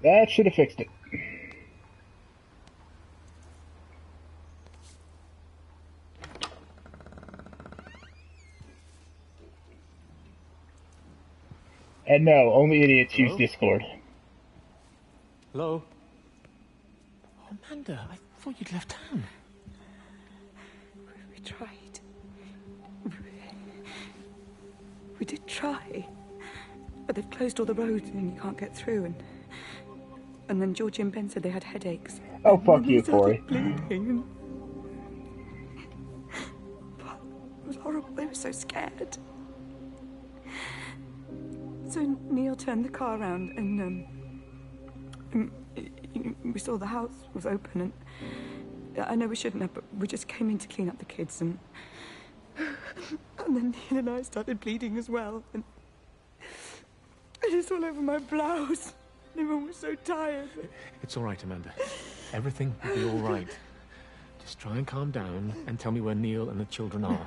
That should have fixed it. And no, only idiots use Hello? Discord. Hello? Oh, Amanda, I thought you'd left town. We tried. We did try. But they've closed all the roads and you can't get through. And then Georgie and Ben said they had headaches. Oh, and fuck then you, they started Corey. bleeding. But it was horrible. They were so scared. So Neil turned the car around and we saw the house was open, and I know we shouldn't have, but we just came in to clean up the kids, and then Neil and I started bleeding as well, and it's all over my blouse. Everyone was so tired. It's all right, Amanda. Everything will be all right. Just try and calm down and tell me where Neil and the children are.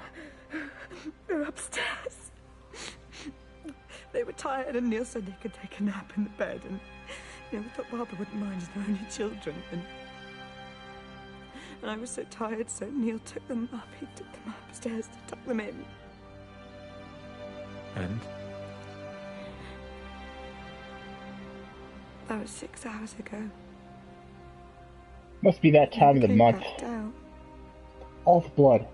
They're upstairs. They were tired, and Neil said they could take a nap in the bed, and we thought Barbara wouldn't mind as they're only children, and I was so tired, so Neil took them up. He took them upstairs to tuck them in. And? That was 6 hours ago. Must be that time of the month. All the blood.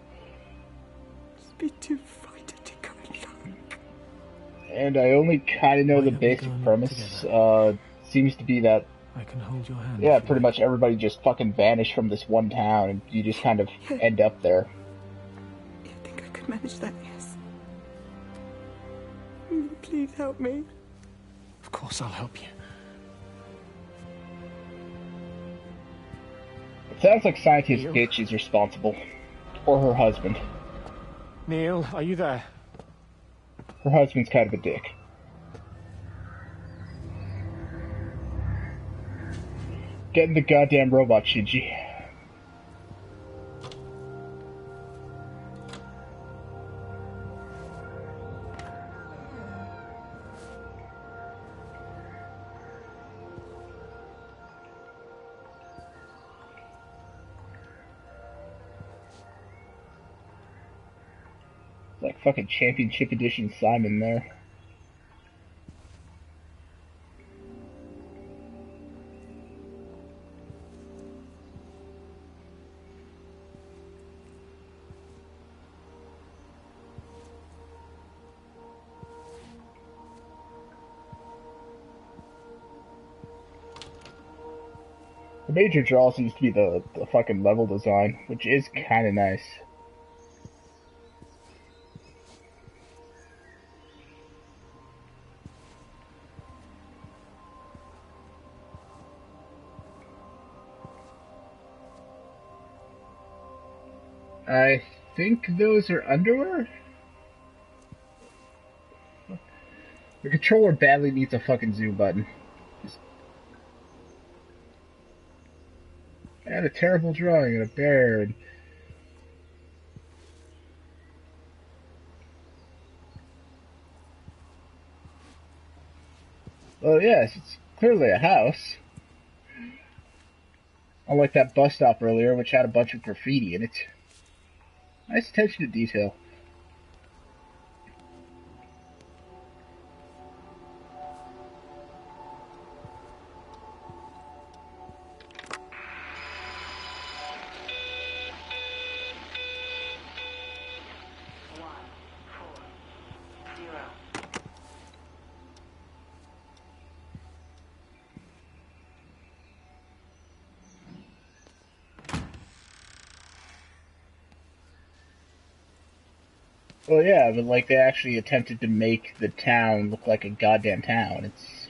Just be too frightened to go alone. And I only kind of know the basic premise. Seems to be that. I can hold your hand. Yeah, pretty much everybody just fucking vanished from this one town, and you just kind of end up there. You think I could manage that? Yes. Please help me. Of course, I'll help you. It sounds like scientist bitch is responsible, or her husband. Neil, are you there? Her husband's kind of a dick. Get in the goddamn robot, Shinji. It's like fucking championship edition Simon there. The major draw seems to be the fucking level design, which is kind of nice. I think those are underwear? The controller badly needs a fucking zoom button. I had a terrible drawing of a bear and... Well, yes, it's clearly a house. Unlike that bus stop earlier, which had a bunch of graffiti in it. Nice attention to detail. Well, yeah, but like they actually attempted to make the town look like a goddamn town. It's...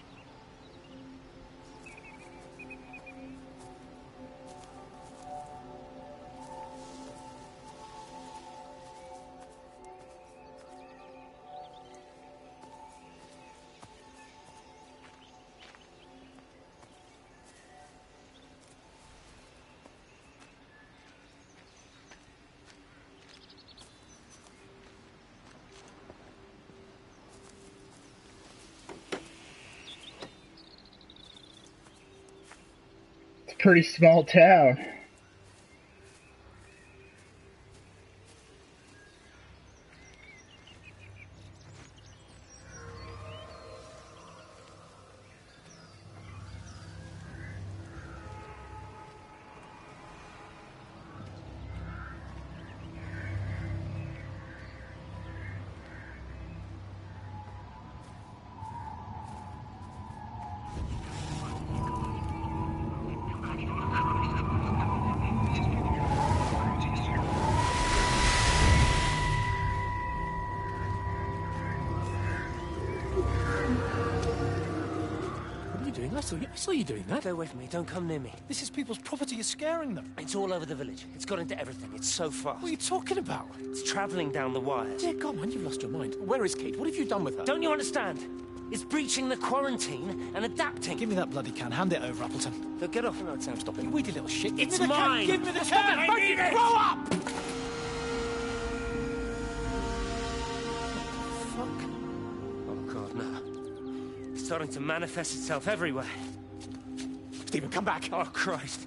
pretty small town. What are you doing? I saw you doing that. Stay away from me. Don't come near me. This is people's property. You're scaring them. It's all over the village. It's got into everything. It's so fast. What are you talking about? It's travelling down the wires. Dear God, man, you've lost your mind. Where is Kate? What have you done with her? Don't you understand? It's breaching the quarantine and adapting. Give me that bloody can. Hand it over, Appleton. Look, get off. No, Sam, stop it. You weedy little shit. Give It's me the mine. Can. Give me the Stop can. it. I need it. Grow up! Fuck. Oh, God, no. It's starting to manifest itself everywhere. Stephen, come back. Oh, Christ.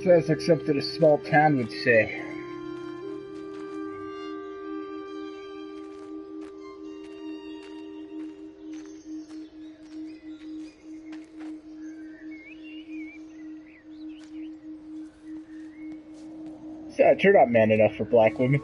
Sounds like something a small town would say. Besides, you're not man enough for black women.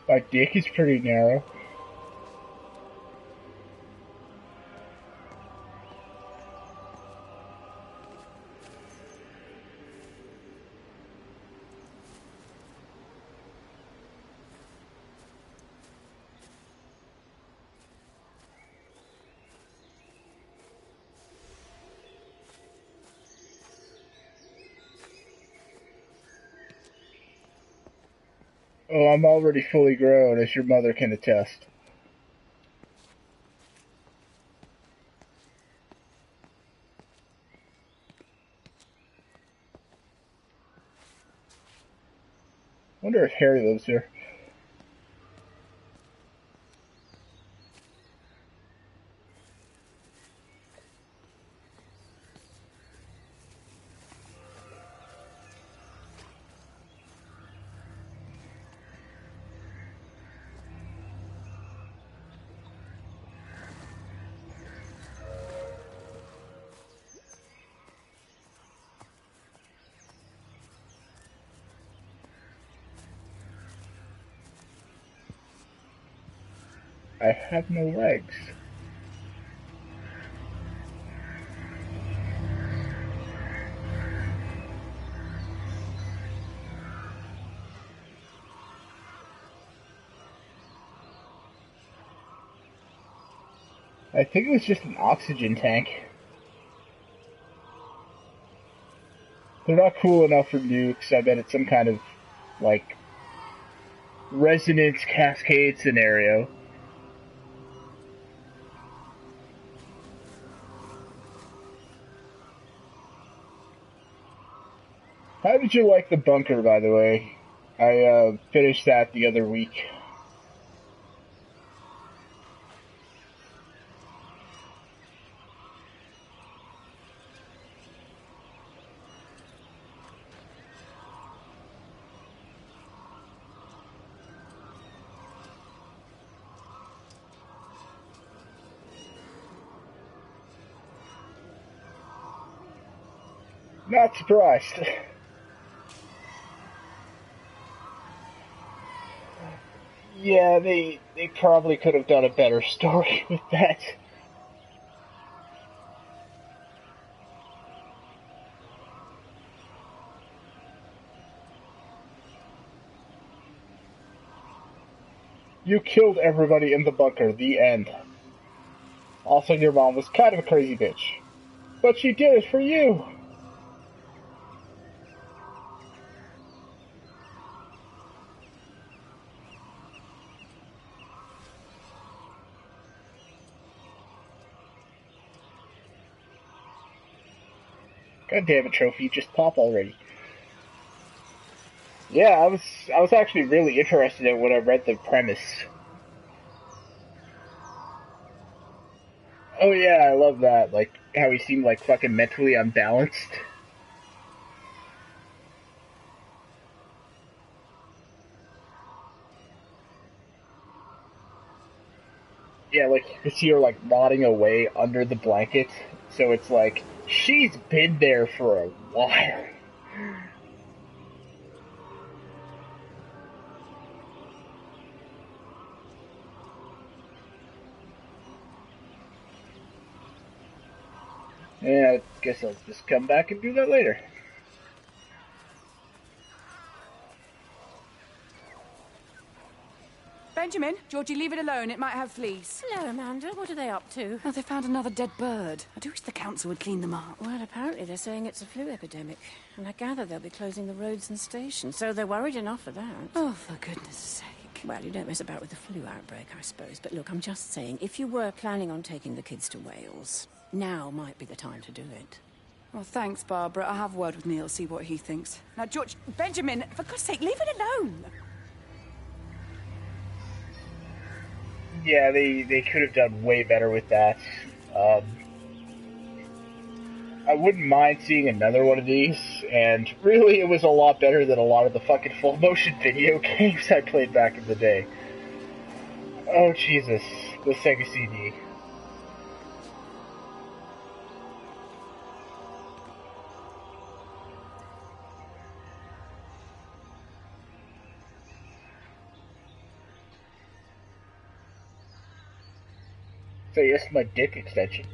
My dick is pretty narrow. Oh, I'm already fully grown, as your mother can attest. Wonder if Harry lives here. I have no legs. I think it was just an oxygen tank. They're not cool enough for nukes. I bet it's some kind of, like, resonance cascade scenario. How did you like the bunker, by the way? I finished that the other week. Not surprised. Yeah, they probably could have done a better story with that. You killed everybody in the bunker. The end. Also, your mom was kind of a crazy bitch. But she did it for you! God damn it, Trophy, just pop already. Yeah, I was actually really interested in when I read the premise. Oh yeah, I love that. Like, how he seemed like fucking mentally unbalanced. Yeah, like, you could see her, like, rotting away under the blanket. So it's like, she's been there for a while. Yeah, I guess I'll just come back and do that later. Benjamin, Georgie, leave it alone. It might have fleas. Hello, Amanda. What are they up to? Oh, they found another dead bird. I do wish the council would clean them up. Well, apparently they're saying it's a flu epidemic. And I gather they'll be closing the roads and stations, so they're worried enough for that. Oh, for goodness sake. Well, you don't mess about with the flu outbreak, I suppose. But look, I'm just saying, if you were planning on taking the kids to Wales, now might be the time to do it. Well, thanks, Barbara. I'll have a word with Neil, see what he thinks. Now, George, Benjamin, for God's sake, leave it alone. Yeah, they could have done way better with that. I wouldn't mind seeing another one of these, and really it was a lot better than a lot of the fucking full motion video games I played back in the day. Oh Jesus, the Sega CD. Say yes to my dick extension.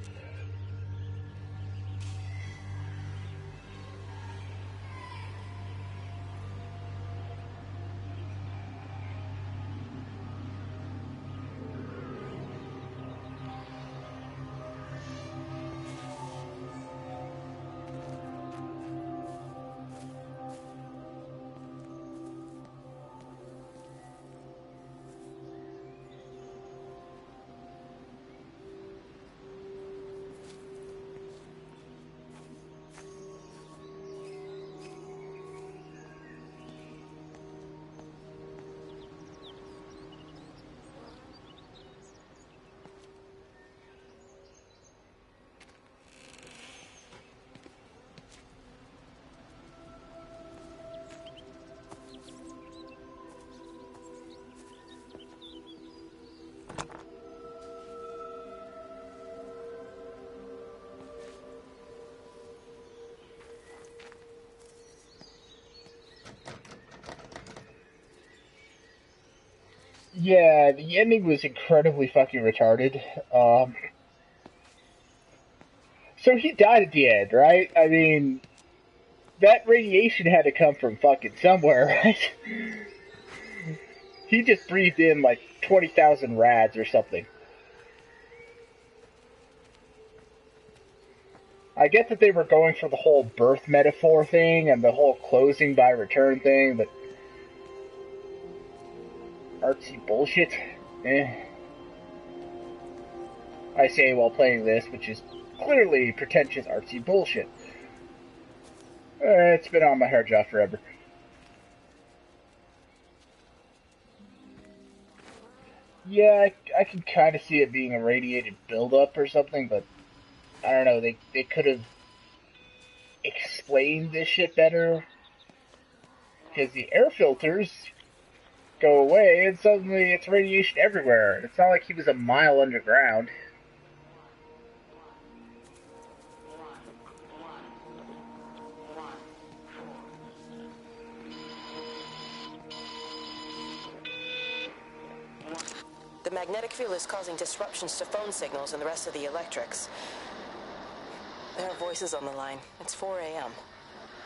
Yeah, the ending was incredibly fucking retarded. So he died at the end, right? I mean, that radiation had to come from fucking somewhere, right? He just breathed in like 20,000 rads or something. I get that they were going for the whole birth metaphor thing and the whole closing by return thing, but artsy bullshit? Eh. I say while playing this, which is clearly pretentious artsy bullshit. It's been on my hard drive forever. Yeah, I can kind of see it being a radiated buildup or something, but I don't know, they could have explained this shit better. Because the air filters go away and suddenly it's radiation everywhere. It's not like he was a mile underground. The magnetic field is causing disruptions to phone signals and the rest of the electrics. There are voices on the line. It's 4 a.m.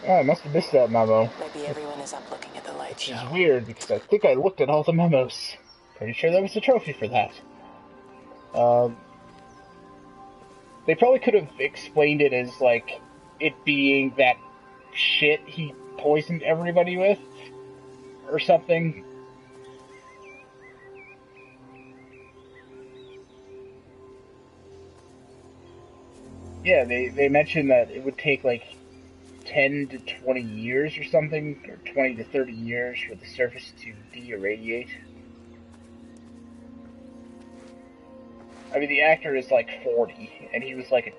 Oh, I must have missed that memo. Maybe everyone is up looking at the light show. Which is weird, because I think I looked at all the memos. Pretty sure there was a trophy for that. They probably could have explained it as, like, it being that shit he poisoned everybody with, or something. Yeah, they mentioned that it would take, like, 10 to 20 years or something, or 20 to 30 years for the surface to de-irradiate. I mean, the actor is like 40, and he was like a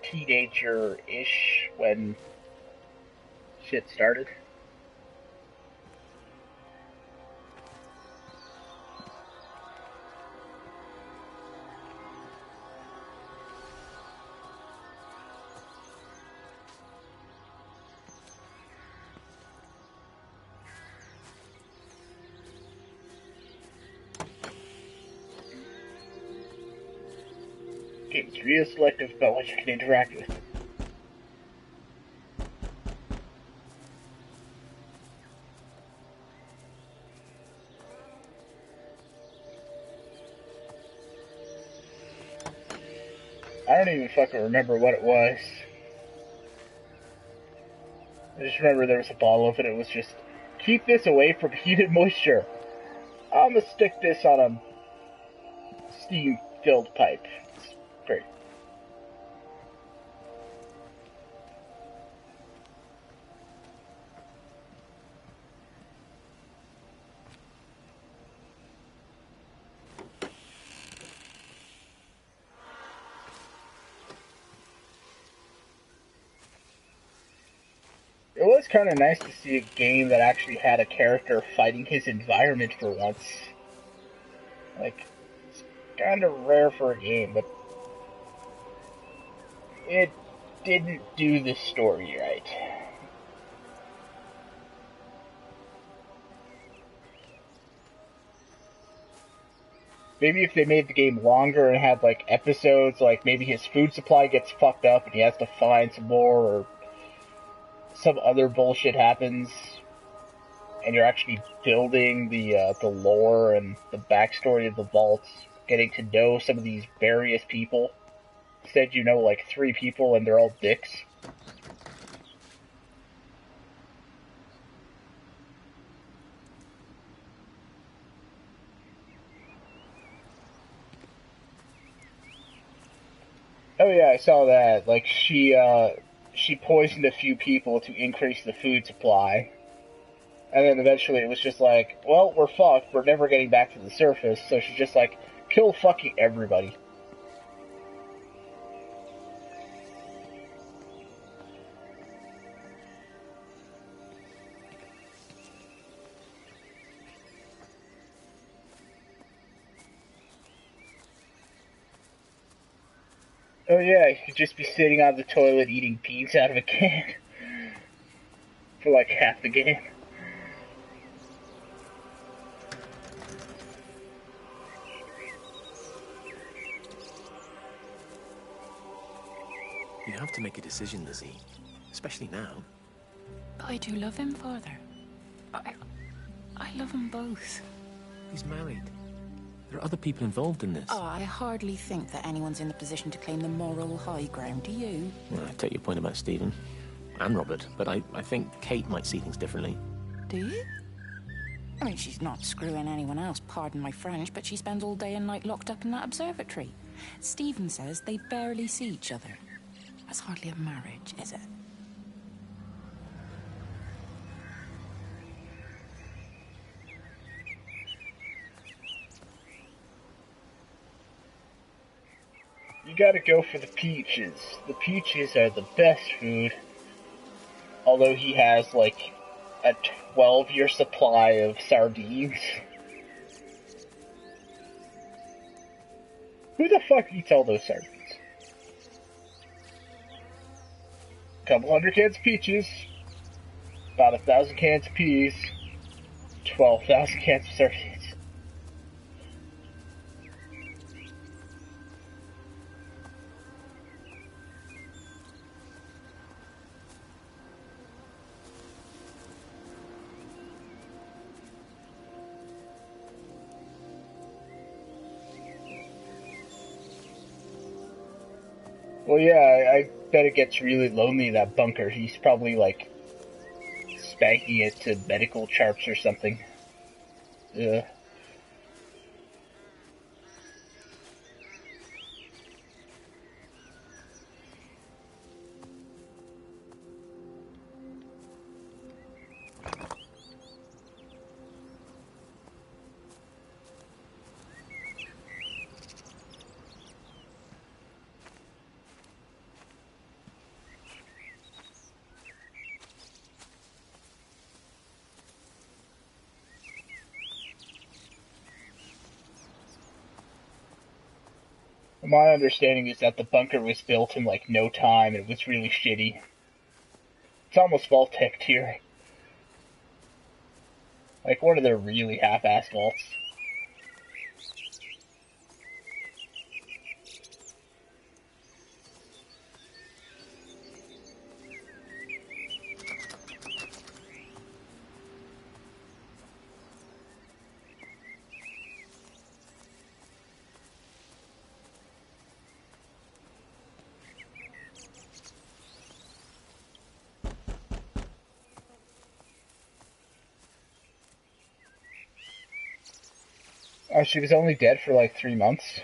teenager-ish when shit started. Game's real selective about what you can interact with. I don't even fucking remember what it was. I just remember there was a bottle of it. It was just, keep this away from heat and moisture. I'm gonna stick this on a steam-filled pipe. It's great. It was kind of nice to see a game that actually had a character fighting his environment for once. Like, it's kind of rare for a game, but it didn't do the story right. Maybe if they made the game longer and had, like, episodes, like maybe his food supply gets fucked up and he has to find some more, or some other bullshit happens, and you're actually building the lore and the backstory of the vaults, getting to know some of these various people. Instead, you know, like 3 people and they're all dicks. Oh yeah, I saw that. Like, she poisoned a few people to increase the food supply. And then eventually it was just like, well, we're fucked, we're never getting back to the surface, so she's just like, kill fucking everybody. Oh yeah, you could just be sitting on the toilet eating beans out of a can. For like half the game. You have to make a decision, Lizzie. Especially now. But I do love him, Father. I love them both. He's married. There are other people involved in this. Oh, I hardly think that anyone's in the position to claim the moral high ground, do you? Well, I take your point about Stephen. And Robert. But I think Kate might see things differently. Do you? I mean, she's not screwing anyone else, pardon my French, but she spends all day and night locked up in that observatory. Stephen says they barely see each other. That's hardly a marriage, is it? You gotta go for the peaches. The peaches are the best food. Although he has, like, a 12-year supply of sardines. Who the fuck eats all those sardines? Couple hundred cans of peaches, about 1,000 cans of peas, 12,000 cans of sardines. Well, yeah, I bet it gets really lonely in that bunker. He's probably, like, spanking it to medical charts or something. Yeah. My understanding is that the bunker was built in, like, no time, and it was really shitty. It's almost vault-teched here. Like, one of their really half-ass vaults. She was only dead for like 3 months.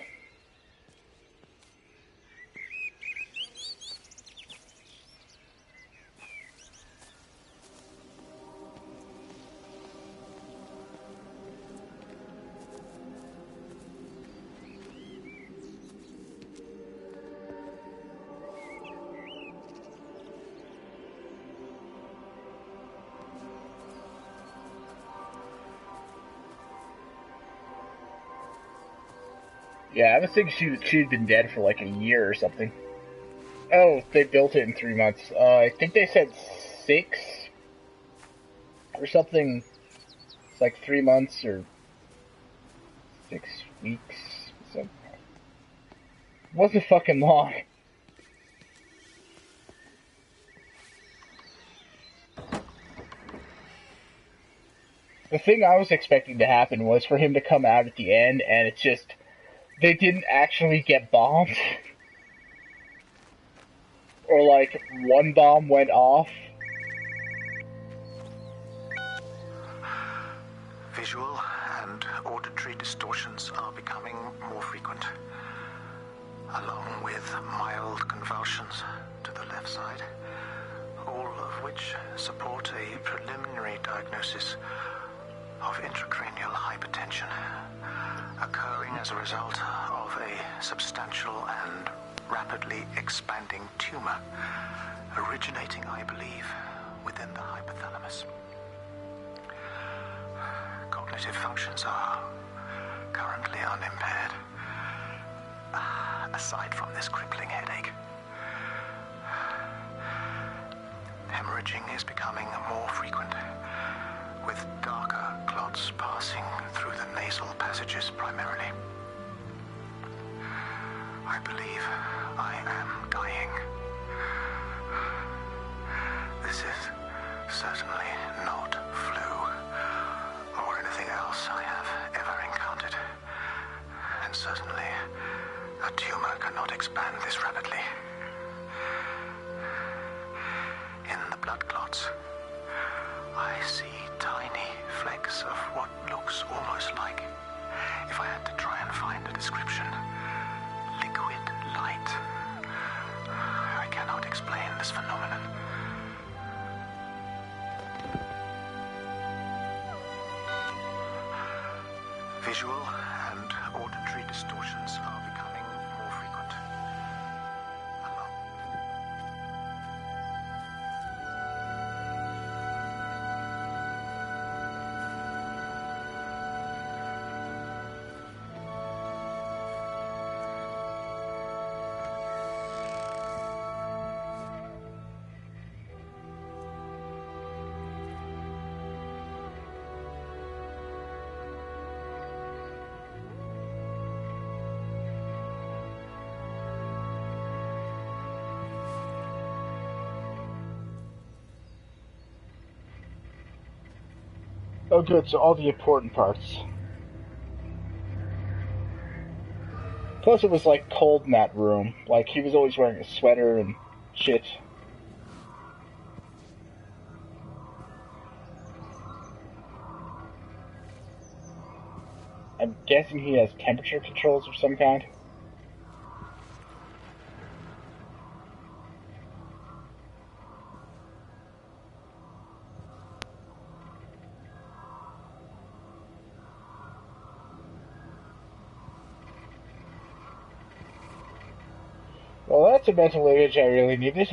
Yeah, I was thinking she'd been dead for like a year or something. Oh, they built it in 3 months. I think they said 6 or something. It's like 3 months or 6 weeks. So it wasn't fucking long. The thing I was expecting to happen was for him to come out at the end, and it's just they didn't actually get bombed. Or like one bomb went off. Visual and auditory distortions are becoming more frequent, along with mild convulsions to the left side, all of which support a preliminary diagnosis of intracranial hypertension, occurring as a result of a substantial and rapidly expanding tumor, originating, I believe, within the hypothalamus. Cognitive functions are currently unimpaired, aside from this crippling headache. Hemorrhaging is becoming more frequent, with darker clots passing through the nasal passages primarily. I believe I am dying. This is certainly not flu or anything else I have ever encountered. And certainly a tumor cannot expand this rapidly. In the blood clots, I see tiny flecks of what looks almost like, if I had to try and find a description, liquid light. I cannot explain this phenomenon. Visual and auditory distortions are becoming more frequent. Oh good, so all the important parts. Plus, it was, like, cold in that room. Like, he was always wearing a sweater and shit. I'm guessing he has temperature controls of some kind. Well, that's a mental image I really needed.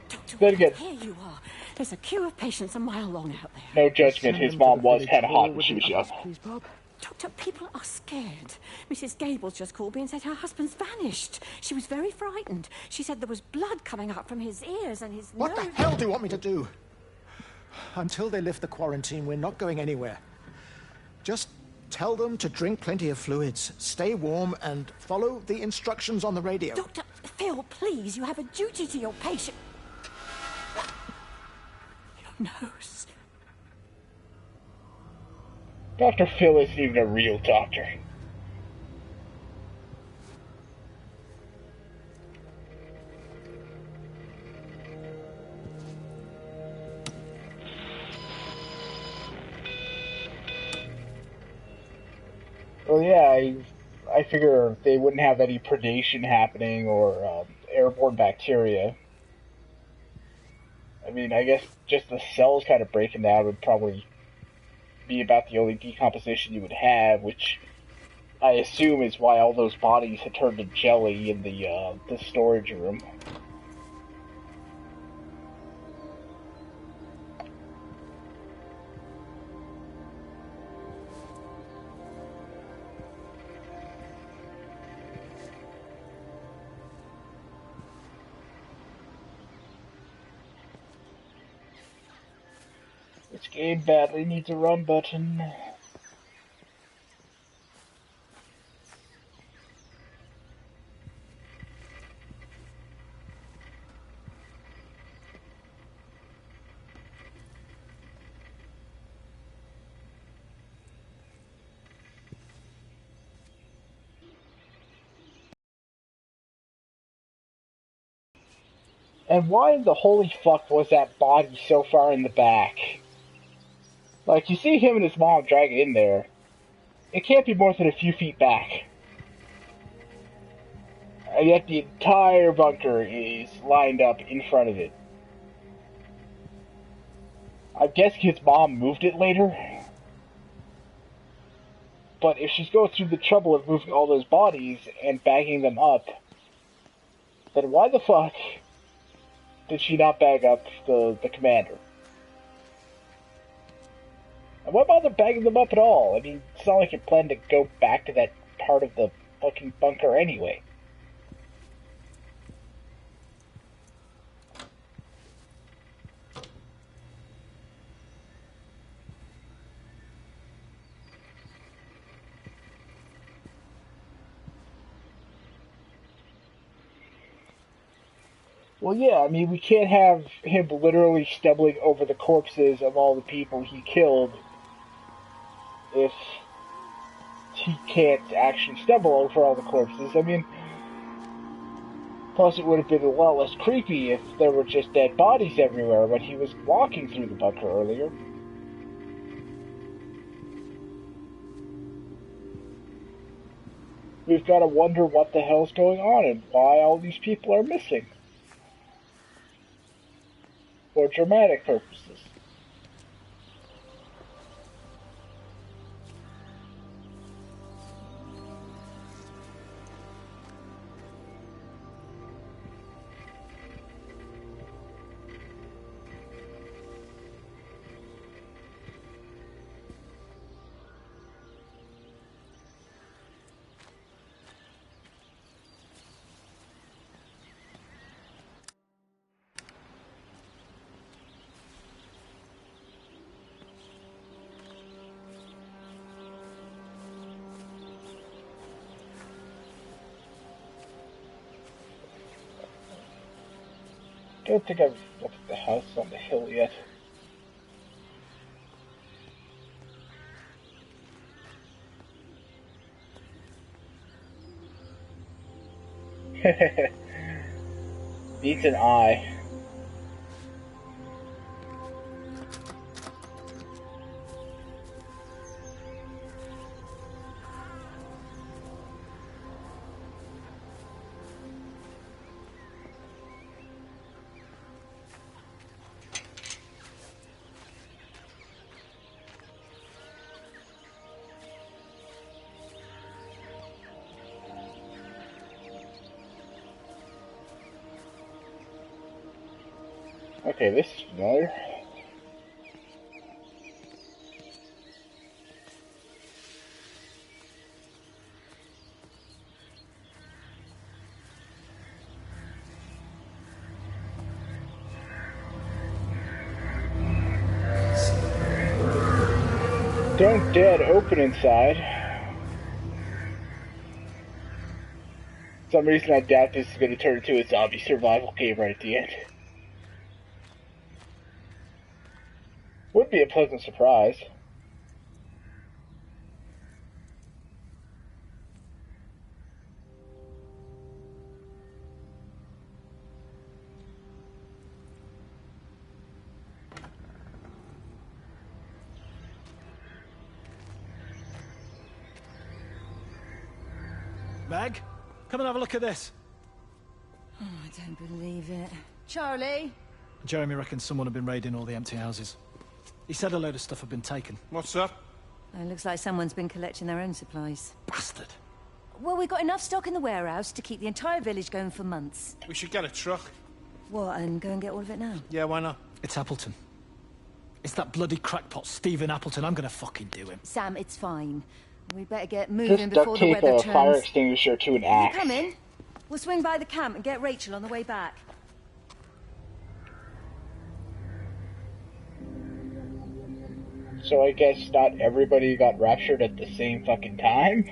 Dr. Then again, here you are. There's a queue of patients a mile long out there. no judgment, his mom was kind of hot when she was young. Please, Bob. Doctor, people are scared. Mrs. Gable's just called me and said her husband's vanished. She was very frightened. She said there was blood coming up from his ears and his What nose. the hell do you want me to do? Until they lift the quarantine, we're not going anywhere. Just tell them to drink plenty of fluids, stay warm, and follow the instructions on the radio. Dr. Phil, please, you have a duty to your patient. Your nose. Dr. Phil isn't even a real doctor. Well, yeah, I figure they wouldn't have any predation happening or airborne bacteria. I mean, I guess just the cells kind of breaking down would probably be about the only decomposition you would have, which I assume is why all those bodies had turned to jelly in the storage room. This game badly needs a run button. And why in the holy fuck was that body so far in the back? Like, you see him and his mom drag it in there. It can't be more than a few feet back. And yet the entire bunker is lined up in front of it. I'm guessing his mom moved it later. But if she's going through the trouble of moving all those bodies and bagging them up, then why the fuck did she not bag up the commander? And why bother bagging them up at all? I mean, it's not like you plan to go back to that part of the fucking bunker anyway. Well, yeah, I mean, we can't have him literally stumbling over the corpses of all the people he killed if he can't actually stumble over all the corpses. I mean, plus it would have been a lot less creepy if there were just dead bodies everywhere when he was walking through the bunker earlier. We've got to wonder what the hell's going on and why all these people are missing. For dramatic purposes. I don't think I've looked at the house on the hill yet. Needs an eye. Okay, this is familiar. Don't dead open inside. For some reason I doubt this is going to turn into a zombie survival game right at the end. Would be a pleasant surprise. Meg, come and have a look at this. Oh, I don't believe it. Charlie? Jeremy reckons someone had been raiding all the empty houses. He said a load of stuff had been taken. What's up? It looks like someone's been collecting their own supplies. Bastard. Well, we've got enough stock in the warehouse to keep the entire village going for months. We should get a truck. What, and go and get all of it now? Yeah, why not? It's Appleton. It's that bloody crackpot Stephen Appleton. I'm gonna fucking do him. Sam, it's fine. We better get moving Just before duct the tape weather a turns. fire extinguisher to an You axe. come in. We'll swing by the camp and get Rachel on the way back. So I guess not everybody got raptured at the same fucking time?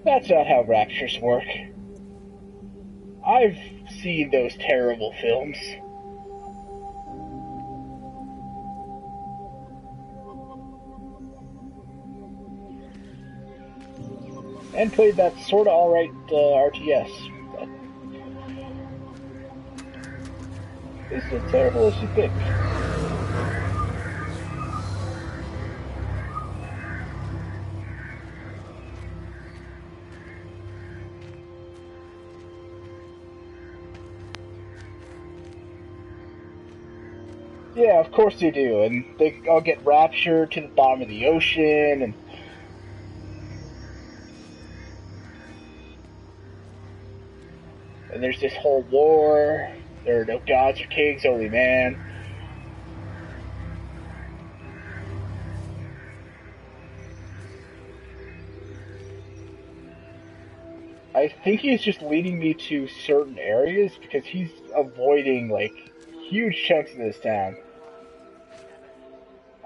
That's not how raptures work. I've seen those terrible films. And played that sorta alright RTS. But it's as terrible as you think. Yeah, of course they do, and they all get raptured to the bottom of the ocean, and there's this whole war. There are no gods or kings, only man. I think he's just leading me to certain areas because he's avoiding, like, huge chunks of this town.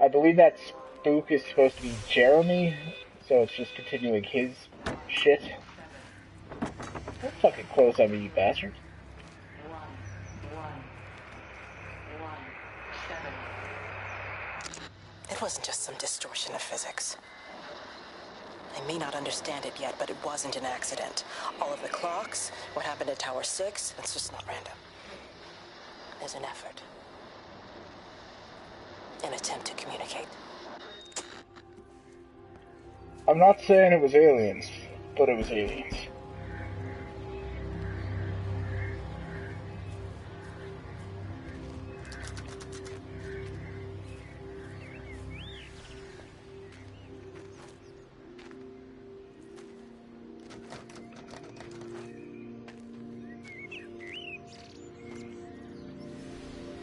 I believe that spook is supposed to be Jeremy, so it's just continuing his shit. Don't fucking close on me, you bastard. It wasn't just some distortion of physics. I may not understand it yet, but it wasn't an accident. All of the clocks, what happened at Tower 6, it's just not random. There's an effort. An attempt to communicate. I'm not saying it was aliens, but it was aliens.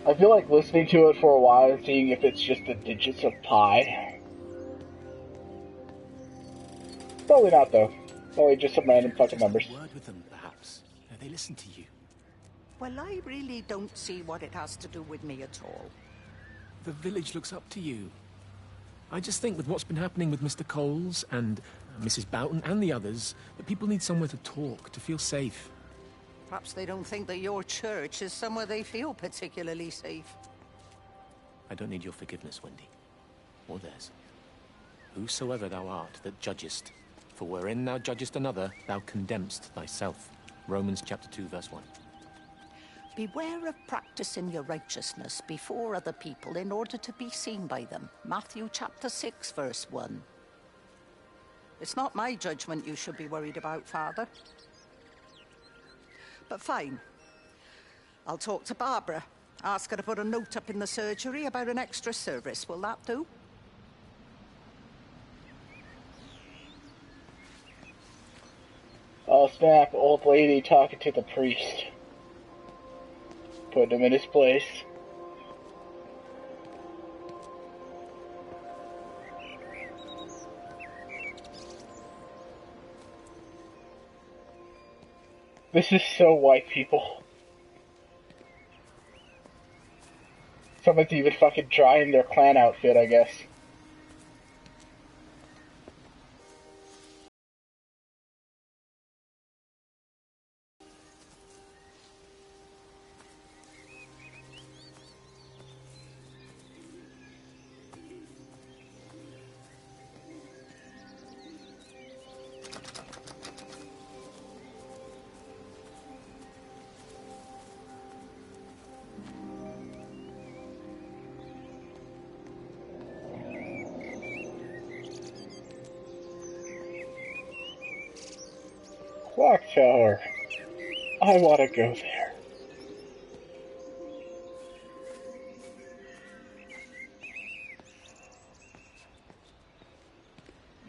I feel like listening to it for a while and seeing if it's just the digits of pi. Probably not, though. Probably just some random fucking numbers. Word with them, perhaps. They listen to you. Well, I really don't see what it has to do with me at all. The village looks up to you. I just think with what's been happening with Mr. Coles and Mrs. Boughton and the others, that people need somewhere to talk, to feel safe. Perhaps they don't think that your church is somewhere they feel particularly safe. I don't need your forgiveness, Wendy. Or theirs. Whosoever thou art that judgest, for wherein thou judgest another, thou condemnest thyself. Romans chapter 2, verse 1. Beware of practicing your righteousness before other people in order to be seen by them. Matthew chapter 6, verse 1. It's not my judgment you should be worried about, Father. But fine. I'll talk to Barbara. Ask her to put a note up in the surgery about an extra service. Will that do? Oh snap, old lady talking to the priest. Putting him in his place. This is so white people. Someone's even fucking drying their clan outfit, I guess. Clock tower. I want to go there.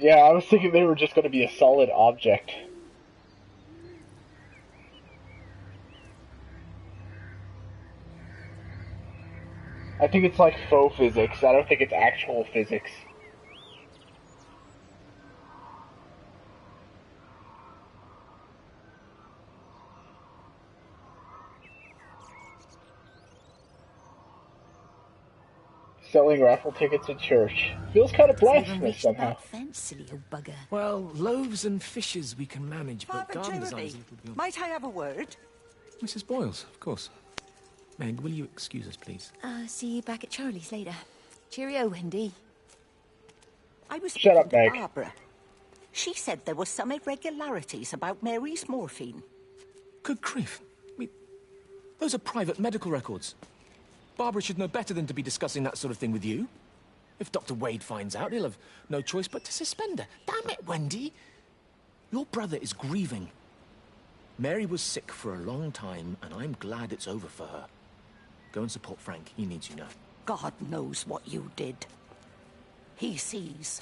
Yeah, I was thinking they were just going to be a solid object. I think it's like faux physics. I don't think it's actual physics. Selling raffle tickets in church. Feels kind of blasphemous somehow. Fence, silly old bugger. Well, loaves and fishes we can manage, but Father garden Jeremy, design's a little beyond. might I have a word? Mrs. Boyles, of course. Meg, will you excuse us, please? See you back at Charlie's later. Cheerio, Wendy. I was Shut up, speaking to Meg. Barbara. She said there were some irregularities about Mary's morphine. Good grief. Those are private medical records. Barbara should know better than to be discussing that sort of thing with you. If Dr. Wade finds out, he'll have no choice but to suspend her. Damn it, Wendy! Your brother is grieving. Mary was sick for a long time, and I'm glad it's over for her. Go and support Frank. He needs you now. God knows what you did. He sees.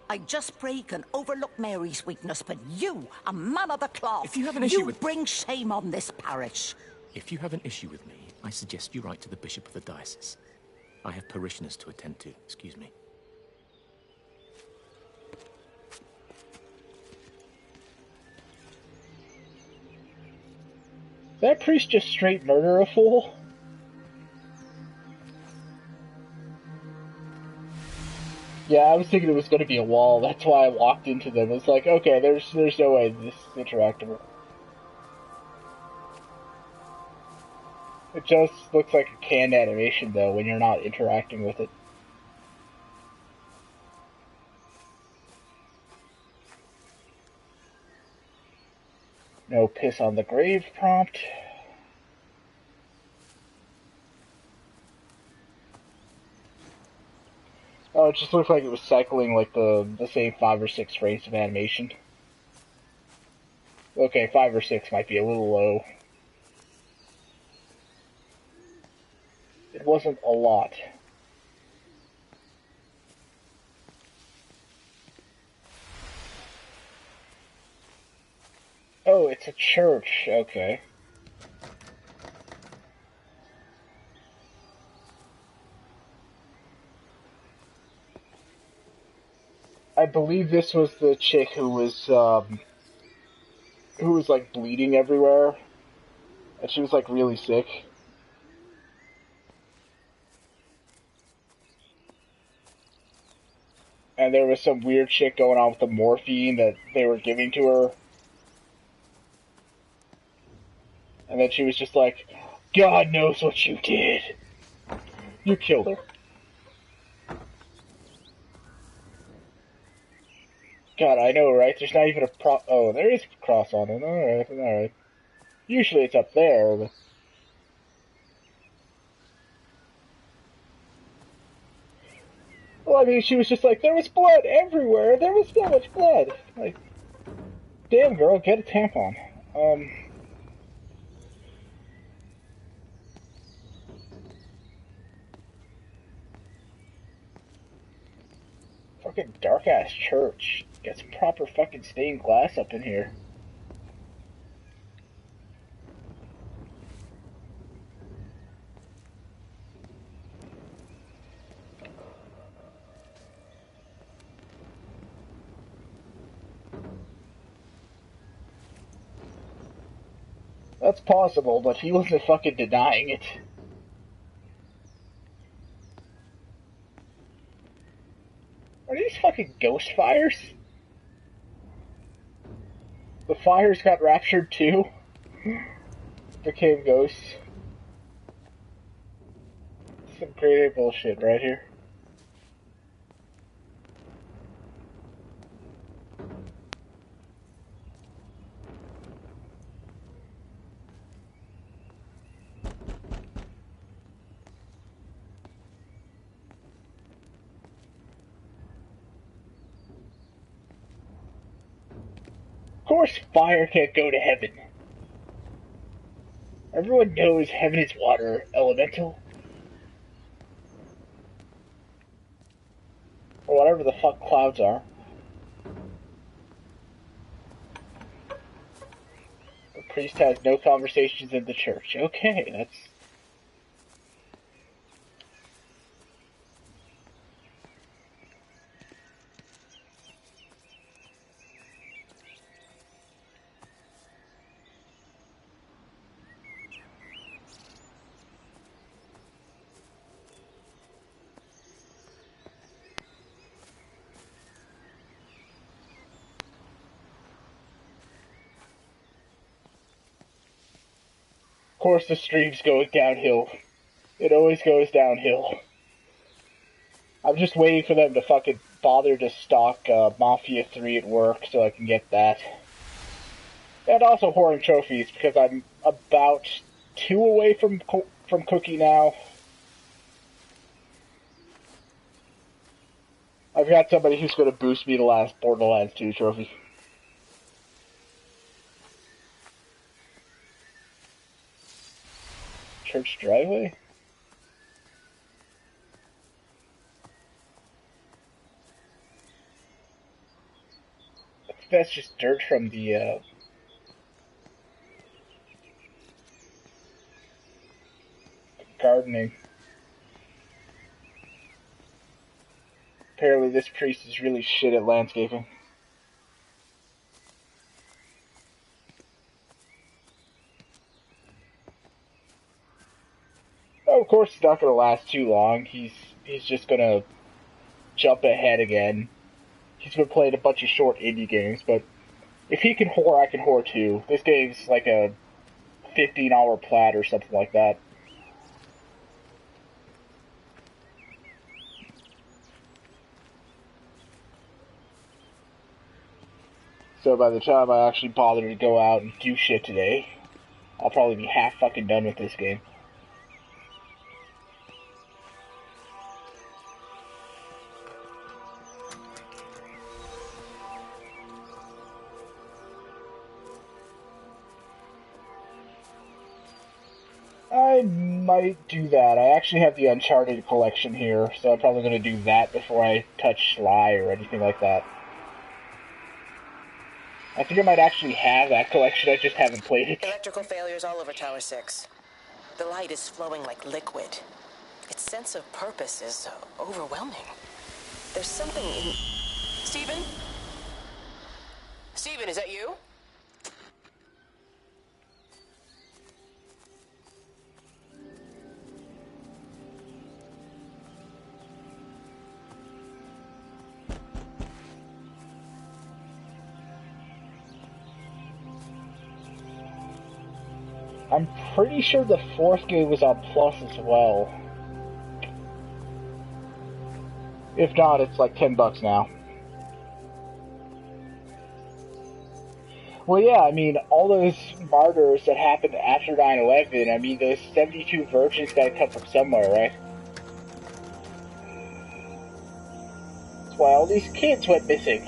I just break and overlook Mary's weakness, but you, a man of the cloth, If you have an issue with... bring shame on this parish. If you have an issue with me, I suggest you write to the bishop of the diocese. I have parishioners to attend to. Excuse me. That priest just straight murder a fool? Yeah, I was thinking it was going to be a wall. That's why I walked into them. It's like, okay, there's no way this is interactable. It just looks like a canned animation, though, when you're not interacting with it. No piss on the grave prompt. Oh, it just looked like it was cycling like the same 5 or 6 frames of animation. Okay, 5 or 6 might be a little low. It wasn't a lot. Oh, it's a church. Okay. I believe this was the chick who was like bleeding everywhere, and she was like really sick. And there was some weird shit going on with the morphine that they were giving to her. And then she was just like, God knows what you did. You killed her. God, I know, right? There's not even a oh, there is a cross on it. Alright. Usually it's up there, but... Well, I mean, she was just like, there was blood everywhere. There was so much blood. Like, damn, girl, get a tampon. Fucking dark-ass church. Get some proper fucking stained glass up in here. That's possible, but he wasn't fucking denying it. Are these fucking ghost fires? The fires got raptured too? Became ghosts. Some creative bullshit right here. Of course fire can't go to heaven. Everyone knows heaven is water, elemental. Or whatever the fuck clouds are. The priest has no conversations in the church. Okay, that's... Of course the stream's going downhill. It always goes downhill. I'm just waiting for them to fucking bother to stock Mafia 3 at work so I can get that. And also hoarding trophies, because I'm about 2 away from Cookie now. I've got somebody who's going to boost me the last Borderlands 2 trophy. Church driveway? I think that's just dirt from the gardening. Apparently this priest is really shit at landscaping. Oh, of course, it's not going to last too long. He's just going to jump ahead again. He's been playing a bunch of short indie games, but if he can whore, I can whore too. This game's like a 15-hour plat or something like that. So by the time I actually bother to go out and do shit today, I'll probably be half fucking done with this game. I might do that. I actually have the Uncharted collection here, so I'm probably going to do that before I touch Sly or anything like that. I think I might actually have that collection, I just haven't played it. Electrical failures all over Tower 6. The light is flowing like liquid. Its sense of purpose is overwhelming. There's something in... Stephen? Stephen, is that you? I'm pretty sure the 4th game was on Plus as well. If not, it's like $10 now. Well, yeah, I mean, all those martyrs that happened after 9/11, I mean, those 72 virgins gotta come from somewhere, right? That's why all these kids went missing.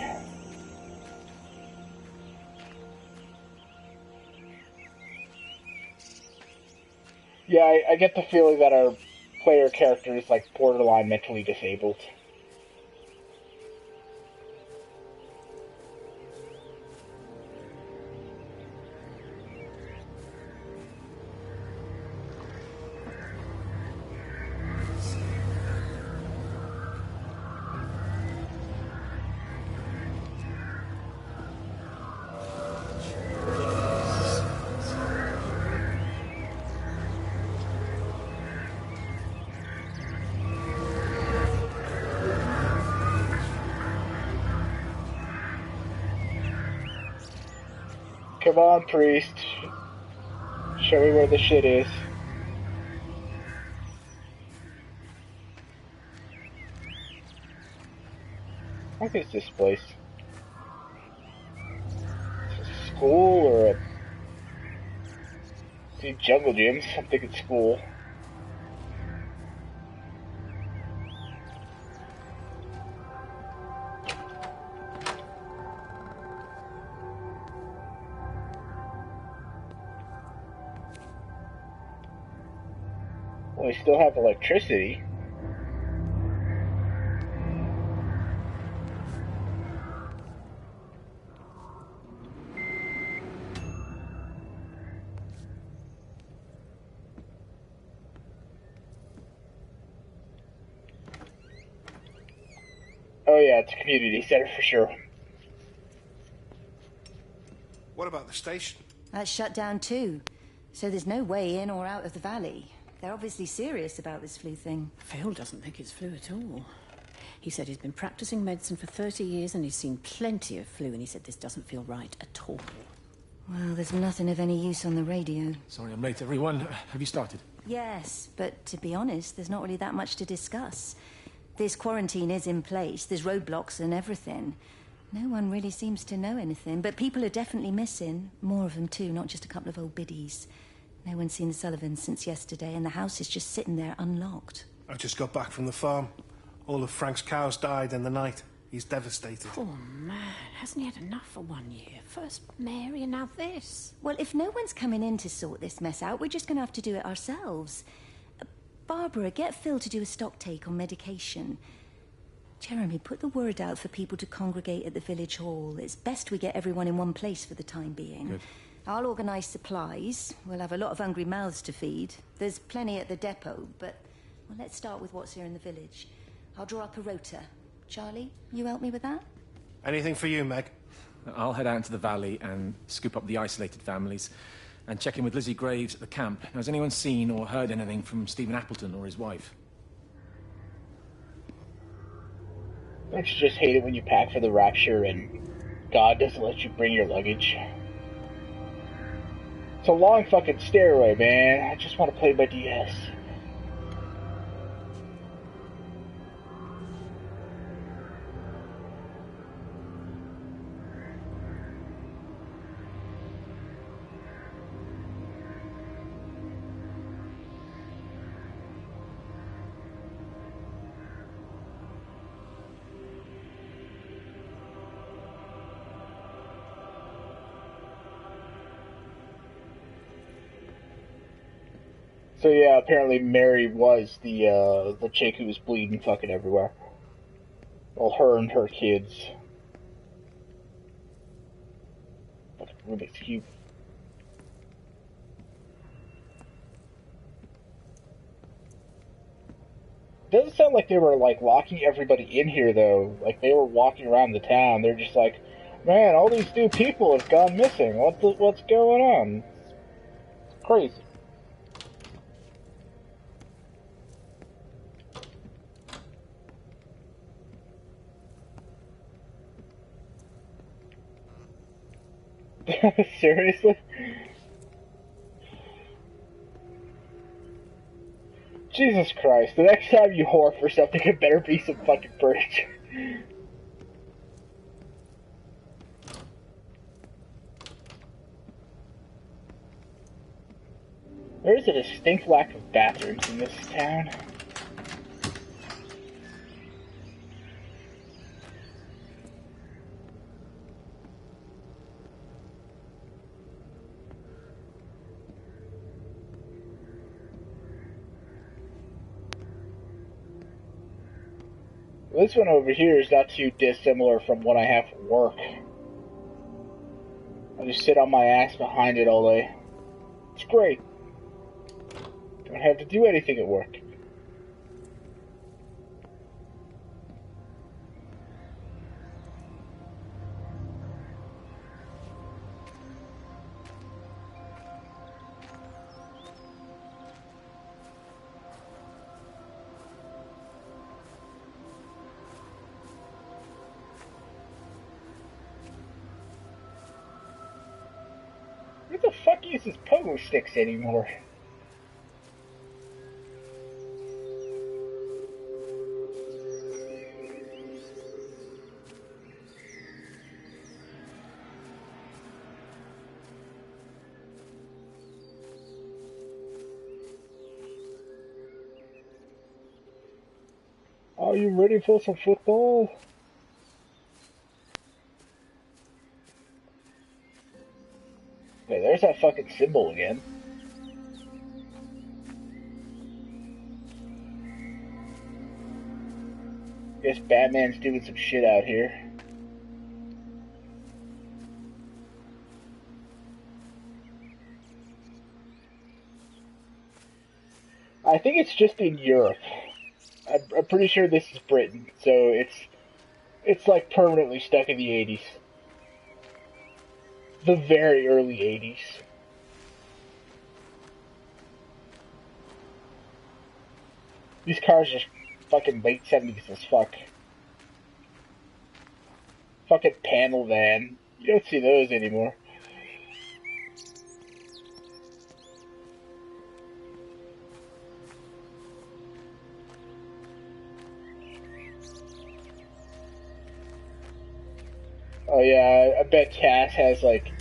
Yeah, I get the feeling that our player character is, like, borderline mentally disabled. Come on, priest. Show me where the shit is. What is this place? Is this a school or a... See jungle gyms? I'm thinking school. Well, we still have electricity. Oh yeah, it's a community center for sure. What about the station? That's shut down too. So there's no way in or out of the valley. They're obviously serious about this flu thing. Phil doesn't think it's flu at all. He said he's been practicing medicine for 30 years and he's seen plenty of flu, and he said this doesn't feel right at all. Well, there's nothing of any use on the radio. Sorry I'm late, everyone. Have you started? Yes, but to be honest, there's not really that much to discuss. This quarantine is in place, there's roadblocks and everything. No one really seems to know anything, but people are definitely missing. More of them too, not just a couple of old biddies. No one's seen the Sullivans since yesterday, and the house is just sitting there unlocked. I just got back from the farm. All of Frank's cows died in the night. He's devastated. Poor man, hasn't he had enough for 1 year? First Mary and now this. Well, if no one's coming in to sort this mess out, we're just going to have to do it ourselves. Barbara, get Phil to do a stock take on medication. Jeremy, put the word out for people to congregate at the village hall. It's best we get everyone in one place for the time being. Good. I'll organise supplies. We'll have a lot of hungry mouths to feed. There's plenty at the depot, but well, let's start with what's here in the village. I'll draw up a rota. Charlie, you help me with that? Anything for you, Meg? I'll head out into the valley and scoop up the isolated families and check in with Lizzie Graves at the camp. Has anyone seen or heard anything from Stephen Appleton or his wife? Don't you just hate it when you pack for the Rapture and God doesn't let you bring your luggage? It's a long fucking stairway, man. I just want to play my DS. So yeah, apparently Mary was the chick who was bleeding fucking everywhere. Well, her and her kids. Fucking Rubik's Cube. Doesn't sound like they were like locking everybody in here though. Like they were walking around the town. They're just like, man, all these new people have gone missing. What's going on? It's crazy. Seriously? Jesus Christ, the next time you whore for something, it better be some fucking furniture. There is a distinct lack of bathrooms in this town. This one over here is not too dissimilar from what I have for work. I just sit on my ass behind it all day. It's great. Don't have to do anything at work. Who the fuck uses pogo sticks anymore? Are you ready for some football? Okay, there's that fucking symbol again. Guess Batman's doing some shit out here. I think it's just in Europe. I'm pretty sure this is Britain, so it's like permanently stuck in the 80s. The very early 80s. These cars are fucking late 70s as fuck. Fucking panel van. You don't see those anymore. Oh yeah, I bet Cass has like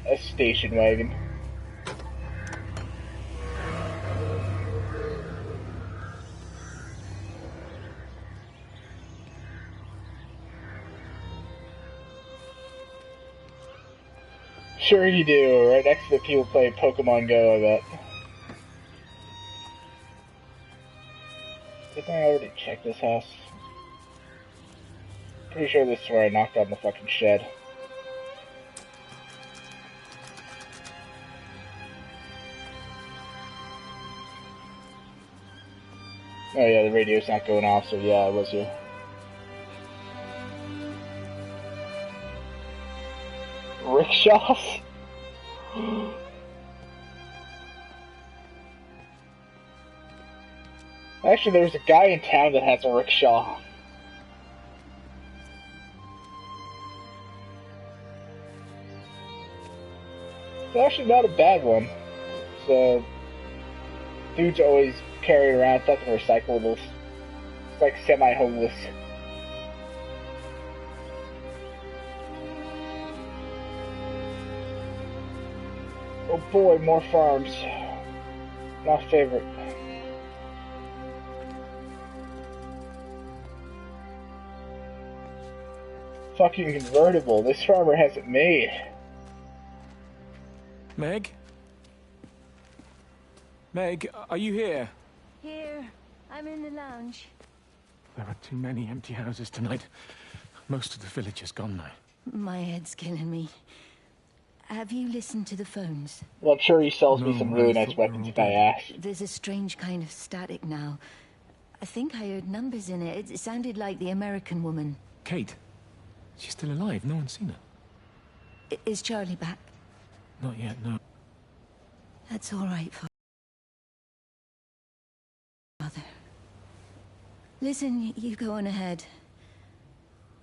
a station wagon. Sure you do, right next to the people playing Pokemon Go, I bet. Didn't I already check this house? Pretty sure this is where I knocked on the fucking shed. Oh yeah, the radio's not going off, so yeah, I was here. Rickshaws? Actually, there's a guy in town that has a rickshaw. It's actually not a bad one. So, dude's always carrying around fucking recyclables. It's like semi-homeless. Oh boy, more farms. My favorite. Fucking convertible. This farmer has it made. Meg? Meg, are you here? Here. I'm in the lounge. There are too many empty houses tonight. Most of the village is gone now. My head's killing me. Have you listened to the phones? Well, I'm sure he sells me some really nice weapons if I ask. There's a strange kind of static now. I think I heard numbers in it. It sounded like the American woman. Kate? She's still alive. No one's seen her. Is Charlie back? Not yet, no. That's all right, Father. Listen, you go on ahead.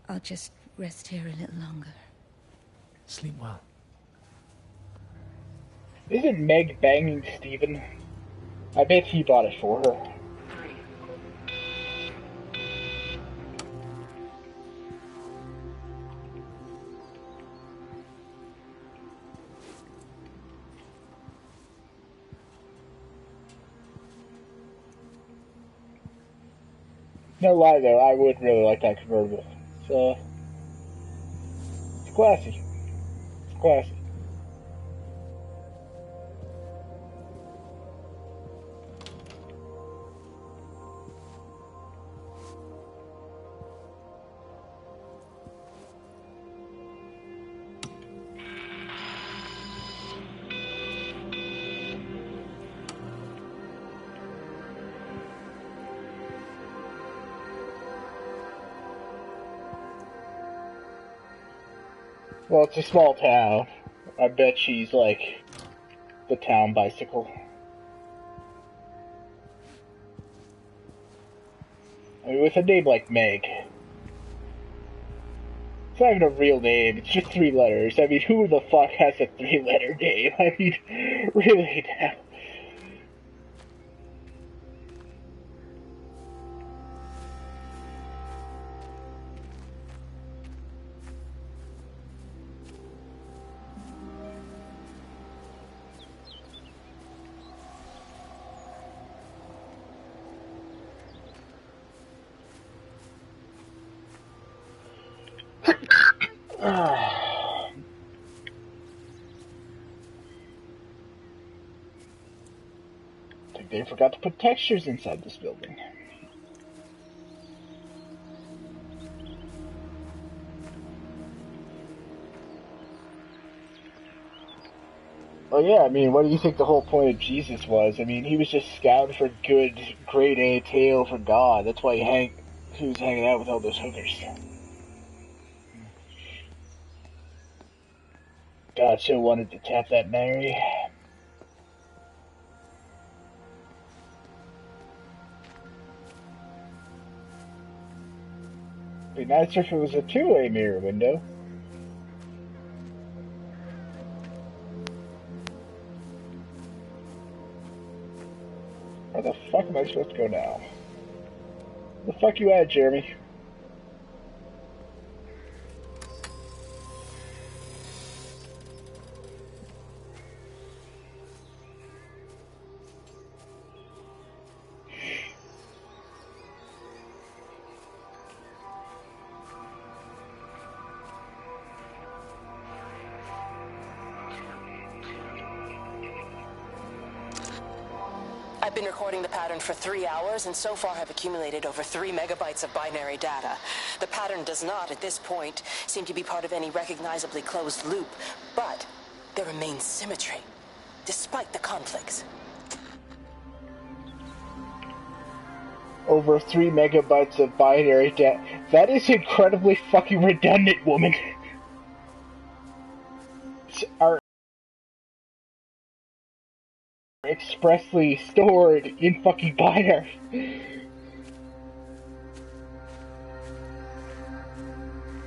I'll just rest here a little longer. Sleep well. Isn't Meg banging Stephen? I bet he bought it for her. No lie though, I would really like that convertible. It's classy. It's classy. Well, it's a small town. I bet she's like the town bicycle. I mean, with a name like Meg. It's not even a real name, it's just 3 letters. I mean, who the fuck has a 3-letter name? I mean, really now. I think they forgot to put textures inside this building. Well, yeah, I mean, what do you think the whole point of Jesus was? I mean, he was just scouting for good, grade A tail for God. That's why he was hanging out with all those hookers. God so wanted to tap that Mary. It'd be nicer if it was a 2-way mirror window. Where the fuck am I supposed to go now? Where the fuck you at, Jeremy? I've been recording the pattern for 3 hours and so far have accumulated over 3 megabytes of binary data. The pattern does not, at this point, seem to be part of any recognizably closed loop, but there remains symmetry, despite the conflicts. Over 3 megabytes of binary data. That is incredibly fucking redundant, woman. Are expressly stored in fucking binary.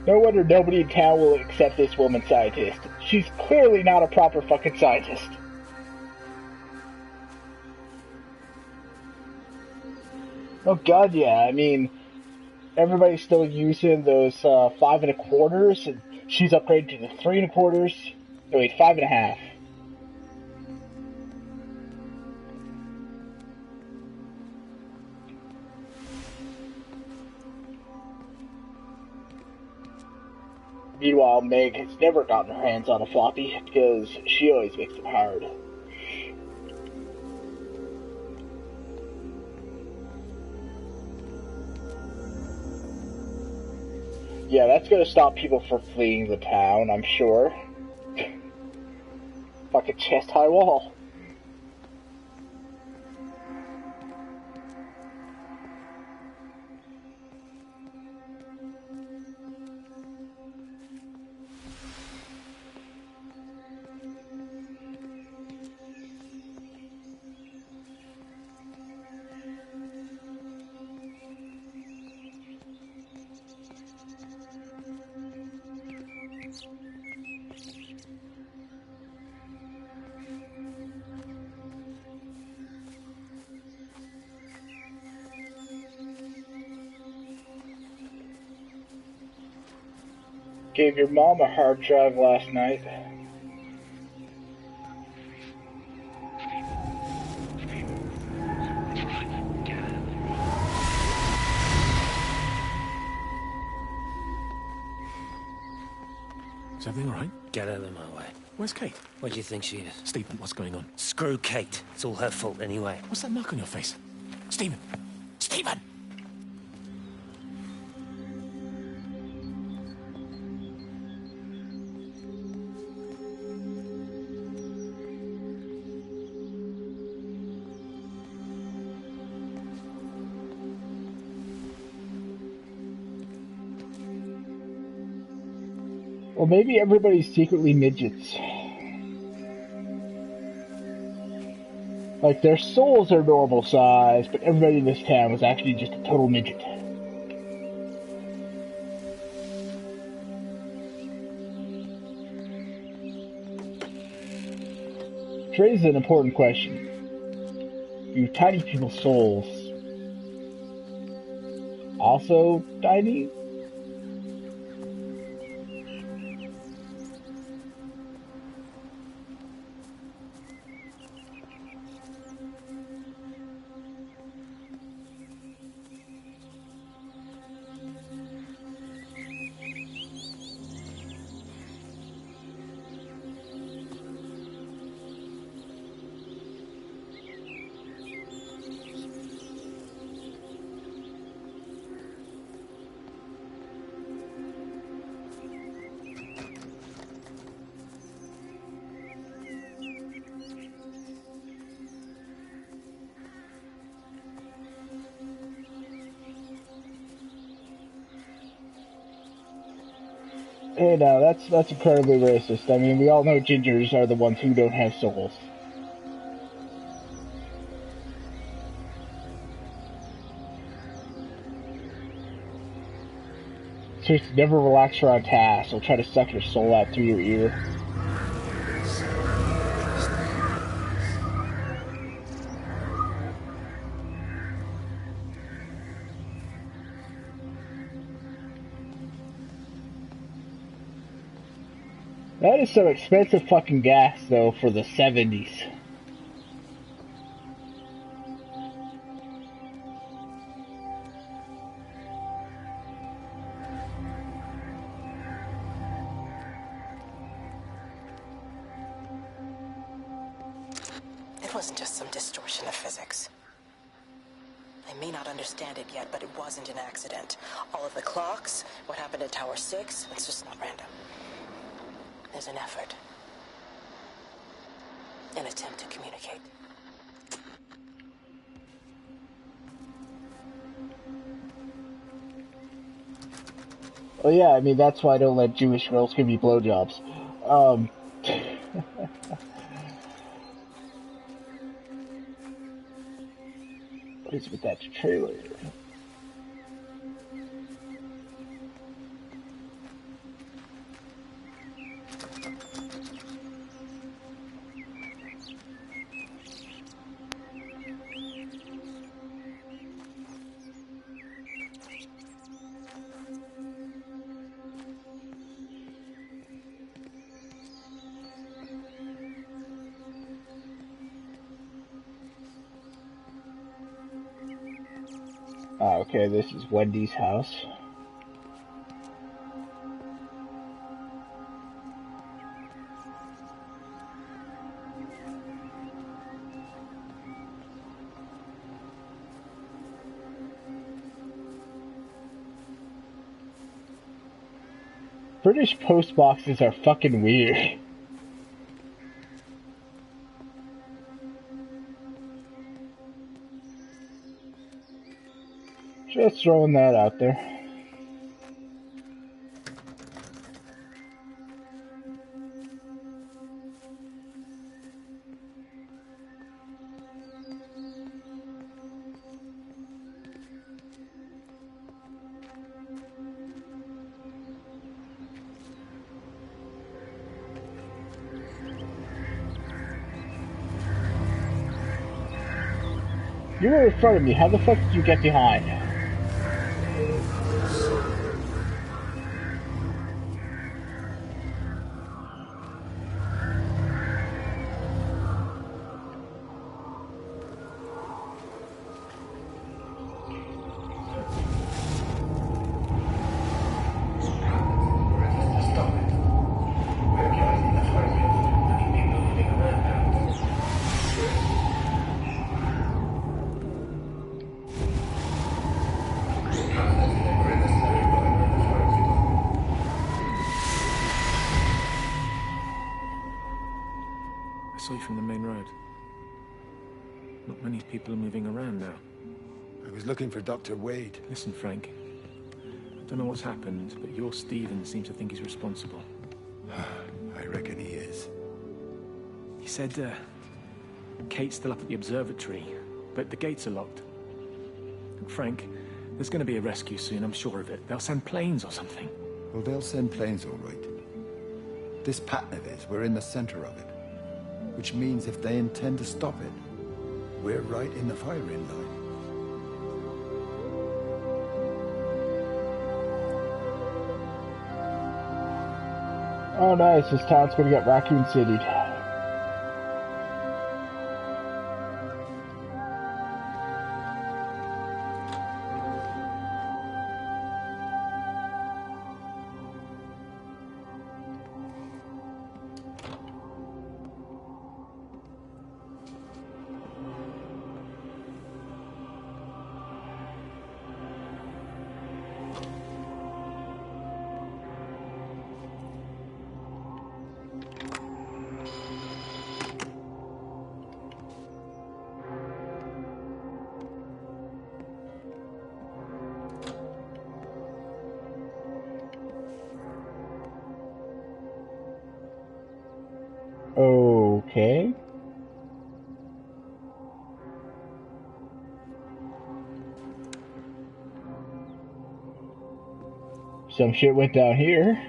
No wonder nobody in town will accept this woman scientist. She's clearly not a proper fucking scientist. Oh god, yeah, I mean, everybody's still using those 5 1/4s, and she's upgraded to the 3 1/4s. No, wait, 5 1/2. Meanwhile, Meg has never gotten her hands on a floppy because she always makes them hard. Yeah, that's gonna stop people from fleeing the town, I'm sure. Fucking chest-high wall. Gave your mom a hard drive last night. everything all right? Get out of my way. Where's Kate? Where do you think she is? Stephen, what's going on? Screw Kate. It's all her fault anyway. What's that mark on your face? Stephen! Stephen! Or maybe everybody's secretly midgets. Like, their souls are normal size, but everybody in this town was actually just a total midget. Which raises an important question. Do tiny people's souls also tiny? Hey, now, that's incredibly racist. I mean, we all know gingers are the ones who don't have souls. So just never relax around tasks. They'll try to suck your soul out through your ear. That is some expensive fucking gas, though, for the 70s. It wasn't just some distortion of physics. I may not understand it yet, but it wasn't an accident. All of the clocks, what happened at Tower 6, it's just not random. There's an effort. An attempt to communicate. Well, yeah, I mean, that's why I don't let Jewish girls give me blowjobs. What is with that trailer? Okay, this is Wendy's house. British post boxes are fucking weird. Just throwing that out there. You were in front of me. How the fuck did you get behind? saw you from the main road. Not many people are moving around now. I was looking for Dr. Wade. Listen, Frank. I don't know what's happened, but your Stephen seems to think he's responsible. I reckon he is. He said, Kate's still up at the observatory, but the gates are locked. Frank, there's going to be a rescue soon, I'm sure of it. They'll send planes or something. Well, they'll send planes, all right. This pattern of his, we're in the center of it. Which means if they intend to stop it, we're right in the firing line. Oh, nice. This town's gonna get Raccoon City'd. Okay. Some shit went down here.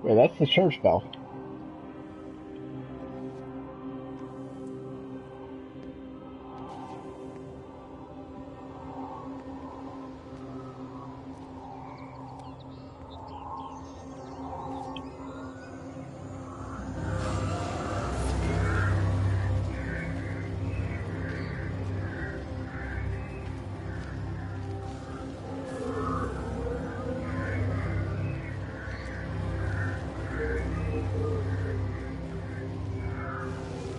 Wait, that's the church bell.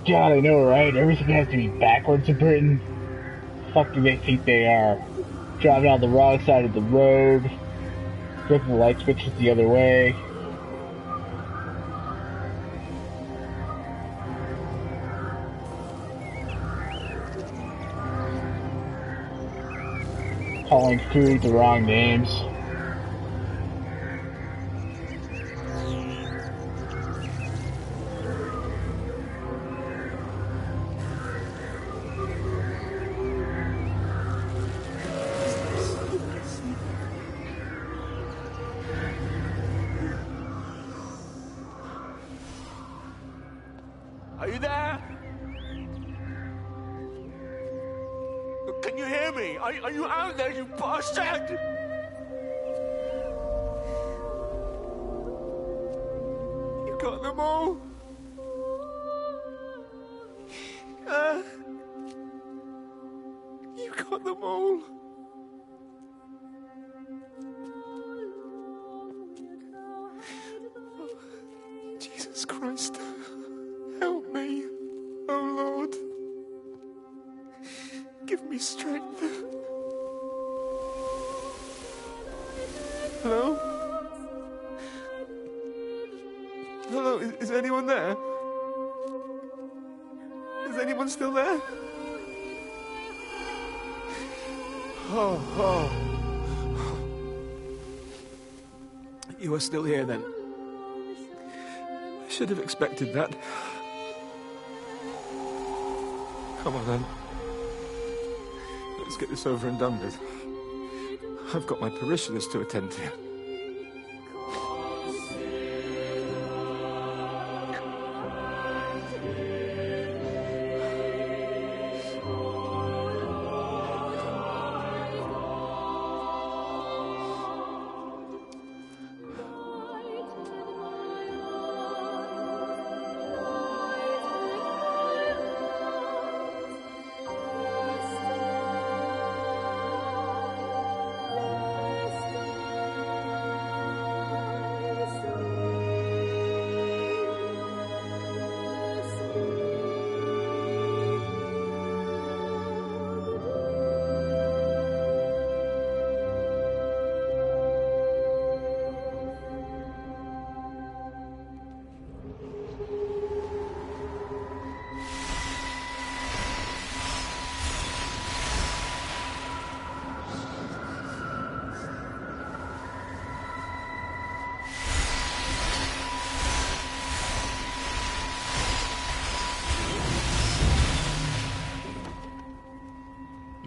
God, I know, right? Everything has to be backwards in Britain. Fuck do they think they are? Driving on the wrong side of the road. Flipping the light switches the other way. Calling food the wrong names. Are you there? Can you hear me? Are you out there, you bastard? You got them all? You got them all? Jesus Christ. Help me, oh Lord. Give me strength. Hello? Hello, is anyone there? Is anyone still there? Oh. You are still here then? I should have expected that. Come on then. Let's get this over and done with. I've got my parishioners to attend to.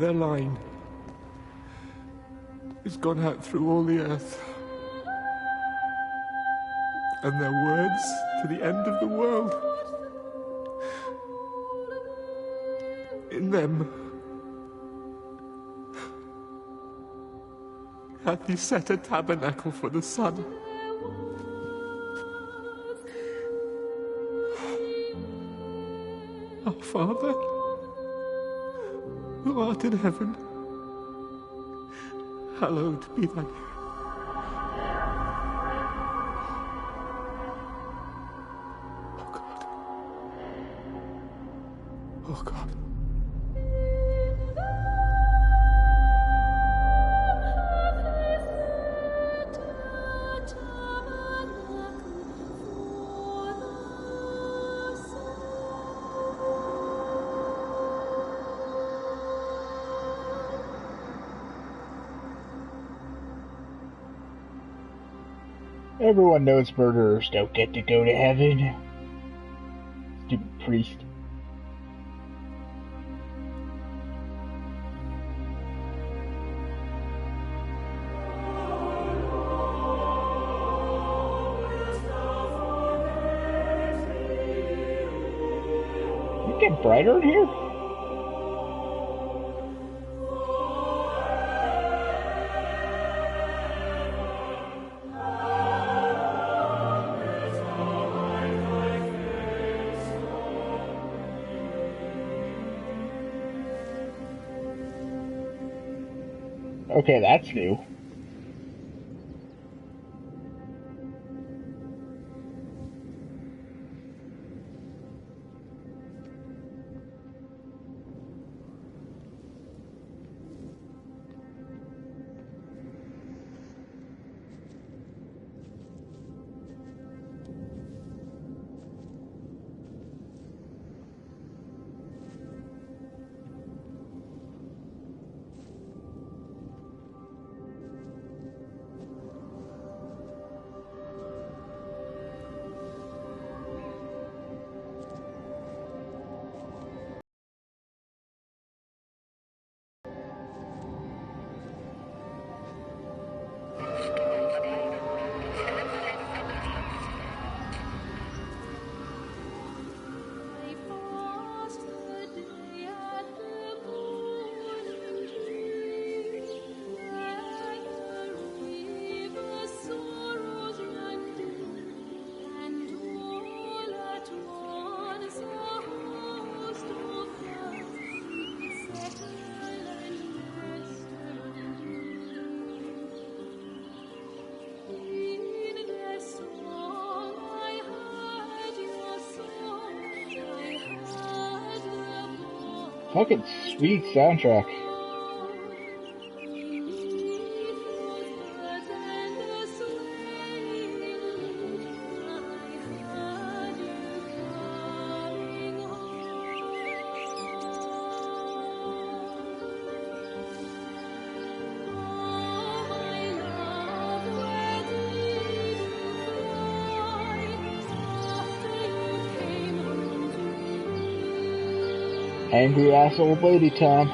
Their line has gone out through all the earth. And their words to the end of the world. In them hath he set a tabernacle for the sun. Our Father, who art in heaven, hallowed be thy name. Oh God. Everyone knows murderers don't get to go to heaven. Stupid priest. You get brighter in here? Okay, that's new. Fucking sweet soundtrack. Angry ass old lady, Tom.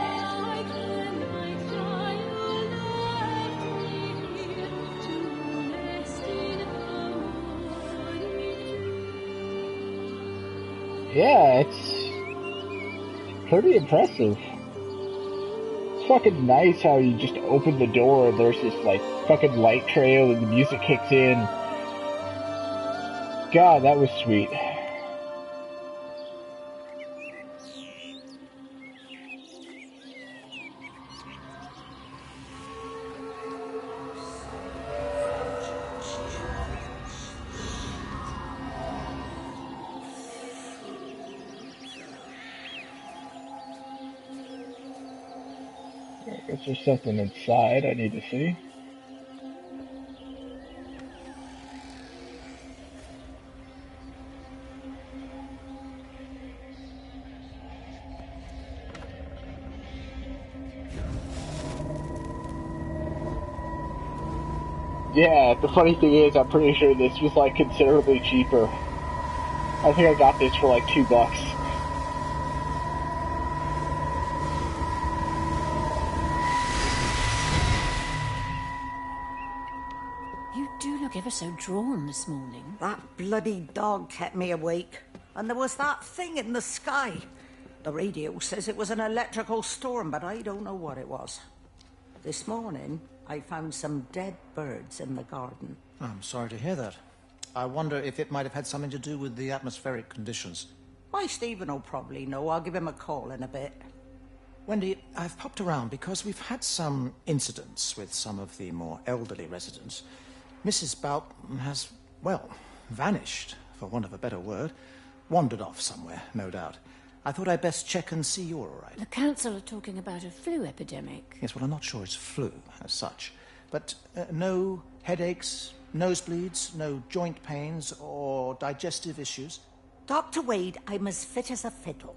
Yeah, it's pretty impressive. It's fucking nice how you just open the door and there's this like fucking light trail and the music kicks in. God, that was sweet. I guess there's something inside I need to see. Yeah, the funny thing is, I'm pretty sure this was like considerably cheaper. I think I got this for like $2. ever so drawn this morning. That bloody dog kept me awake. And there was that thing in the sky. The radio says it was an electrical storm, but I don't know what it was. This morning, I found some dead birds in the garden. I'm sorry to hear that. I wonder if it might have had something to do with the atmospheric conditions. Why, Stephen will probably know. I'll give him a call in a bit. Wendy, I've popped around because we've had some incidents with some of the more elderly residents. Mrs. Bout has, well, vanished, for want of a better word. Wandered off somewhere, no doubt. I thought I'd best check and see you're all right. The council are talking about a flu epidemic. Yes, well, I'm not sure it's flu as such. But no headaches, nosebleeds, no joint pains or digestive issues? Dr. Wade, I'm as fit as a fiddle.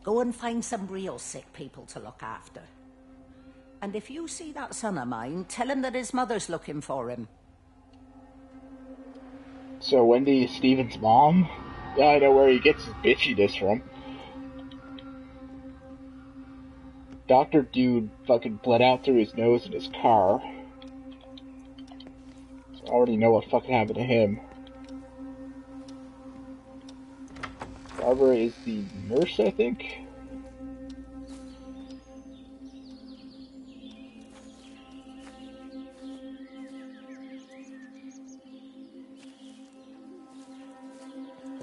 Go and find some real sick people to look after. And if you see that son of mine, tell him that his mother's looking for him. So Wendy is Steven's mom? Yeah, I know where he gets his bitchiness from. Dr. Dude fucking bled out through his nose in his car. So I already know what fucking happened to him. Barbara is the nurse, I think?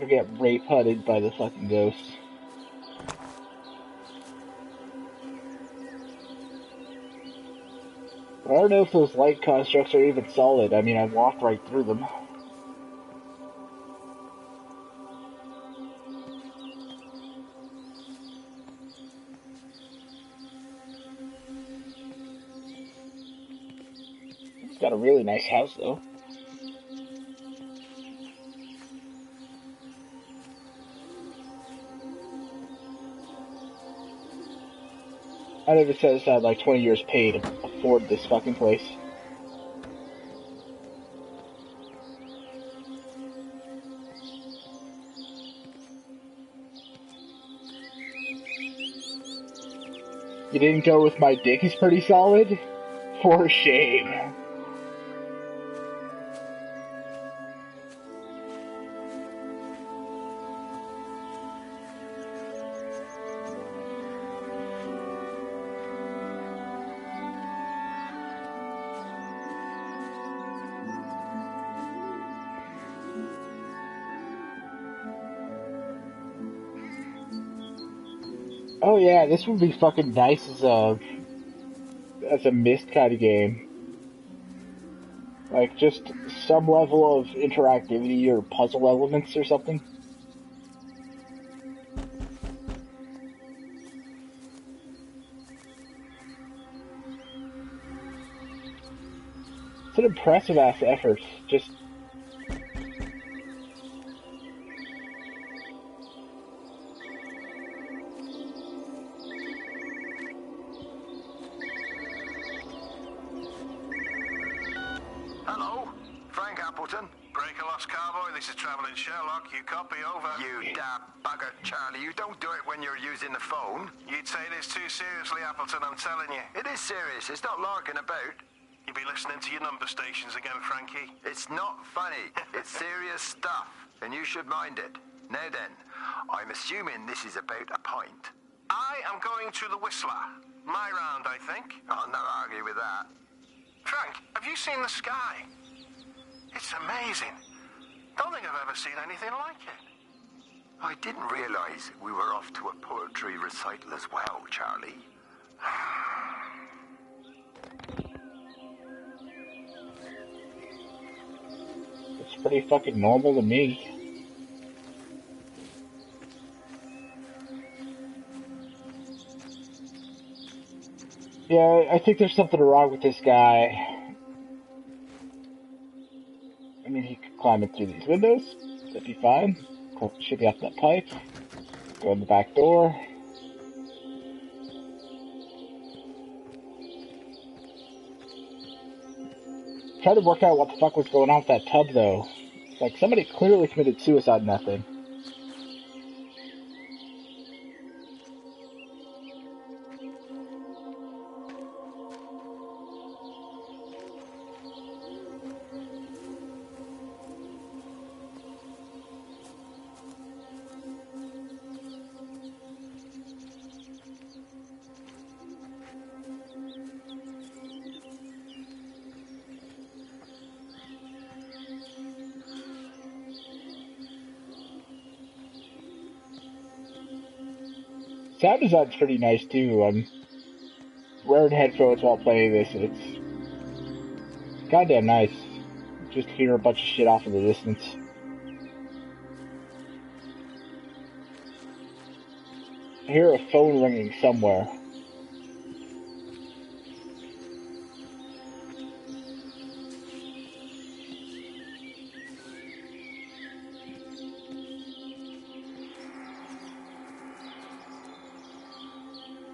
Or get rape hunted by the fucking ghosts. I don't know if those light constructs are even solid. I mean, I walked right through them. It's got a really nice house, though. I never said this had like 20 years pay to afford this fucking place. You didn't go with my dick is pretty solid? For shame. Oh yeah, this would be fucking nice as a Myst kind of game. Like, just some level of interactivity or puzzle elements or something. It's an impressive ass effort. Just Hello, Frank Appleton. Breaker Lost Cowboy, this is Traveling Sherlock. You copy, over. You damn bugger, Charlie. You don't do it when you're using the phone. You'd say this too seriously, Appleton, I'm telling you. It is serious. It's not larking about. You'll be listening to your number stations again, Frankie. It's not funny. It's serious stuff, and you should mind it. Now then, I'm assuming this is about a pint. I am going to the Whistler. My round, I think. I'll not argue with that. Frank, have you seen the sky? It's amazing. Don't think I've ever seen anything like it. I didn't realize we were off to a poetry recital as well, Charlie. it's pretty fucking normal to me. Yeah, I think there's something wrong with this guy. I mean, he could climb in through these windows. That'd be fine. Shimmy up that pipe. Go in the back door. Try to work out what the fuck was going on with that tub, though. It's like, somebody clearly committed suicide in that thing. Sound design's pretty nice too. I'm wearing headphones while playing this, and it's goddamn nice. Just hear a bunch of shit off in the distance. I hear a phone ringing somewhere.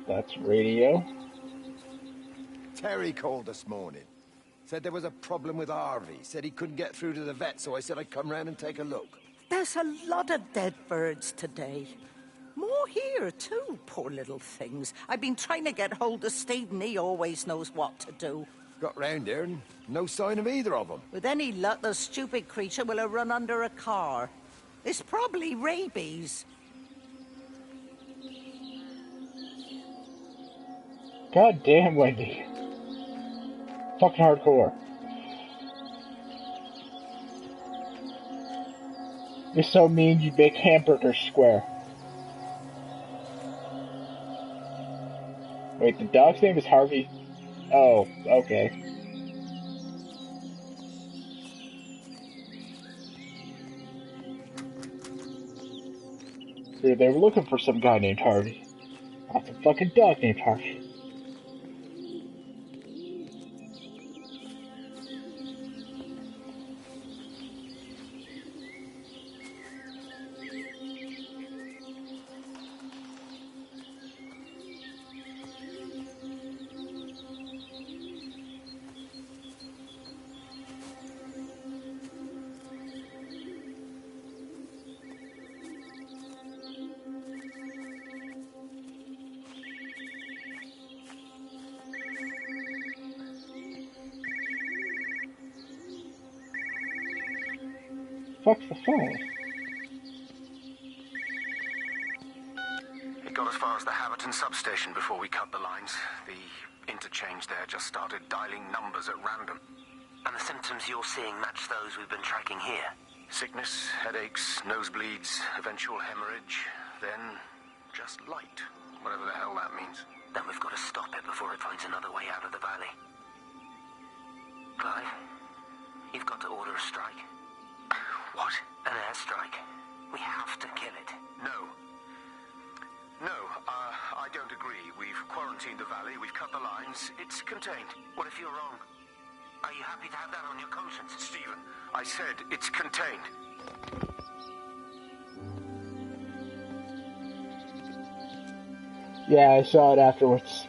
That's radio. Terry called this morning. Said there was a problem with Harvey. Said he couldn't get through to the vet, so I said I'd come round and take a look. There's a lot of dead birds today. More here, too, poor little things. I've been trying to get hold of Stephen. He always knows what to do. Got round here and no sign of either of them. With any luck, the stupid creature will have run under a car. It's probably rabies. God damn, Wendy. Fucking hardcore. You're so mean you make hamburgers square. Wait, the dog's name is Harvey? Oh, okay. So they were looking for some guy named Harvey. Not some fucking dog named Harvey. Fuck's the phone? It got as far as the Haverton substation before we cut the lines. The interchange there just started dialing numbers at random. And the symptoms you're seeing match those we've been tracking here? Sickness, headaches, nosebleeds, eventual hemorrhage, then just light. Whatever the hell that means. Then we've got to stop it before it finds another way out of the valley. Clive, you've got to order a strike. What? An airstrike. We have to kill it. No. No, I don't agree. We've quarantined the valley, we've cut the lines. It's contained. What if you're wrong? Are you happy to have that on your conscience? Stephen, I said it's contained. Yeah, I saw it afterwards.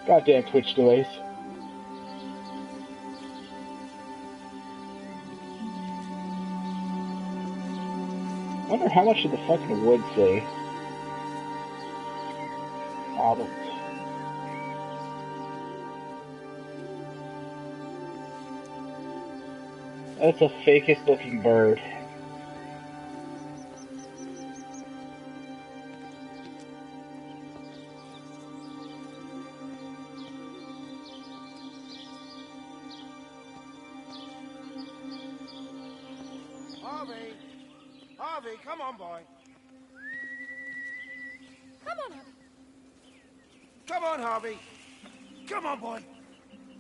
Goddamn Twitch delays. I wonder how much did the fucking wood say? Bottled. That's the fakest looking bird. Harvey! Harvey, come on, boy. Come on, Harvey. Come on, Harvey. Come on, boy.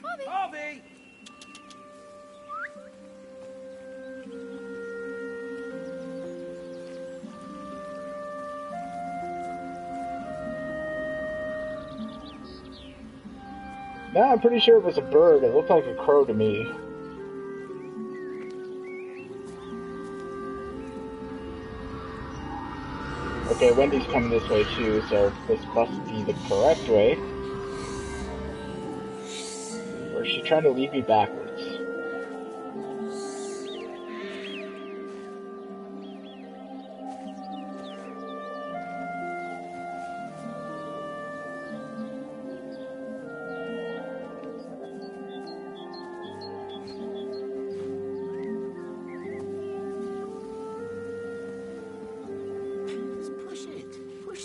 Harvey. Harvey! No, I'm pretty sure it was a bird. It looked like a crow to me. Okay, Wendy's coming this way too, so this must be the correct way. Or is she trying to lead me backwards?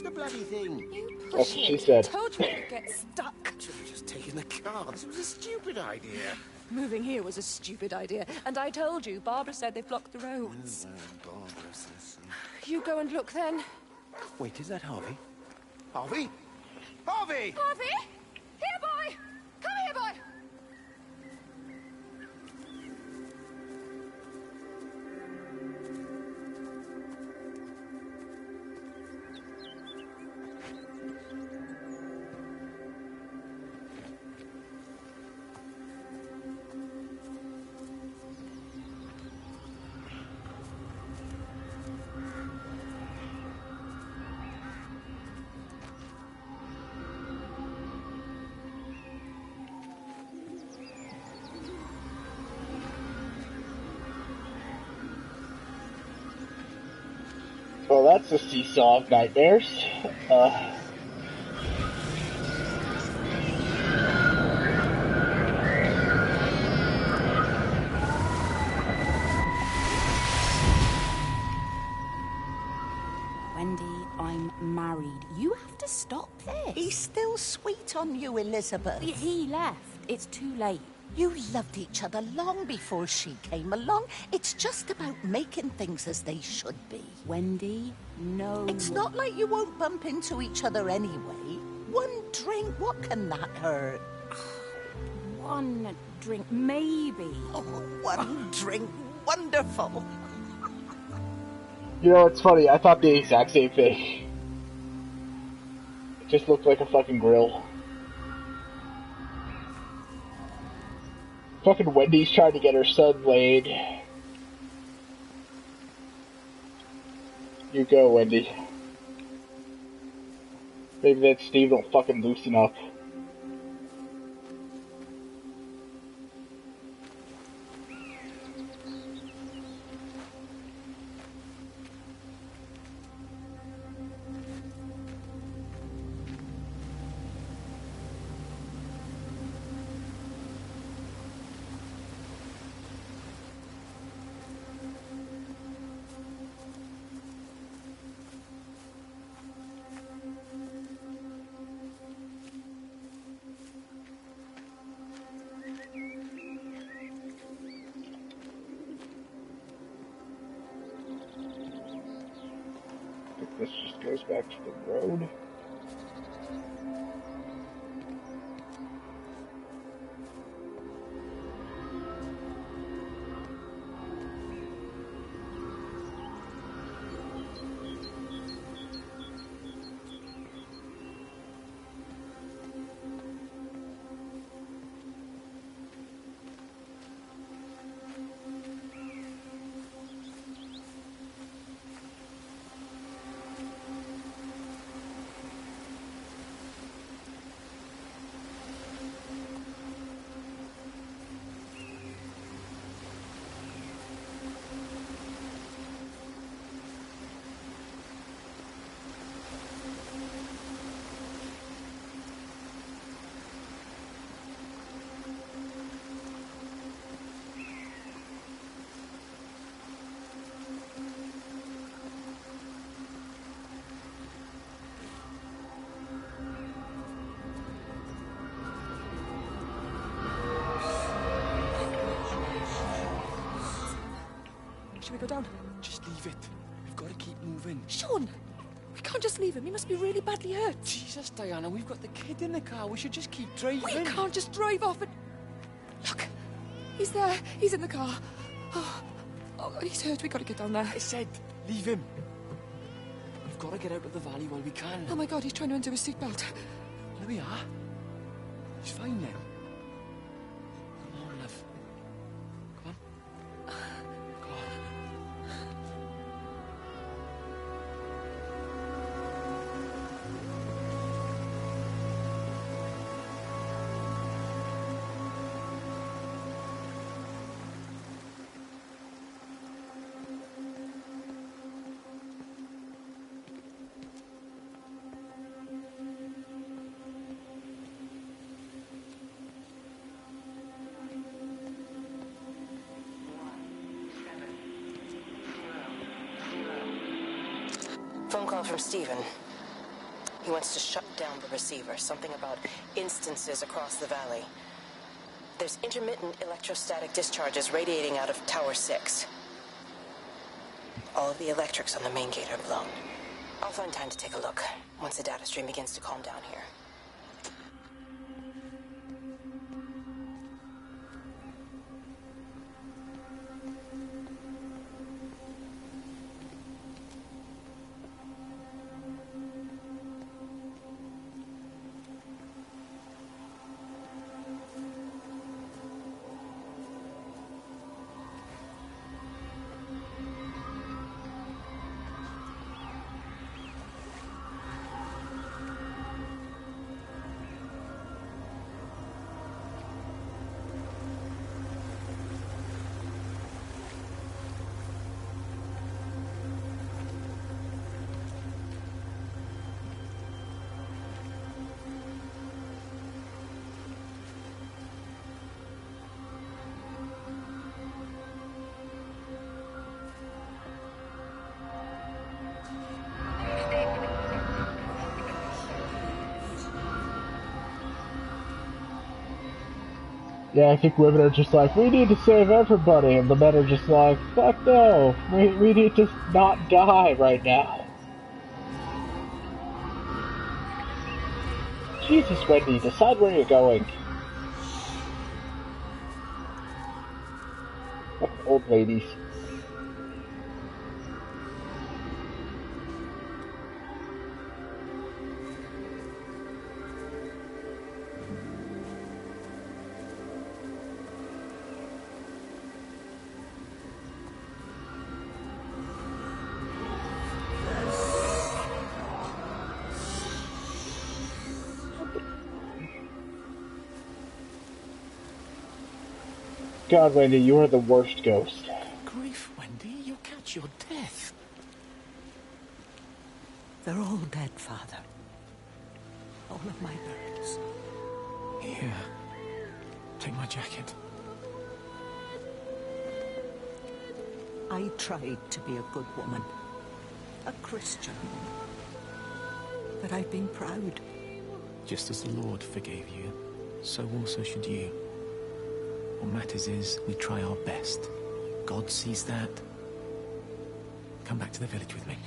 The bloody thing. You That's push what she it. said. I told you it get stuck. Should have just taken the car. This was a stupid idea. Moving here was a stupid idea, and I told you. Barbara said they blocked the roads. Barbara says so. You go and look then. Wait, is that Harvey? Harvey? Harvey! Harvey! Here, boy! Come here, boy! Well, that's the seesaw of nightmares. Wendy, I'm married. You have to stop this. He's still sweet on you, Elizabeth. He left. It's too late. You loved each other long before she came along. It's just about making things as they should be. Wendy, no. It's not like you won't bump into each other anyway. One drink, what can that hurt? One drink, maybe. Oh, one drink, wonderful. You know, it's funny, I thought the exact same thing. It just looked like a fucking grill. Fucking Wendy's trying to get her son laid. You go, Wendy. Maybe that Steve will fucking loosen up. This just goes back to the road. Should we go down? Just leave it. We've got to keep moving. Sean! We can't just leave him. He must be really badly hurt. Jesus, Diana, we've got the kid in the car. We should just keep driving. We can't just drive off and... Look! He's there. He's in the car. Oh, he's hurt. We've got to get down there. I said, leave him. We've got to get out of the valley while we can. Oh my God, he's trying to undo his seatbelt. There we are. He's fine now. Come on, love. Come on. Go on. Phone call from Stephen. He wants to shut down the receiver. Something about instances across the valley. There's intermittent electrostatic discharges radiating out of Tower 6. All of the electrics on the main gate are blown. I'll find time to take a look once the data stream begins to calm down here. Yeah, I think women are just like, we need to save everybody, and the men are just like, fuck no, we need to not die right now. Jesus, Wendy, decide where you're going. Fucking old ladies. God, Wendy, you are the worst ghost. Grief, Wendy, you'll catch your death. They're all dead, Father. All of my birds. Here, take my jacket. I tried to be a good woman, a Christian. But I've been proud. Just as the Lord forgave you, so also should you. What matters is we try our best. God sees that. Come back to the village with me.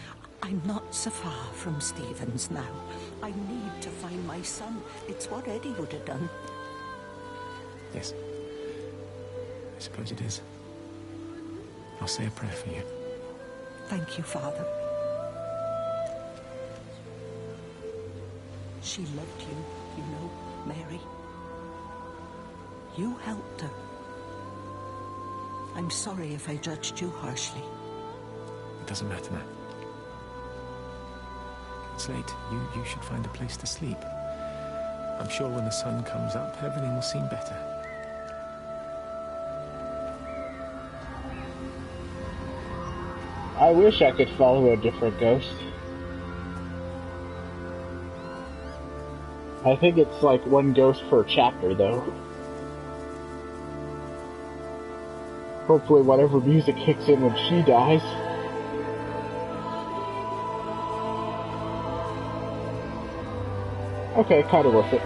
I'm not so far from Stevens now. I need to find my son. It's what Eddie would have done. Yes. I suppose it is. I'll say a prayer for you. Thank you, Father. She loved you, you know, Mary. You helped her. I'm sorry if I judged you harshly. It doesn't matter now. It's late. You should find a place to sleep. I'm sure when the sun comes up, everything will seem better. I wish I could follow a different ghost. I think it's like one ghost per chapter, though. Hopefully whatever music kicks in when she dies. Okay, kinda worth it.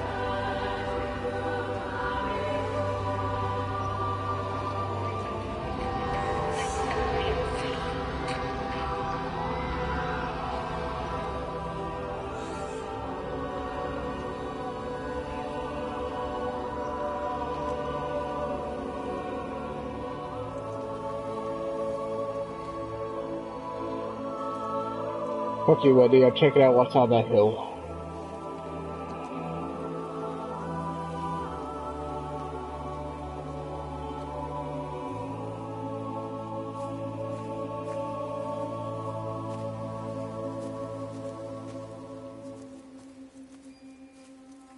Fuck you, Wendy. I'm checking out what's on that hill.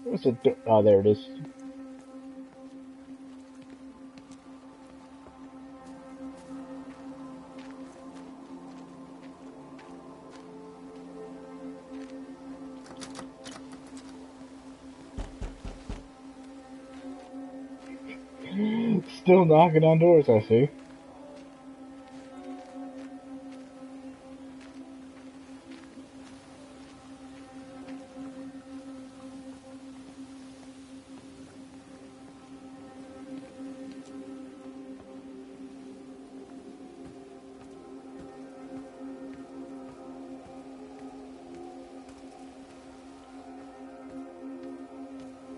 What's it? Oh, there it is. Still knocking on doors, I see.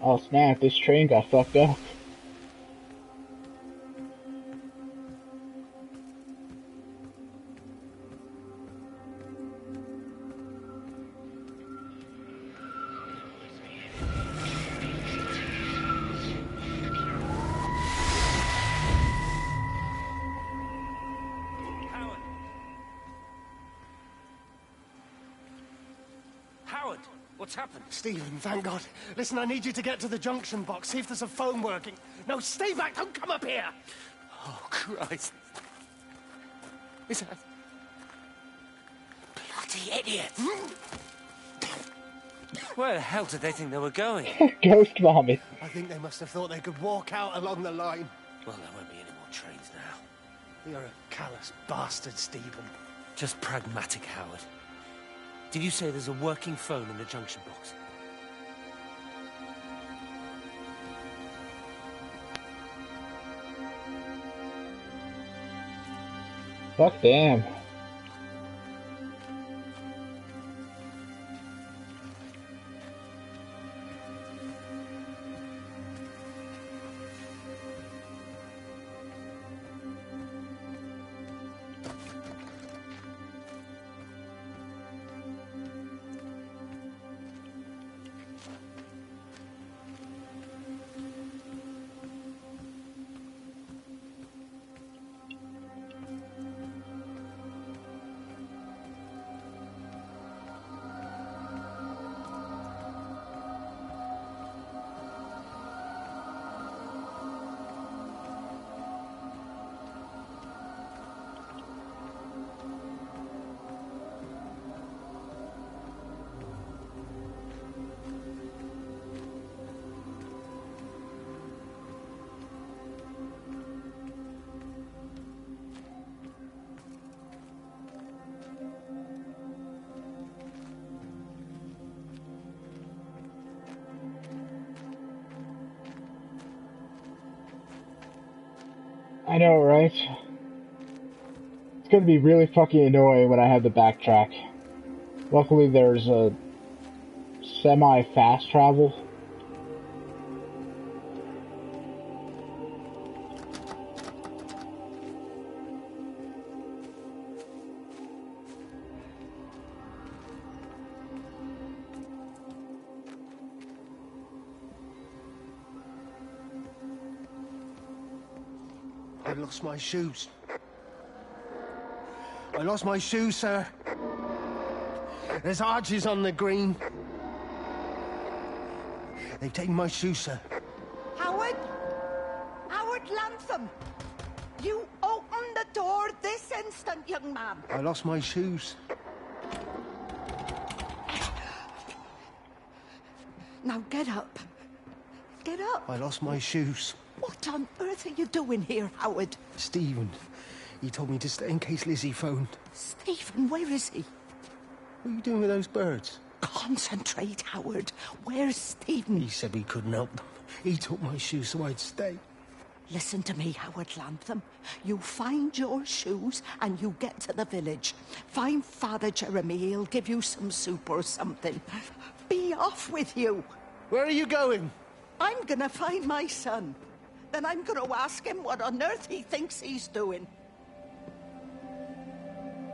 Oh snap, this train got fucked up. Howard, what's happened? Stephen, thank God. Listen, I need you to get to the junction box, see if there's a phone working. No, stay back, don't come up here! Oh, Christ. Is that... Bloody idiot! Where the hell did they think they were going? Ghost vomit. I think they must have thought they could walk out along the line. Well, there won't be any more trains now. You're a callous bastard, Stephen. Just pragmatic, Howard. Did you say there's a working phone in the junction box? Fuck damn. I know, right? It's gonna be really fucking annoying when I have to backtrack. Luckily, there's a semi-fast travel. I lost my shoes. I lost my shoes, sir. There's arches on the green. They've taken my shoes, sir. Howard? Howard Lantham! You open the door this instant, young man. I lost my shoes. Now get up. Get up. I lost my shoes. What on earth are you doing here, Howard? Stephen, he told me to stay in case Lizzie phoned. Stephen, where is he? What are you doing with those birds? Concentrate, Howard. Where's Stephen? He said we couldn't help them. He took my shoes so I'd stay. Listen to me, Howard Lantham. You find your shoes and you get to the village. Find Father Jeremy. He'll give you some soup or something. Be off with you. Where are you going? I'm gonna find my son. Then I'm gonna ask him what on earth he thinks he's doing.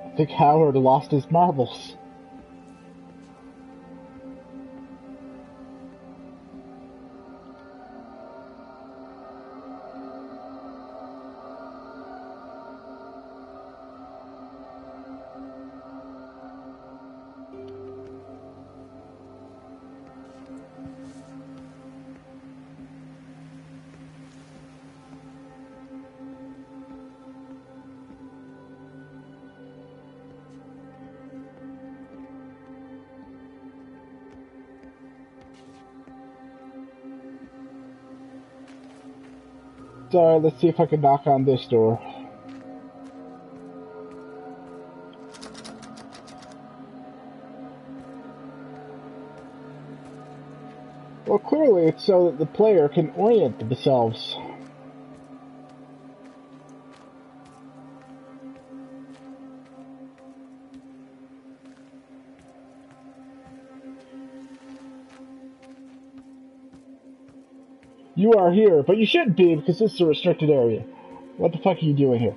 I think Howard lost his marbles. Let's see if I can knock on this door. Well, clearly it's so that the player can orient themselves. You are here, but you shouldn't be because this is a restricted area. What the fuck are you doing here?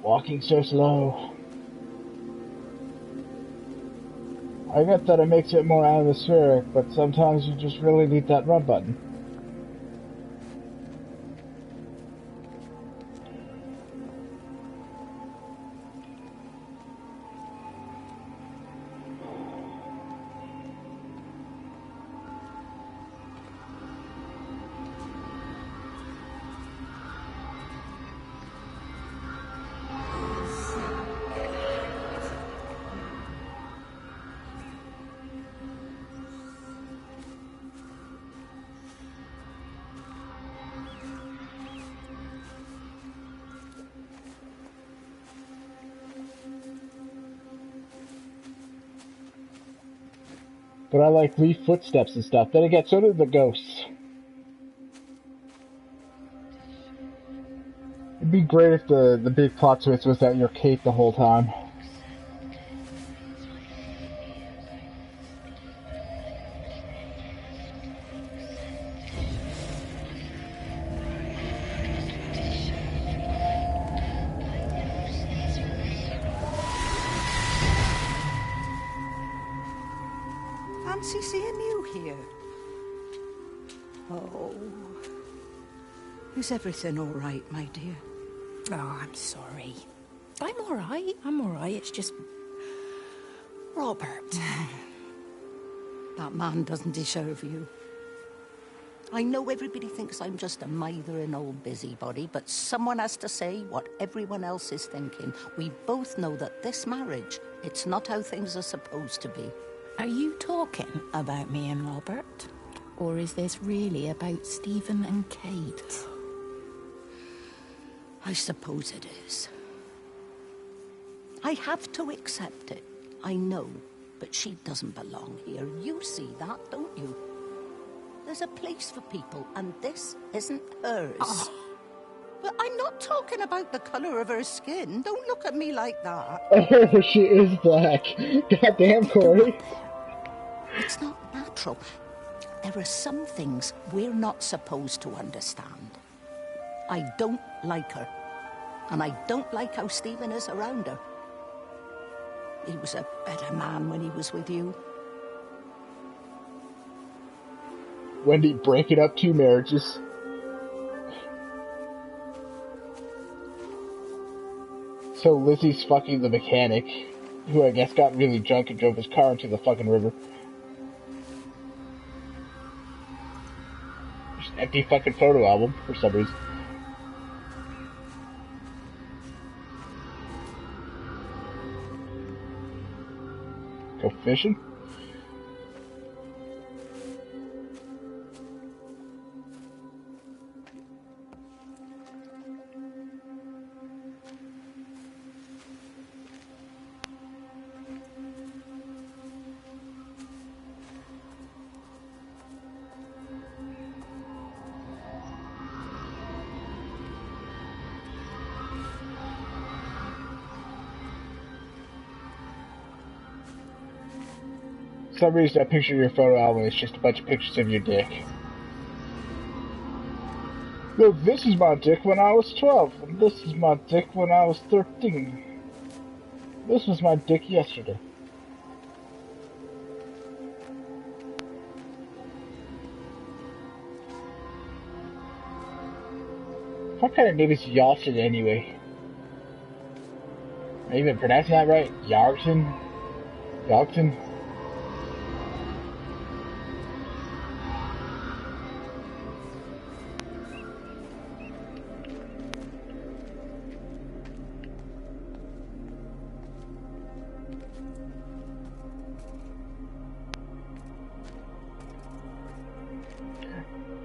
Walking so slow. I get that it makes it more atmospheric, but sometimes you just really need that run button. But I like leave footsteps and stuff. Then again, so do the ghosts. It'd be great if the big plot twist was that you're Kate the whole time. Fancy seeing you here. Oh. Is everything all right, my dear? Oh, I'm sorry. I'm all right. It's just... Robert. That man doesn't deserve you. I know everybody thinks I'm just a mithering old busybody, but someone has to say what everyone else is thinking. We both know that this marriage, it's not how things are supposed to be. Are you talking about me and Robert? Or is this really about Stephen and Kate? I suppose it is. I have to accept it. I know, but she doesn't belong here. You see that, don't you? There's a place for people, and this isn't hers. Oh. But I'm not talking about the colour of her skin. Don't look at me like that. Oh, she is black. Goddamn, Corey. It's not natural. There are some things we're not supposed to understand. I don't like her. And I don't like how Stephen is around her. He was a better man when he was with you. Wendy breaking up 2 marriages. So Lizzie's fucking the mechanic, who I guess got really drunk and drove his car into the fucking river. There's an empty fucking photo album for some reason. Go fishing? For some reason, I picture your photo album is just a bunch of pictures of your dick. Look, this is my dick when I was 12, and this is my dick when I was 13. This was my dick yesterday. What kind of name is Yalston anyway? Am I even pronouncing that right? Yarton? Yalton?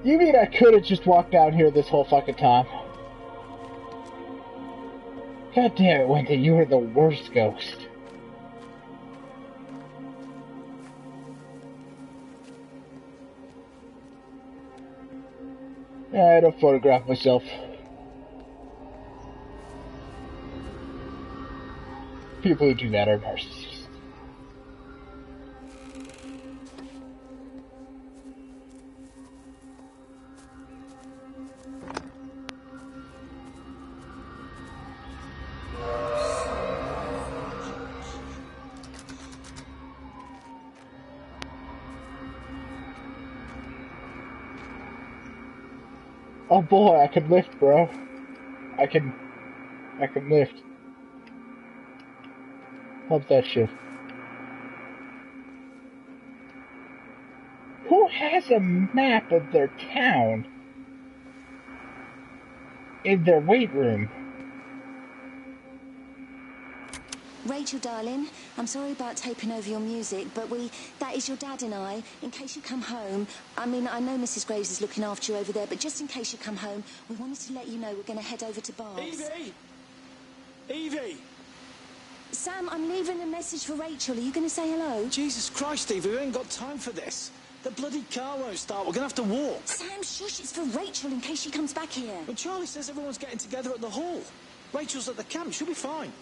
You mean I could have just walked down here this whole fucking time? God damn it, Wendy, you were the worst ghost. I don't photograph myself. People who do that are narcissists. Oh boy, I can lift, bro. I can lift. Love that shit. Who has a map of their town in their weight room? Rachel, darling, I'm sorry about taping over your music, but that is your dad and I. In case you come home, I mean, I know Mrs. Graves is looking after you over there, but just in case you come home, we wanted to let you know we're going to head over to Barb's. Evie! Evie! Sam, I'm leaving a message for Rachel. Are you going to say hello? Jesus Christ, Evie, we ain't got time for this. The bloody car won't start. We're going to have to walk. Sam, shush, it's for Rachel in case she comes back here. But Charlie says everyone's getting together at the hall. Rachel's at the camp. She'll be fine.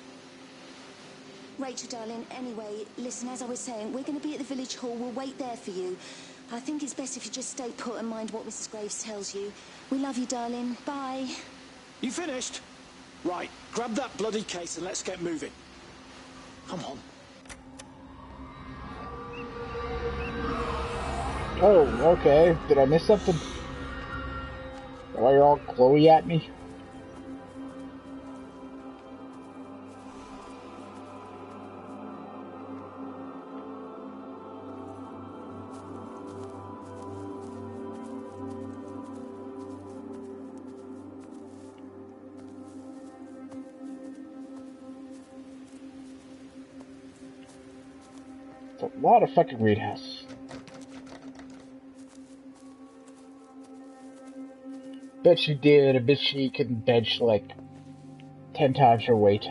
Rachel, darling, anyway, listen, as I was saying, we're going to be at the village hall. We'll wait there for you. I think it's best if you just stay put and mind what Mrs. Graves tells you. We love you, darling. Bye. You finished? Right, grab that bloody case and let's get moving. Come on. Oh, okay. Did I miss something? Why you're all Chloe at me? A lot of fucking greenhouse. Bet she did. I bet she can bench like 10 times her weight.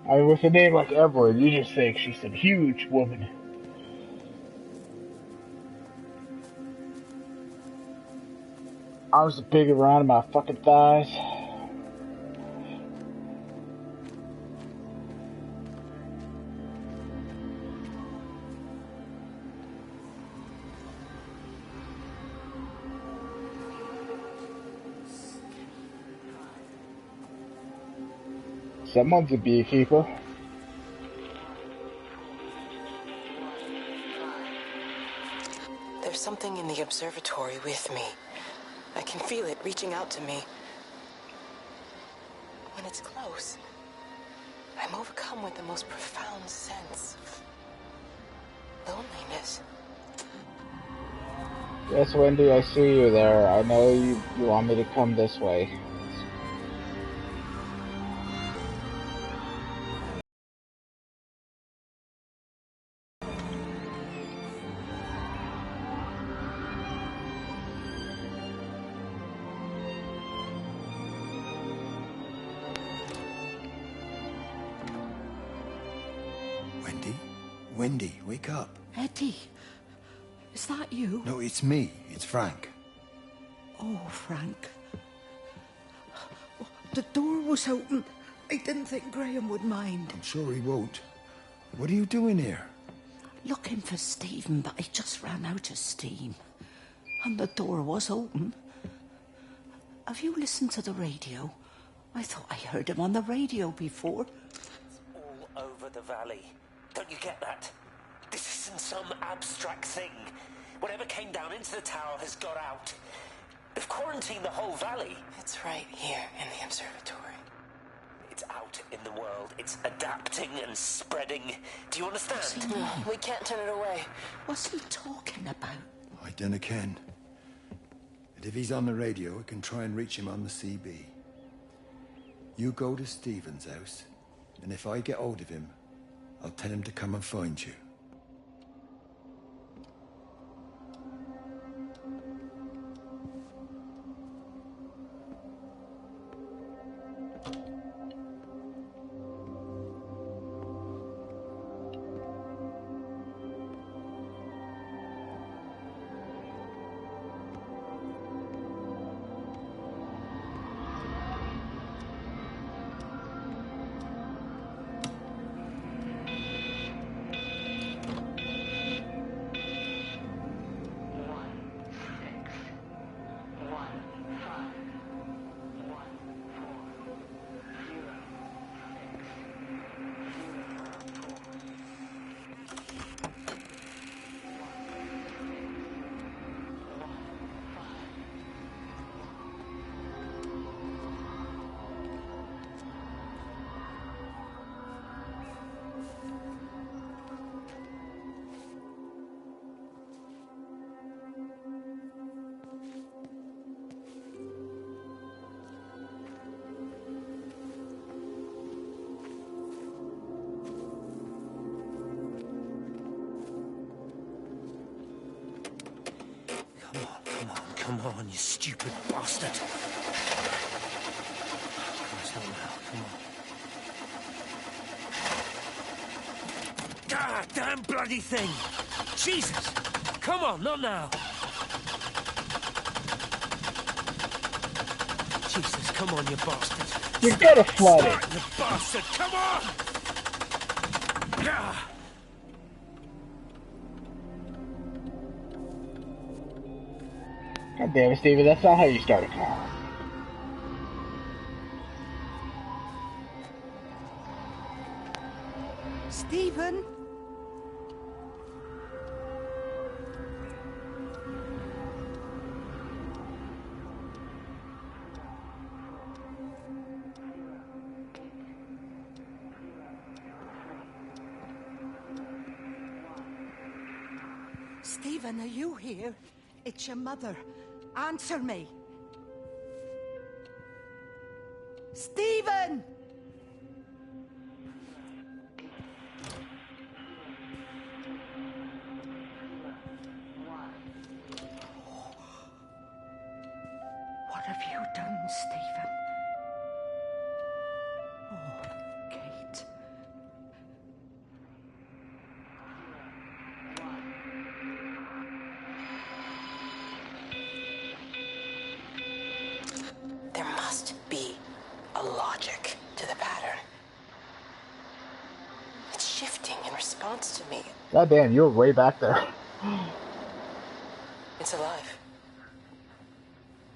I mean, with a name like Evelyn, you just think she's some huge woman. Arms are big around my fucking thighs. Someone's a beekeeper. There's something in the observatory with me. I can feel it reaching out to me. When it's close, I'm overcome with the most profound sense of loneliness. Yes, Wendy, I see you there. I know you want me to come this way. Wendy, wake up. Eddie, is that you? No, it's me. It's Frank. Oh, Frank. The door was open. I didn't think Graham would mind. I'm sure he won't. What are you doing here? Looking for Stephen, but he just ran out of steam. And the door was open. Have you listened to the radio? I thought I heard him on the radio before. It's all over the valley. Don't you get that? This isn't some abstract thing. Whatever came down into the tower has got out. They've quarantined the whole valley. It's right here in the observatory. It's out in the world. It's adapting and spreading. Do you understand? We can't turn it away. What's he talking about? I dunno ken. But if he's on the radio, I can try and reach him on the CB. You go to Stephen's house, and if I get hold of him, I'll tell him to come and find you. Come on, you stupid bastard. Christ, not now. Come on. God damn bloody thing! Jesus! Come on, not now! Jesus, come on, you bastard! You gotta flood it! Start, you bastard! Come on! Ah. God damn it, Steven, that's not how you start a car. Stephen? Stephen, are you here? It's your mother. Answer me. Stephen! What have you done, Stephen? Oh, Kate. There must be a logic to the pattern. It's shifting in response to me. God damn, you were way back there. It's alive.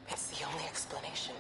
It's the only explanation.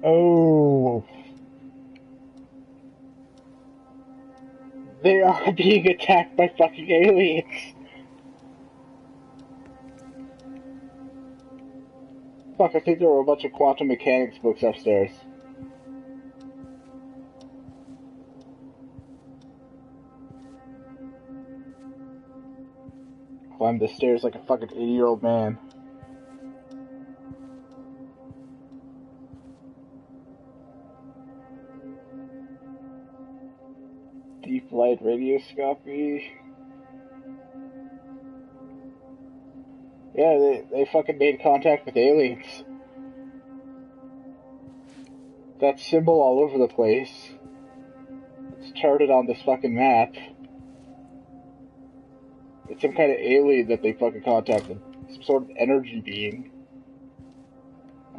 Oh. They are being attacked by fucking aliens. Fuck, I think there were a bunch of quantum mechanics books upstairs. Climbed the stairs like a fucking 80-year-old man. Deep light radioscopy. Yeah, they fucking made contact with aliens. That symbol all over the place. It's charted on this fucking map. It's some kind of alien that they fucking contacted. Some sort of energy being.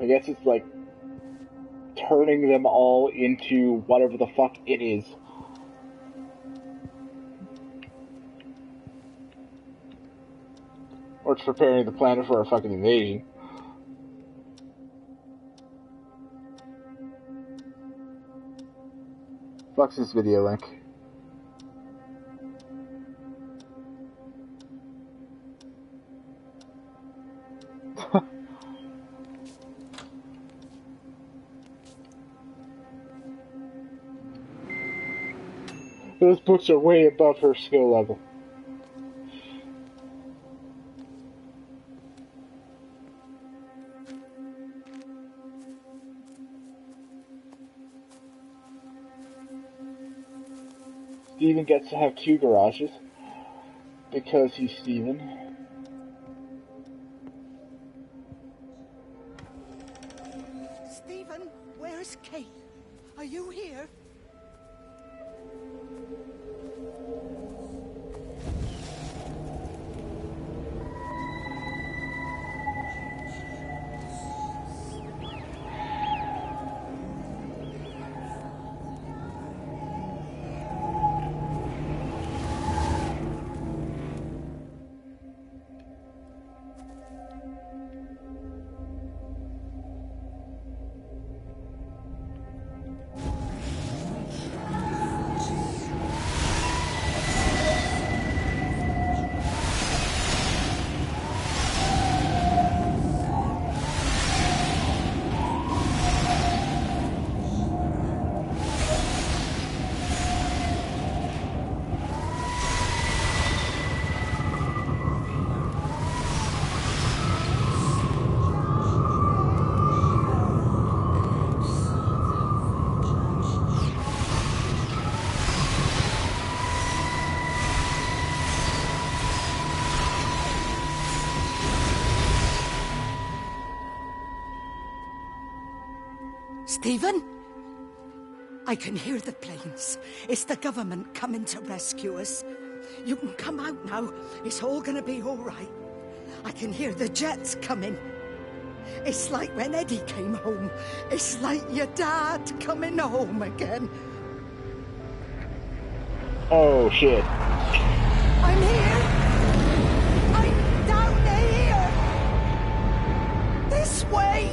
I guess it's like turning them all into whatever the fuck it is. Or it's preparing the planet for a fucking invasion. Fuck's this video link. Those books are way above her skill level. Steven gets to have 2 garages because he's Steven. Stephen, where's Kate? Are you here? Stephen? I can hear the planes. It's the government coming to rescue us. You can come out now. It's all gonna be all right. I can hear the jets coming. It's like when Eddie came home. It's like your dad coming home again. Oh, shit. I'm here. I'm down here. This way.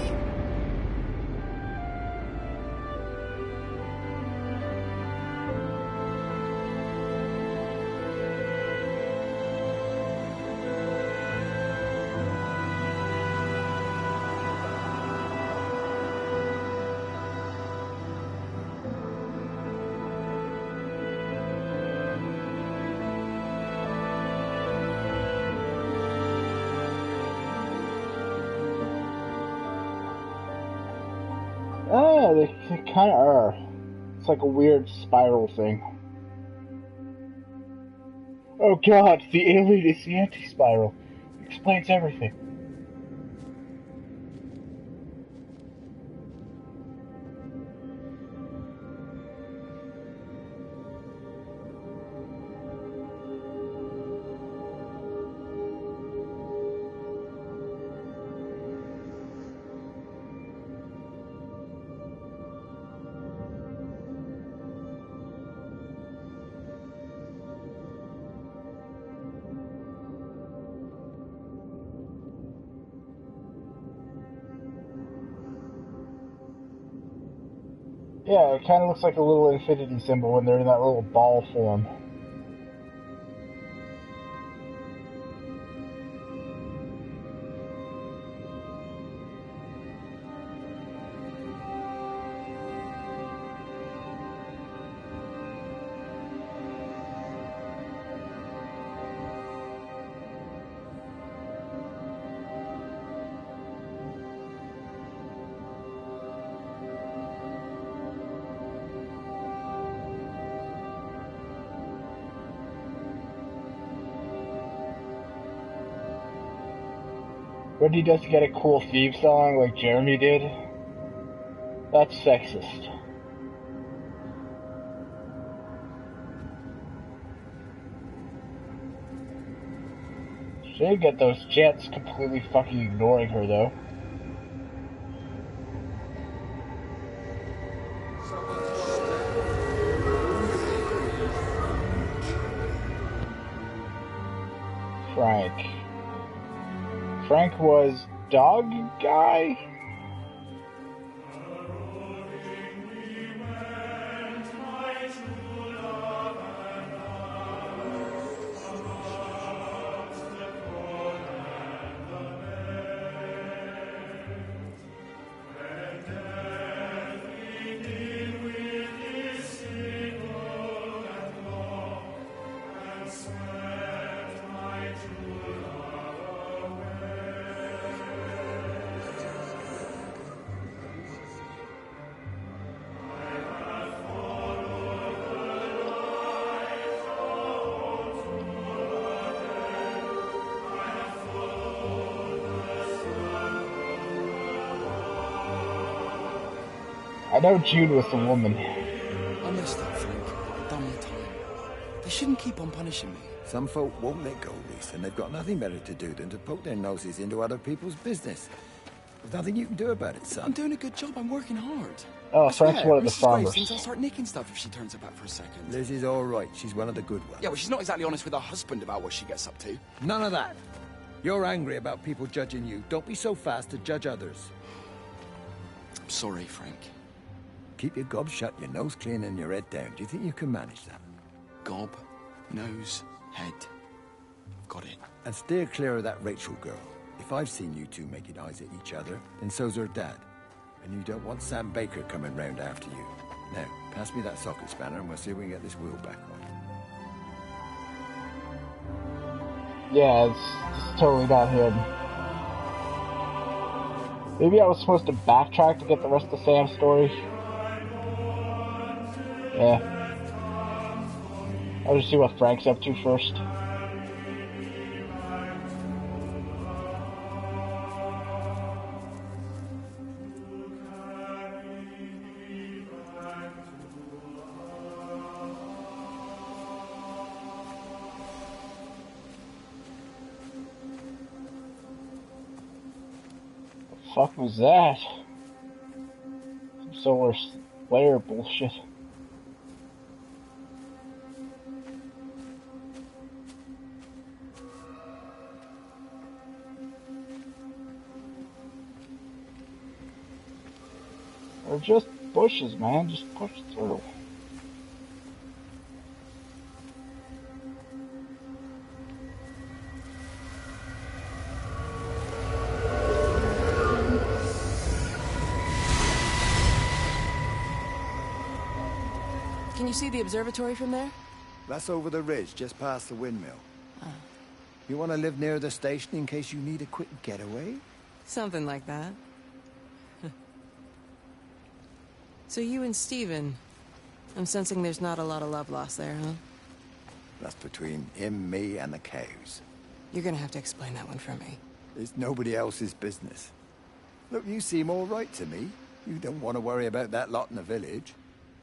Oh, they kind of are. It's like a weird spiral thing. Oh god, the alien is the anti-spiral. Explains everything. Yeah, it kind of looks like a little infinity symbol when they're in that little ball form. Wendy doesn't get a cool theme song like Jeremy did. That's sexist. She didn't get those jets completely fucking ignoring her though. Frank. Frank was dog guy? I know Jude was the woman. I messed up, Frank. I've done my time. They shouldn't keep on punishing me. Some folk won't let go, Reese, and they've got nothing better to do than to poke their noses into other people's business. There's nothing you can do about it, son. I'm doing a good job. I'm working hard. Oh, Frank's one of the Mrs. Graves farmers. thinks I'll start nicking stuff if she turns her back for a second. Liz is all right. She's one of the good ones. Yeah, well, she's not exactly honest with her husband about what she gets up to. None of that. You're angry about people judging you. Don't be so fast to judge others. I'm sorry, Frank. Keep your gob shut, your nose clean, and your head down. Do you think you can manage that? Gob, nose, head. Got it. And steer clear of that Rachel girl. If I've seen you two making eyes at each other, then so's her dad. And you don't want Sam Baker coming round after you. Now, pass me that socket spanner and we'll see if we can get this wheel back on. Yeah, it's totally not him. Maybe I was supposed to backtrack to get the rest of Sam's story. Yeah. I'll just see what Frank's up to first. Fuck was that? Some solar flare bullshit. They're just bushes, man. Just push through. Can you see the observatory from there? That's over the ridge, just past the windmill. You want to live near the station in case you need a quick getaway? Something like that. So you and Stephen, I'm sensing there's not a lot of love lost there, huh? That's between him, me, and the cows. You're gonna have to explain that one for me. It's nobody else's business. Look, you seem all right to me. You don't want to worry about that lot in the village.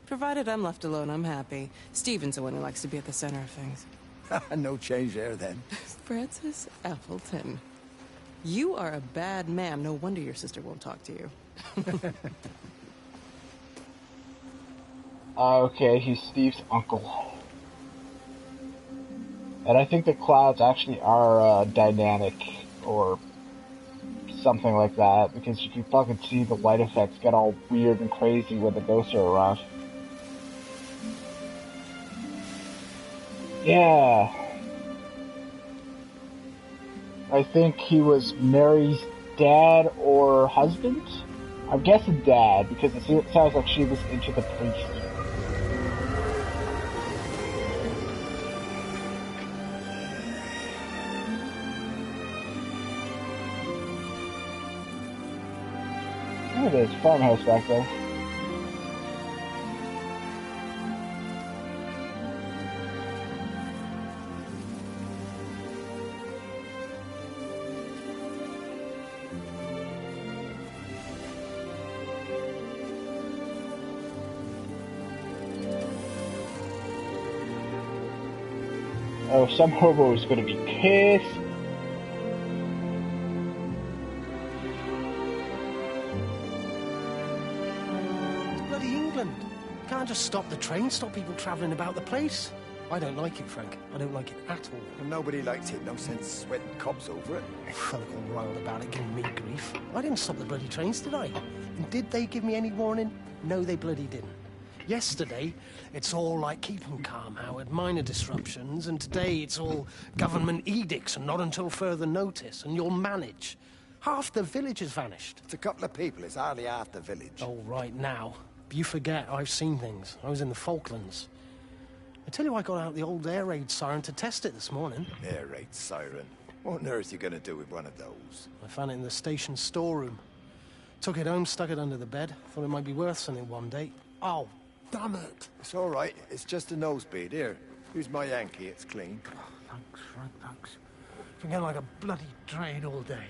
Provided I'm left alone, I'm happy. Stephen's the one who likes to be at the center of things. No change there, then. Francis Appleton. You are a bad man. No wonder your sister won't talk to you. Okay, he's Steve's uncle. And I think the clouds actually are dynamic, or something like that, because you can fucking see the light effects get all weird and crazy when the ghosts are around. Yeah. I think he was Mary's dad or husband? I'm guessing dad, because it sounds like she was into the priest. Oh, there's a farmhouse back there. Oh, some hobo is going to be pissed. It's bloody England. You can't just stop the train, stop people travelling about the place. I don't like it, Frank. I don't like it at all. Well, nobody likes it. No sense sweating cops over it. Folk all riled about it, giving me grief. I didn't stop the bloody trains, did I? And did they give me any warning? No, they bloody didn't. Yesterday, it's all like keep 'em calm, Howard, minor disruptions, and today it's all government edicts and not until further notice, and you'll manage. Half the village has vanished. It's a couple of people, it's hardly half the village. Oh, right now. But you forget, I've seen things. I was in the Falklands. I tell you, I got out the old air raid siren to test it this morning. Air raid siren? What on earth are you going to do with one of those? I found it in the station storeroom. Took it home, stuck it under the bed. Thought it might be worth something one day. Oh, damn it. It's all right. It's just a nose bead. Here, here's my Yankee. It's clean. Oh, thanks, Frank, thanks. Been getting like a bloody train all day.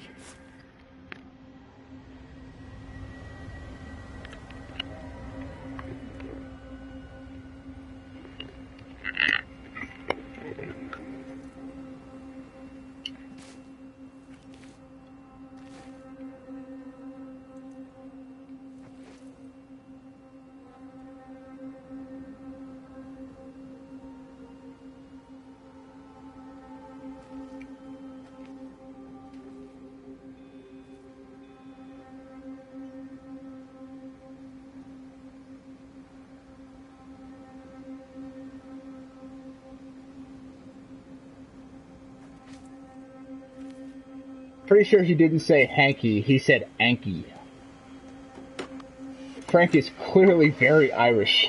Pretty sure he didn't say hanky, he said Anky. Frank is clearly very Irish.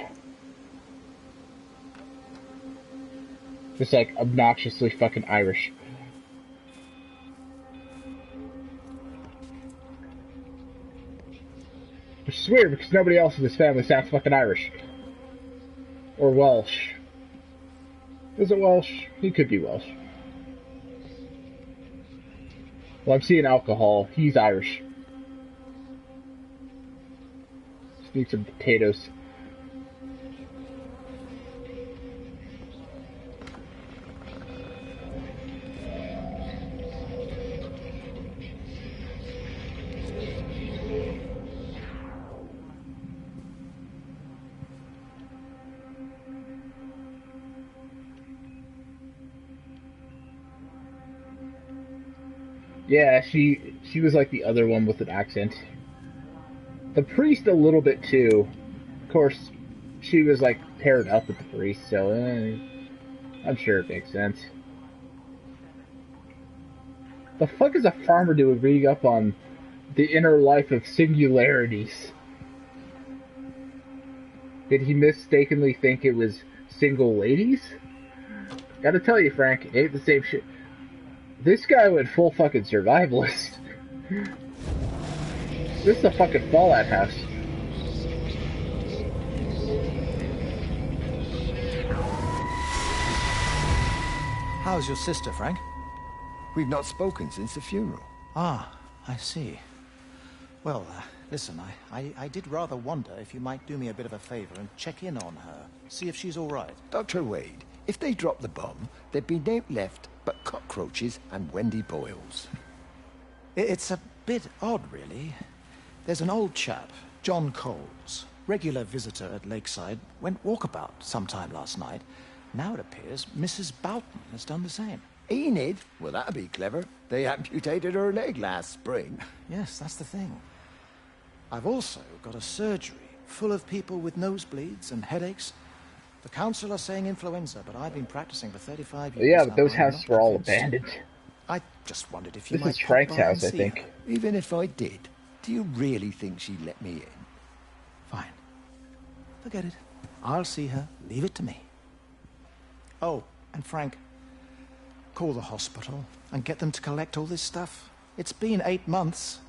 Just like obnoxiously fucking Irish. Which is weird because nobody else in this family sounds fucking Irish. Or Welsh. Is it Welsh? He could be Welsh. Well, I'm seeing alcohol. He's Irish. Just need some potatoes. Yeah, she was like the other one with an accent. The priest a little bit too. Of course, she was like paired up with the priest, so I'm sure it makes sense. The fuck is a farmer doing reading up on the inner life of singularities? Did he mistakenly think it was single ladies? Gotta tell you, Frank, it ain't the same shit. This guy went full fucking survivalist. This is a fucking Fallout house. How's your sister, Frank? We've not spoken since the funeral. Ah, I see. Well, listen, I did rather wonder if you might do me a bit of a favor and check in on her, see if she's all right. Dr. Wade, if they dropped the bomb, there'd be no left but cockroaches and Wendy Boyles. It's a bit odd, really. There's an old chap, John Coles, regular visitor at Lakeside, went walkabout sometime last night. Now it appears Mrs. Boughton has done the same. Enid? Well, that'd be clever. They amputated her leg last spring. Yes, that's the thing. I've also got a surgery full of people with nosebleeds and headaches. The council are saying influenza, but I've been practicing for 35 years. Yeah, but those houses were all abandoned. I just wondered if you might. This is pop Frank's by and house, I see think. her. Even if I did, do you really think she'd let me in? Fine. Forget it. I'll see her. Leave it to me. Oh, and Frank, call the hospital and get them to collect all this stuff. It's been 8 months.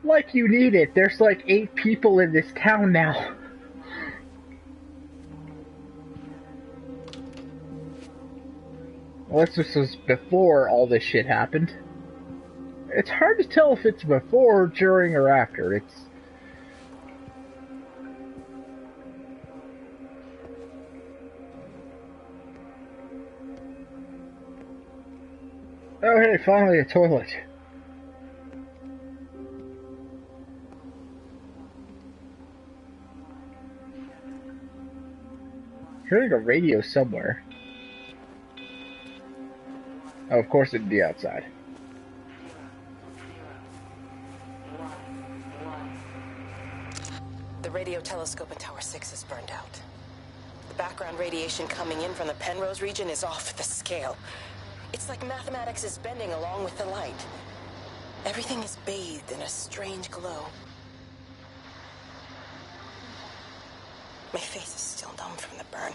Like you need it. There's like 8 people in this town now. Well, this was before all this shit happened. It's hard to tell if it's before, during, or after. It's... Oh, hey, finally a toilet. Hearing a radio somewhere. Oh, of course it'd be outside. The radio telescope in Tower 6 is burned out. The background radiation coming in from the Penrose region is off the scale. It's like mathematics is bending along with the light. Everything is bathed in a strange glow. My face is still numb from the burn.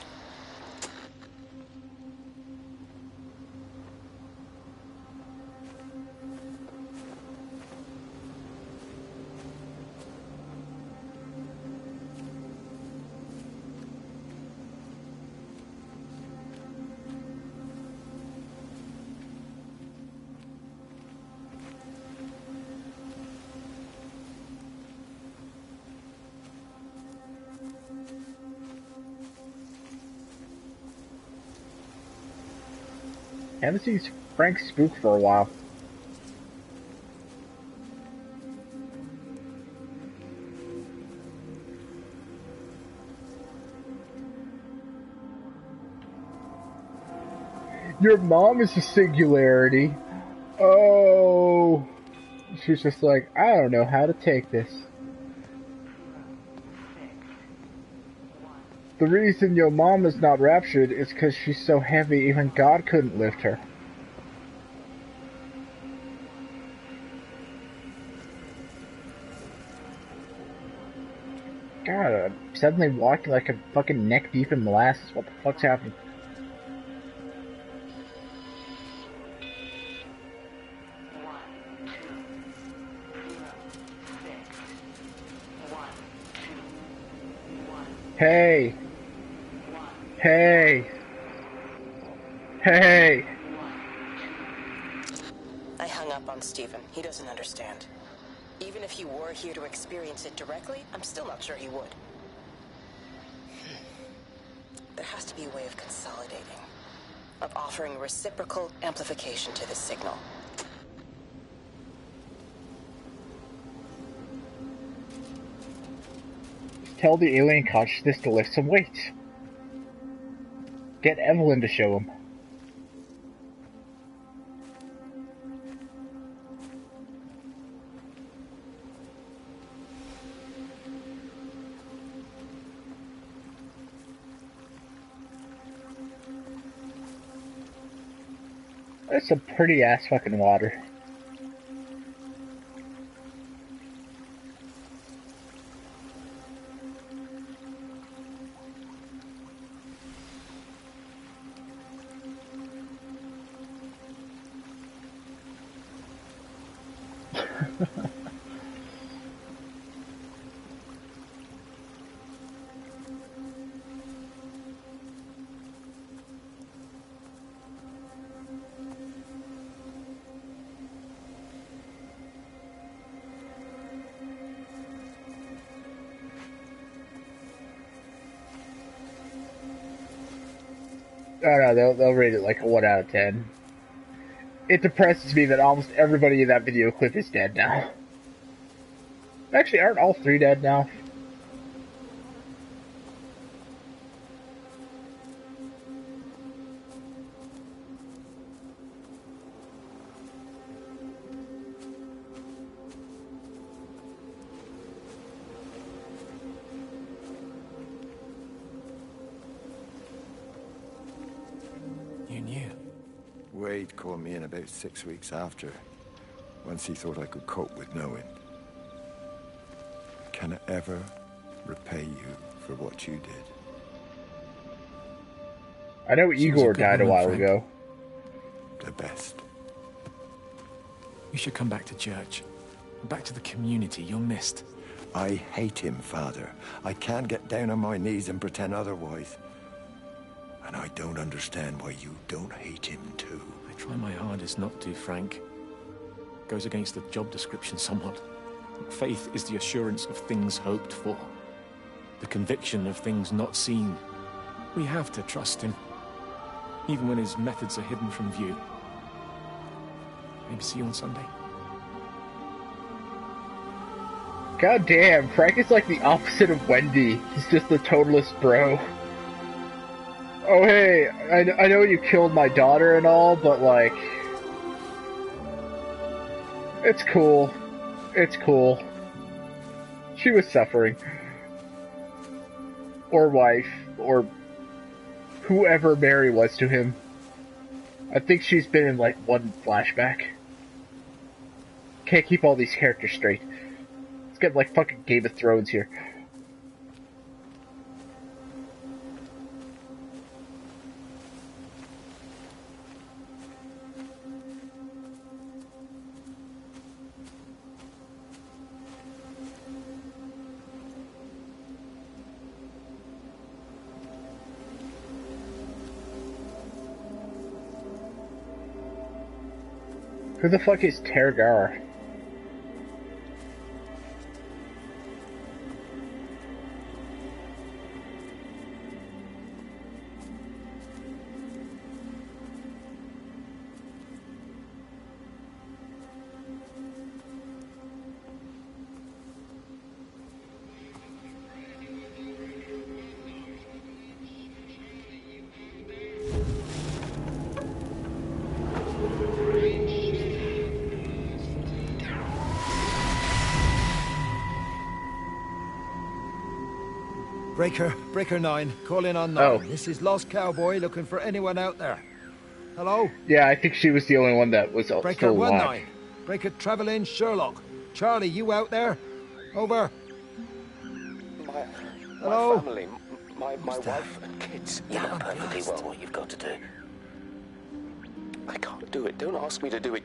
I haven't seen Frank spook for a while. Your mom is a singularity. Oh. She's just like, I don't know how to take this. The reason your mom is not raptured is because she's so heavy even God couldn't lift her. God, I'm suddenly walking like a fucking neck deep in molasses. What the fuck's happening? Hey! Hey! Hey! I hung up on Stephen. He doesn't understand. Even if he were here to experience it directly, I'm still not sure he would. There has to be a way of consolidating, of offering reciprocal amplification to this signal. Tell the alien consciousness to lift some weights. Get Evelyn to show him. That's some pretty ass fucking water. Oh no, they'll rate it like a 1 out of 10. It depresses me that almost everybody in that video clip is dead now. Actually, aren't all 3 dead now? You knew? Wade called me in about 6 weeks after, once he thought I could cope with knowing. Can I ever repay you for what you did? I know Igor died a while ago. The best. You should come back to church. Back to the community. You're missed. I hate him, Father. I can't get down on my knees and pretend otherwise. And I don't understand why you don't hate him too. I try my hardest not to, Frank. Goes against the job description somewhat. Faith is the assurance of things hoped for. The conviction of things not seen. We have to trust him. Even when his methods are hidden from view. Maybe see you on Sunday. God damn, Frank is like the opposite of Wendy. He's just the totalist bro. Oh hey, I know you killed my daughter and all, but like... It's cool. It's cool. She was suffering. Or wife, or whoever Mary was to him. I think she's been in like one flashback. Can't keep all these characters straight. Let's get like fucking Game of Thrones here. Who the fuck is Tergar? Breaker 9, call in on 9. Oh. This is Lost Cowboy looking for anyone out there. Hello? Yeah, I think she was the only one that was Breaker still alive. 19. Breaker Travelin Sherlock. Charlie, you out there? Over. Hello? My family, my wife and kids. You know perfectly well what you've got to do. I can't do it. Don't ask me to do it.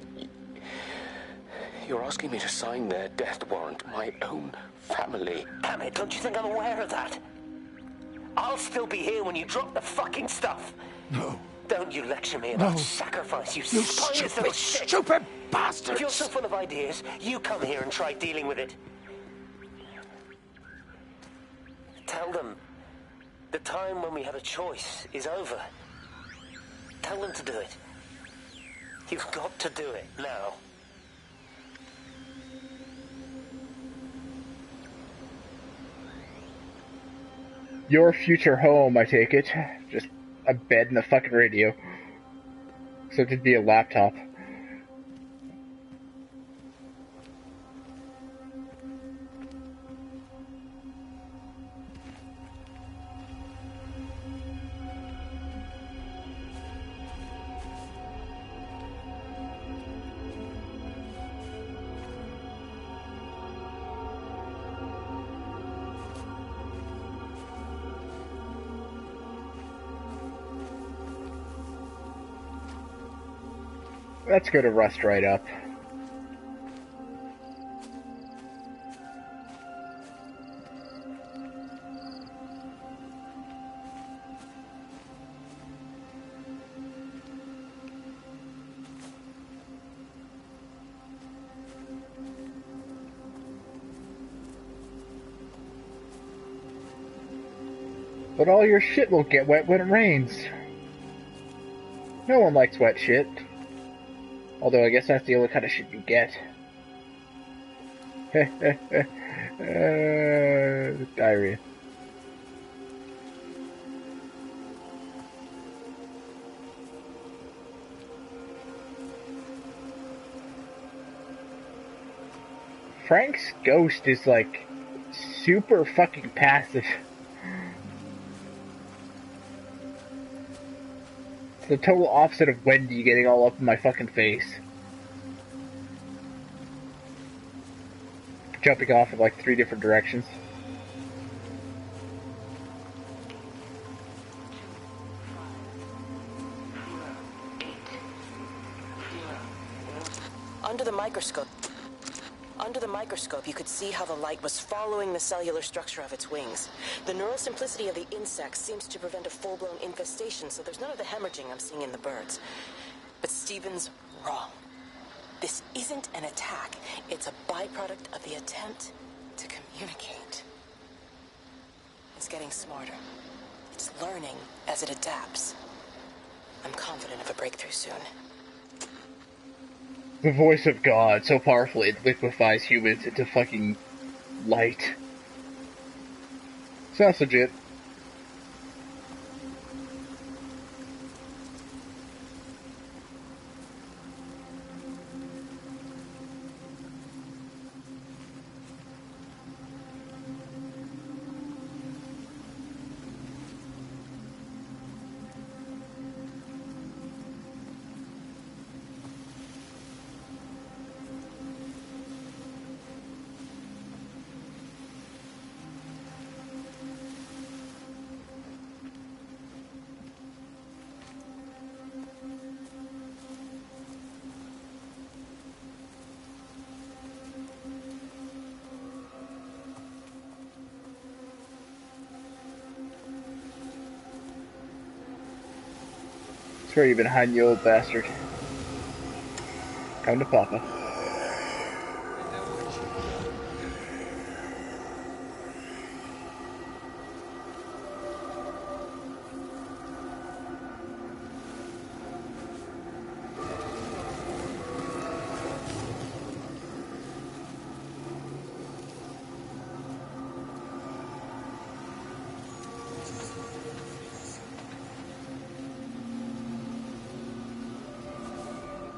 You're asking me to sign their death warrant. My own family. Damn it, don't you think I'm aware of that? I'll still be here when you drop the fucking stuff. No. Don't you lecture me about sacrifice, you spineless little shit. Stupid bastards! If you're so full of ideas, you come here and try dealing with it. Tell them the time when we had a choice is over. Tell them to do it. You've got to do it now. Your future home, I take it. Just a bed and a fucking radio. Except it'd be a laptop. That's going to rust right up. But all your shit will get wet when it rains. No one likes wet shit. Although I guess that's the only kind of shit you get. Diarrhea. Frank's ghost is like super fucking passive. It's the total opposite of Wendy getting all up in my fucking face. Jumping off in like 3 different directions. Under the microscope, you could see how the light was following the cellular structure of its wings. The neural simplicity of the insects seems to prevent a full-blown infestation, so there's none of the hemorrhaging I'm seeing in the birds. But Stephen's wrong. This isn't an attack. It's a byproduct of the attempt to communicate. It's getting smarter. It's learning as it adapts. I'm confident of a breakthrough soon. The voice of God, so powerful it liquefies humans into fucking light. Sounds legit. Swear you've been hiding, you old bastard. Come to Papa.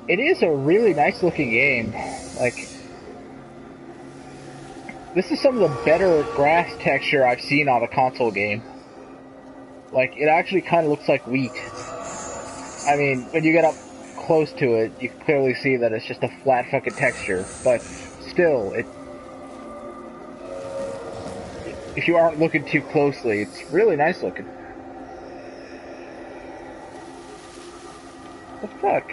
It is a really nice looking game. Like, this is some of the better grass texture I've seen on a console game. Like, it actually kind of looks like wheat. I mean, when you get up close to it, you can clearly see that it's just a flat fucking texture. But still, if you aren't looking too closely, it's really nice looking. What the fuck?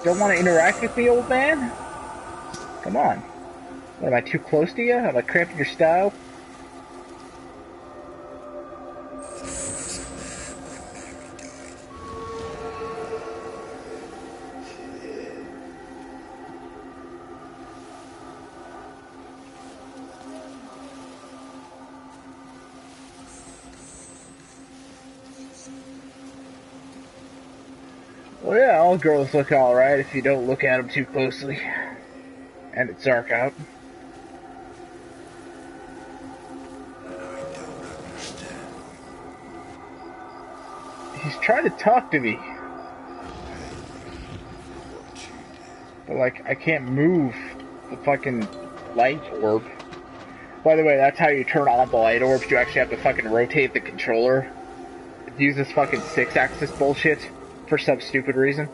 Don't want to interact with me, old man? Come on. What, am I too close to you? Am I cramping your style? Well, yeah, all girls look alright if you don't look at them too closely. And it's dark out. He's trying to talk to me. But, like, I can't move the fucking light orb. By the way, that's how you turn on the light orbs. You actually have to fucking rotate the controller. Use this fucking 6-axis bullshit for some stupid reason.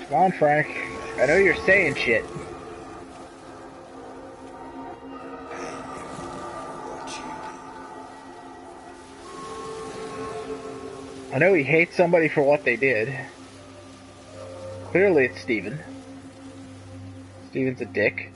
Come on, Frank. I know you're saying shit. I know he hates somebody for what they did. Clearly it's Steven. Steven's a dick.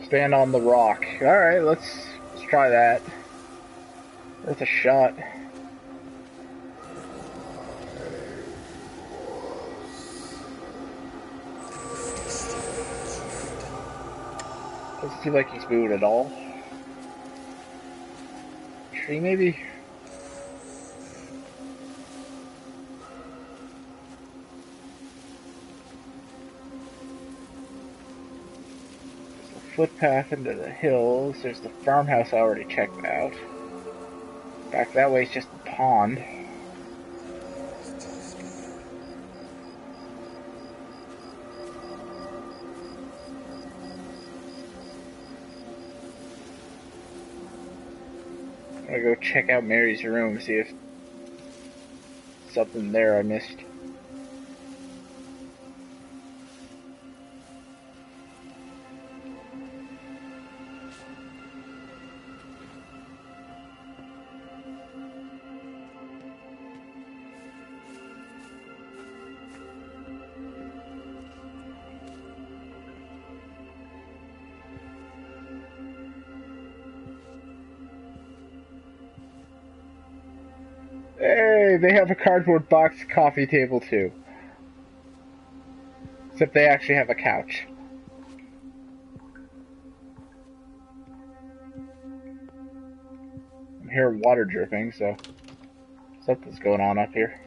Stand on the rock. Alright, let's try that. Worth a shot. Doesn't seem like he's moving at all. Tree, maybe? There's a footpath into the hills. There's the farmhouse I already checked out. Back that way is just the pond. I'm gonna go check out Mary's room, see if something there I missed. Hey, they have a cardboard box coffee table too. Except they actually have a couch. I'm hearing water dripping, so something's going on up here.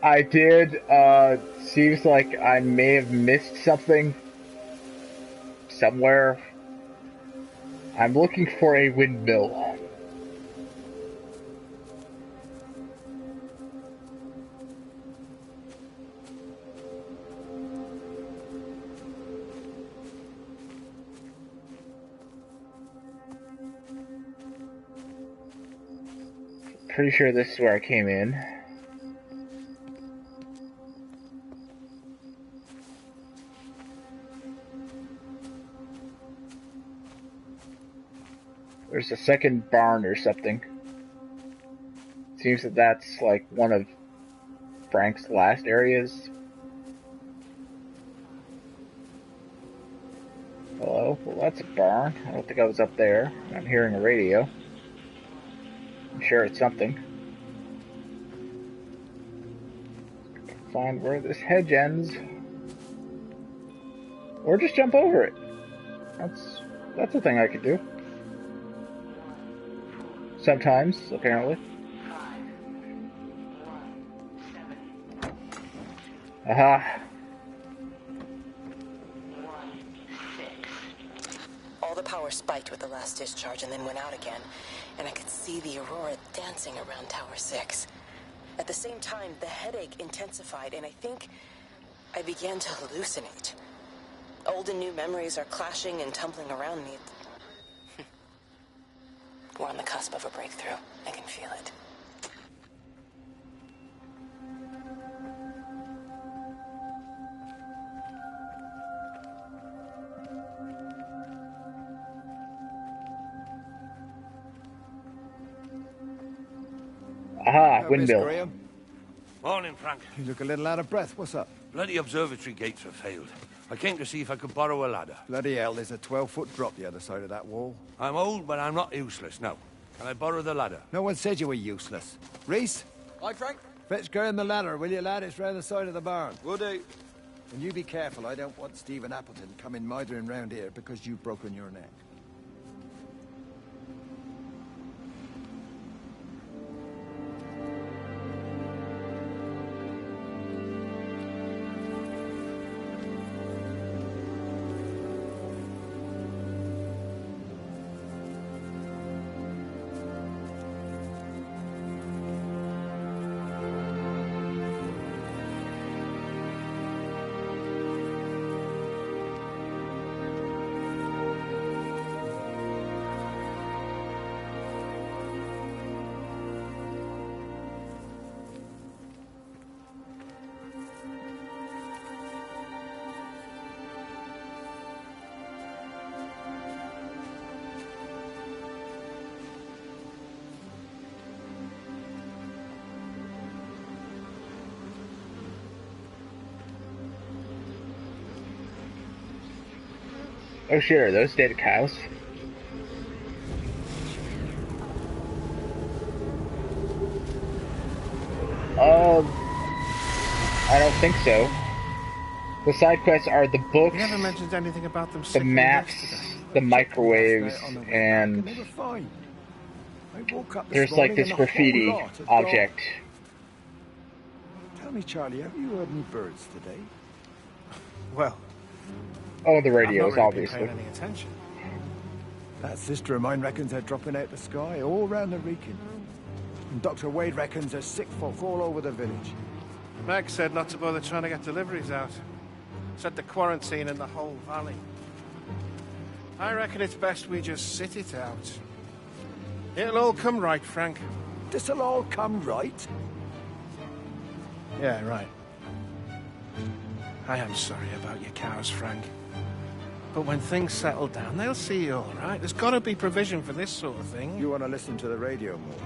I did. Seems like I may have missed something somewhere. I'm looking for a windmill. pretty sure this is where I came in. There's a second barn or something. Seems that that's like one of Frank's last areas. Hello? Well, that's a barn. I don't think I was up there. I'm hearing a radio. I'm sure it's something. Find where this hedge ends. Or just jump over it. That's a thing I could do. Sometimes, apparently. Aha. All the power spiked with the last discharge and then went out again, and I could see the aurora dancing around Tower 6. At the same time, the headache intensified, and I think I began to hallucinate. Old and new memories are clashing and tumbling around me. We're on the cusp of a breakthrough. I can feel it. Aha, Miss windmill. Graham. Morning, Frank. You look a little out of breath. What's up? Bloody observatory gates have failed. I came to see if I could borrow a ladder. Bloody hell, there's a 12-foot drop the other side of that wall. I'm old, but I'm not useless, no. Can I borrow the ladder? No one said you were useless. Reese? Hi, Frank. Fetch Graham the ladder, will you, lad? It's round the side of the barn. Will do. And you be careful. I don't want Stephen Appleton coming mithering round here because you've broken your neck. Oh shit, are those dead cows? I don't think so. The side quests are the books, You never mentioned anything about them. the maps, the microwaves, and They were fine. I woke up there's this like morning this and the whole graffiti lot had object. gone. Tell me, Charlie, have you heard any birds today? Well, Oh, the I've not radios, really obviously. been paying any attention. That sister of mine reckons they're dropping out the sky all round the Wrekin. And Dr. Wade reckons there's sick folk all over the village. Meg said not to bother trying to get deliveries out. Said the quarantine in the whole valley. I reckon it's best we just sit it out. It'll all come right, Frank. This'll all come right? Yeah, right. I am sorry about your cows, Frank. But when things settle down, they'll see you all right. There's got to be provision for this sort of thing. You want to listen to the radio more?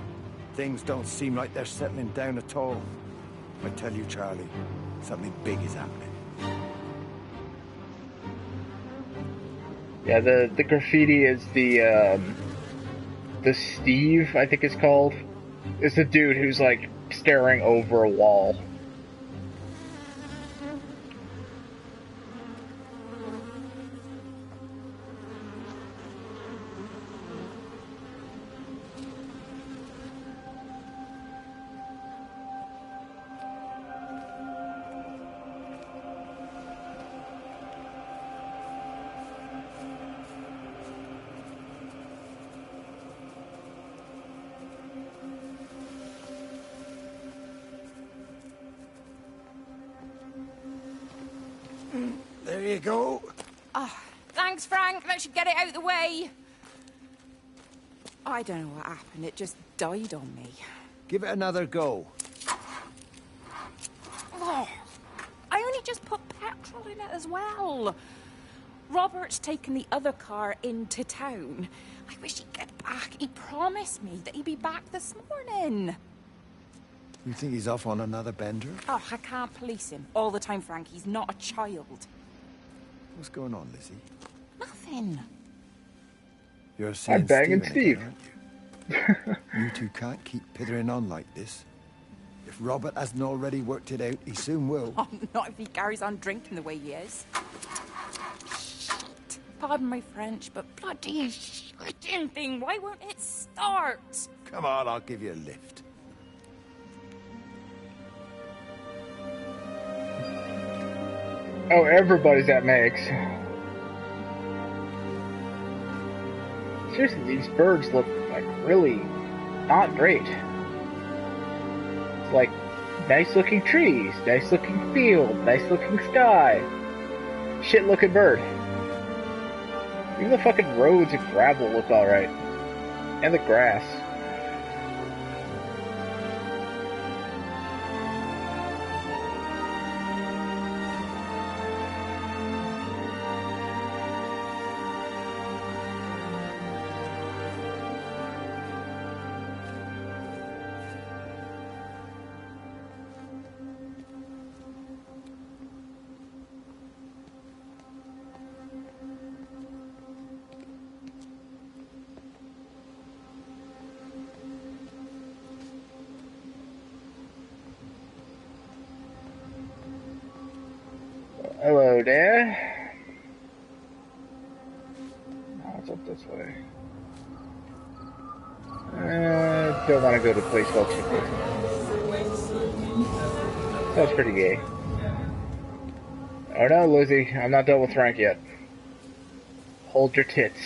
Things don't seem like they're settling down at all. I tell you, Charlie, something big is happening. Yeah, the graffiti is the Steve, I think it's called. It's the dude who's like staring over a wall. There you go. Oh, thanks, Frank. That should get it out of the way. I don't know what happened. It just died on me. Give it another go. Oh, I only just put petrol in it as well. Robert's taken the other car into town. I wish he'd get back. He promised me that he'd be back this morning. You think he's off on another bender? Oh, I can't police him all the time, Frank. He's not a child. What's going on, Lizzie? Nothing. You're seeing I'm banging Stephen again, aren't you? You two can't keep pithering on like this. If Robert hasn't already worked it out, he soon will. Oh, not if he carries on drinking the way he is. Shit. Pardon my French, but bloody shitting thing, why won't it start? Come on, I'll give you a lift. Oh, everybody's at Meg's. Seriously, these birds look like really not great. It's like nice looking trees, nice looking field, nice looking sky. Shit looking bird. Even the fucking roads and gravel look alright. And the grass. Hello there. Oh, it's up this way. Don't want to go to place called Chicken. That's pretty gay. Oh no, Lizzie, I'm not done with Frank yet. Hold your tits.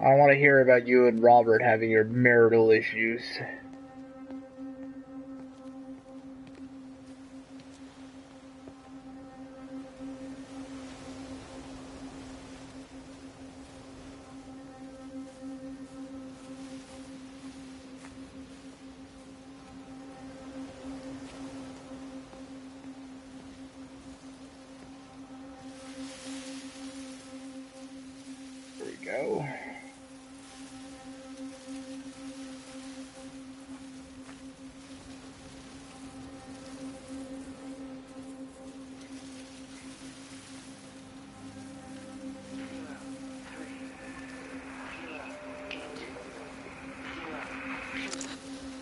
I want to hear about you and Robert having your marital issues. There we go.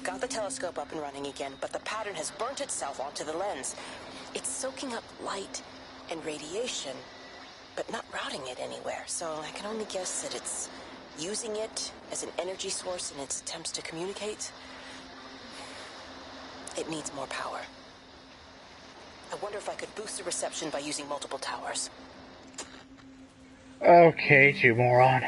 Got the telescope up and running again, but the pattern has burnt itself onto the lens. It's soaking up light and radiation, but not routing it anywhere, so I can only guess that it's using it as an energy source in its attempts to communicate. It needs more power. I wonder if I could boost the reception by using multiple towers. Okay, you moron.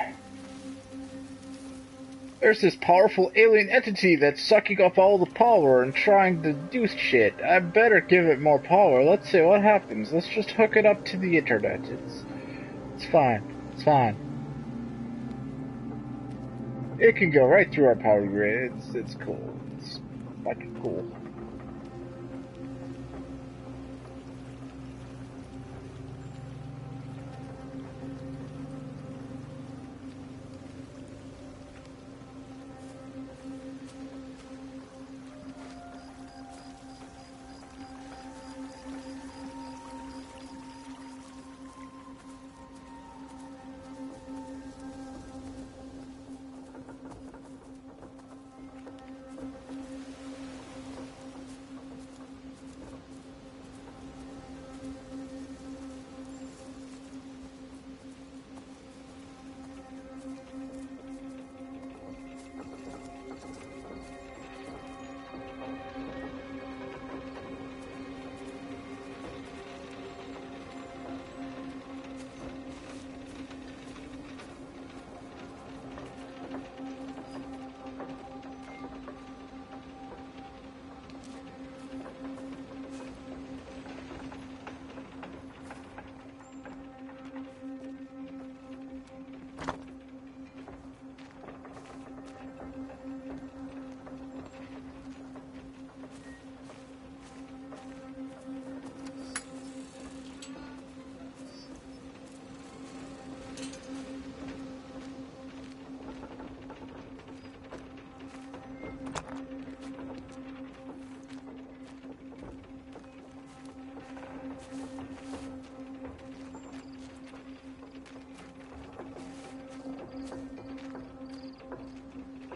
There's this powerful alien entity that's sucking up all the power and trying to do shit. I better give it more power. Let's see what happens. Let's just hook it up to the internet. It's fine. It's fine. It can go right through our power grid. It's cool. It's fucking cool.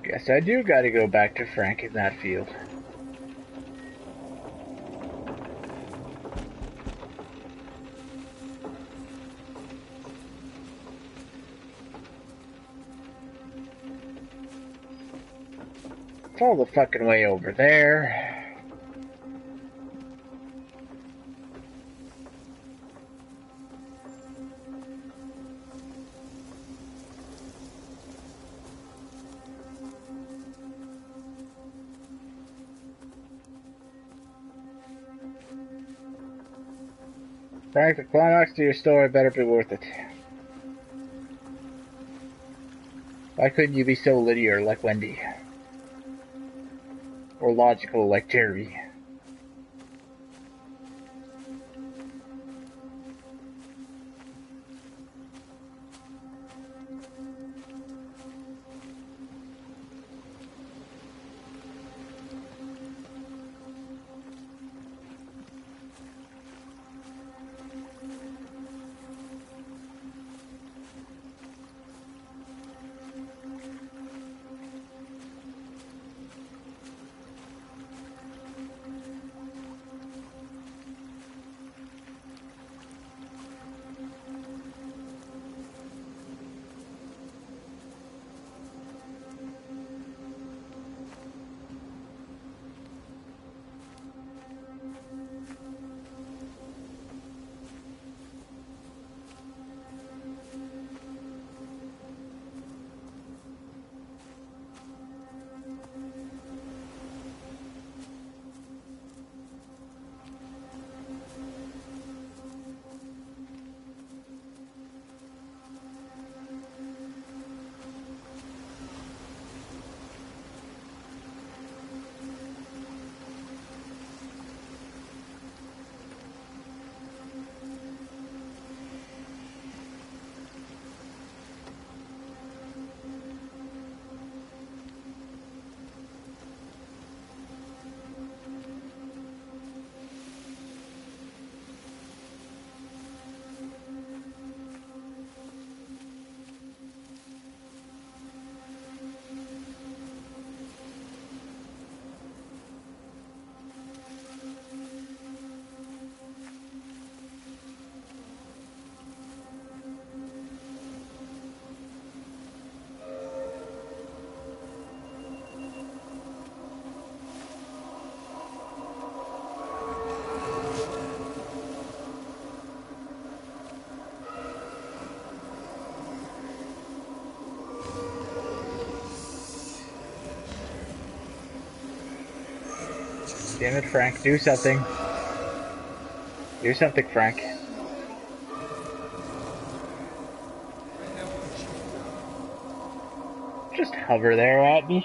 Guess I do gotta go back to Frank in that field. It's all the fucking way over there. Frank, the climax to your story better be worth it. Why couldn't you be so linear like Wendy? Or logical like Jerry? Damn it, Frank. Do something. Do something, Frank. Just hover there at me.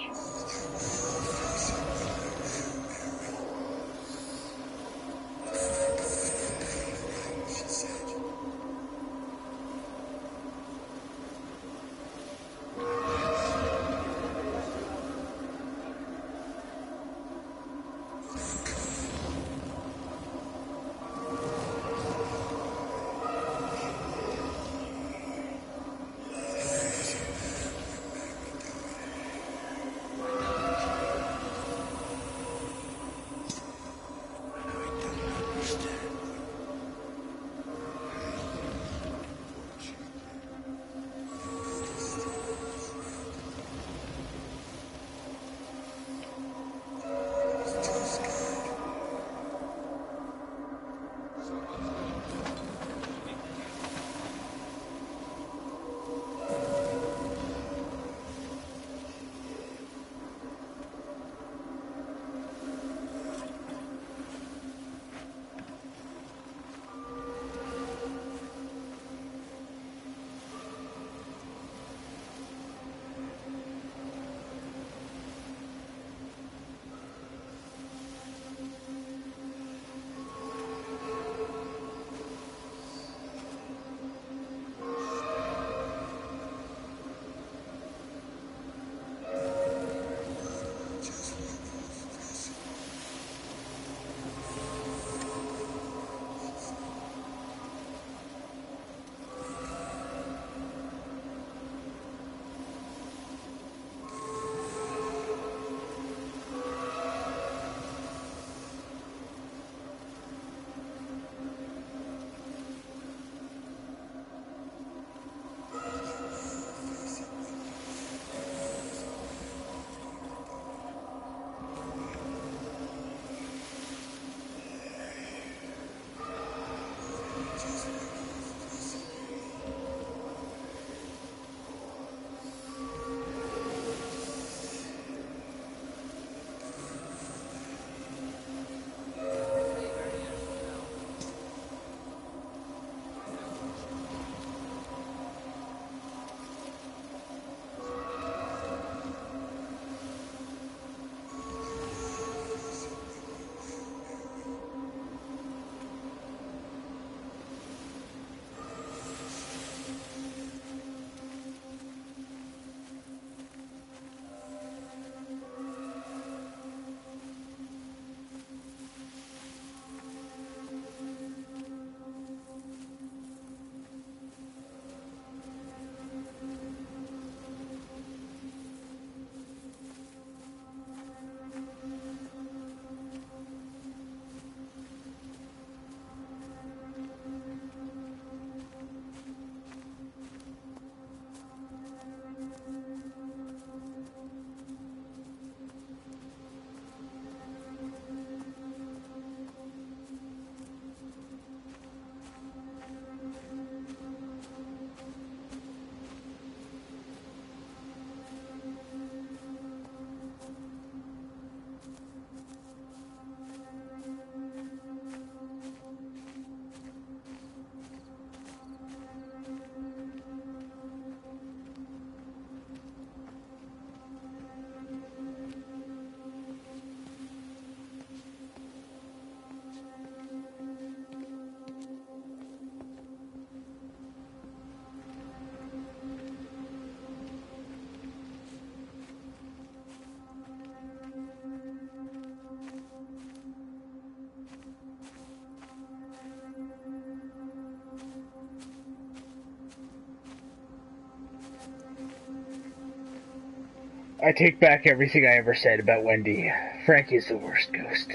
I take back everything I ever said about Wendy. Frankie is the worst ghost.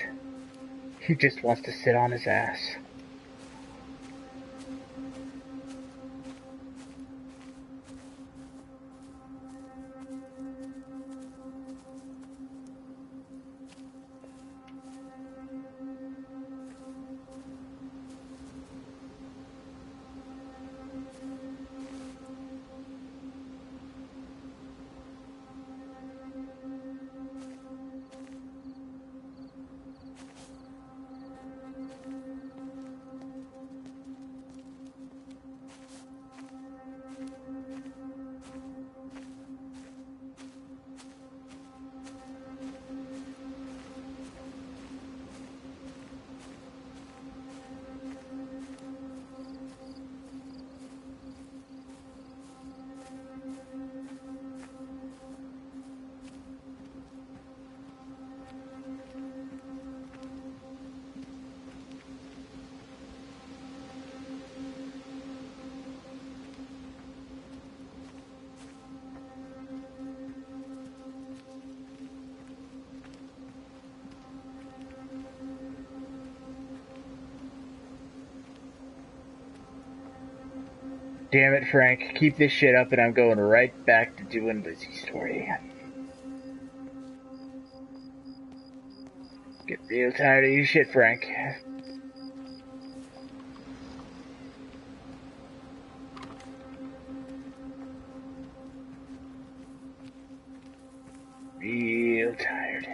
He just wants to sit on his ass. Damn it, Frank. Keep this shit up and I'm going right back to doing Lizzie's story. Get real tired of your shit, Frank. Real tired.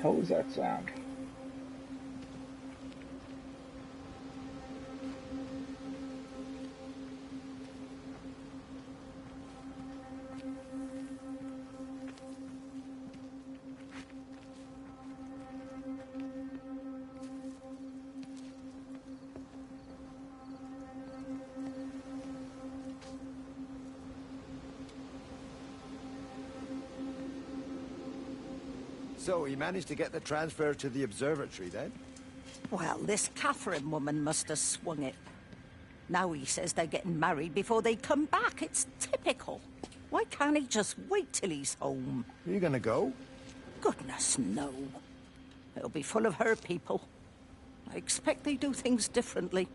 How was that sound? So, he managed to get the transfer to the observatory, then? Well, this Catherine woman must have swung it. Now he says they're getting married before they come back. It's typical. Why can't he just wait till he's home? Are you gonna go? Goodness, no. It'll be full of her people. I expect they do things differently.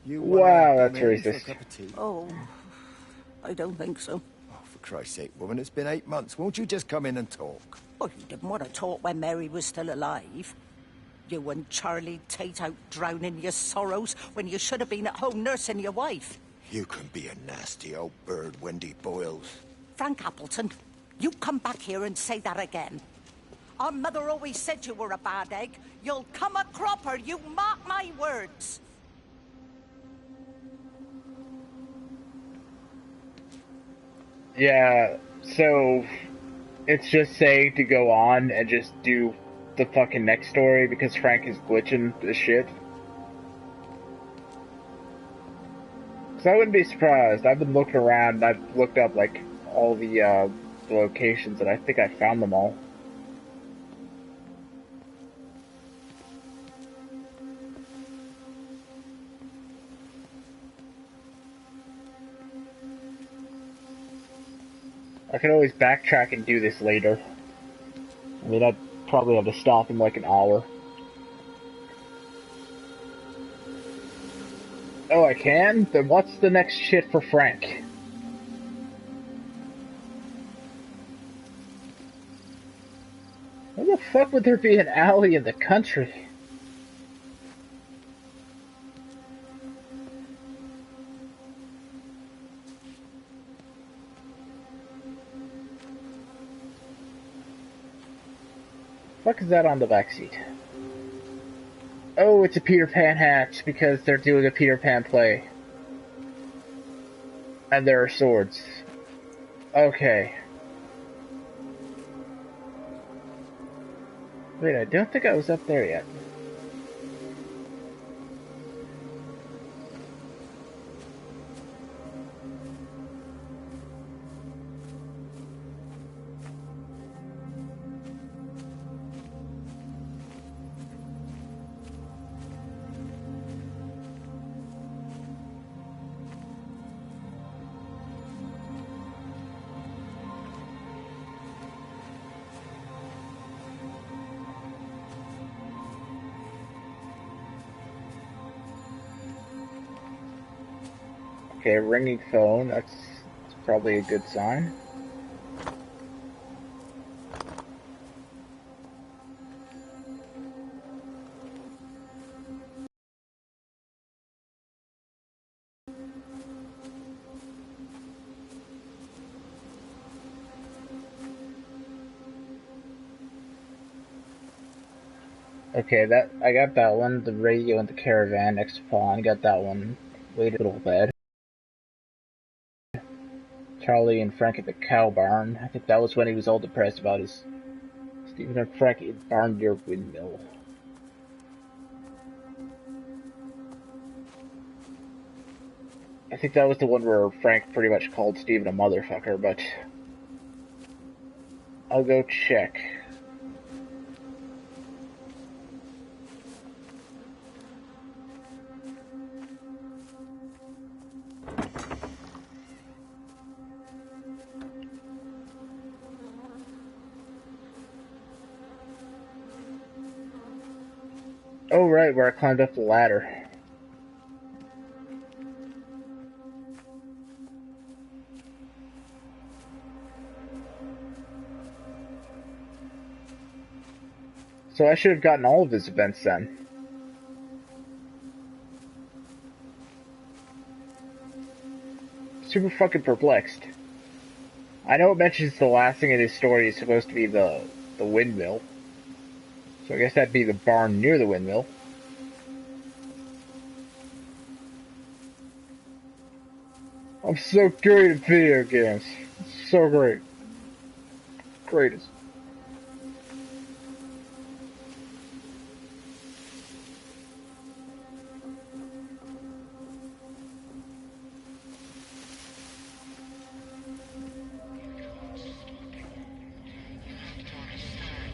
Wow, that's racist. Oh, I don't think so. Oh, for Christ's sake, woman, it's been 8 months. Won't you just come in and talk? Oh, you didn't want to talk when Mary was still alive. You and Charlie Tate out drowning your sorrows when you should have been at home nursing your wife. You can be a nasty old bird, Wendy Boyles. Frank Appleton, you come back here and say that again. Our mother always said you were a bad egg. You'll come a cropper, you mark my words. Yeah, so it's just saying to go on and just do the fucking next story because Frank is glitching the shit. Because I wouldn't be surprised. I've been looking around and I've looked up like all the locations and I think I found them all. I could always backtrack and do this later. I mean, I'd probably have to stop in like an hour. Oh, I can? Then what's the next shit for Frank? Why the fuck would there be an alley in the country? What is that on the back seat? Oh, it's a Peter Pan hat because they're doing a Peter Pan play. And there are swords. Okay. Wait, I don't think I was up there yet. Okay, ringing phone, that's probably a good sign. Okay, I got that one, the radio and the caravan next to pawn, got that one. Wait a little bit. Charlie and Frank at the cow barn. I think that was when he was all depressed about his Stephen and Frank at Barn Near Windmill. I think that was the one where Frank pretty much called Stephen a motherfucker, but I'll go check. Oh, right, where I climbed up the ladder. So I should have gotten all of his events then. Super fucking perplexed. I know it mentions the last thing in his story is supposed to be the windmill. So I guess that'd be the barn near the windmill. I'm so great at video games. So great. Greatest.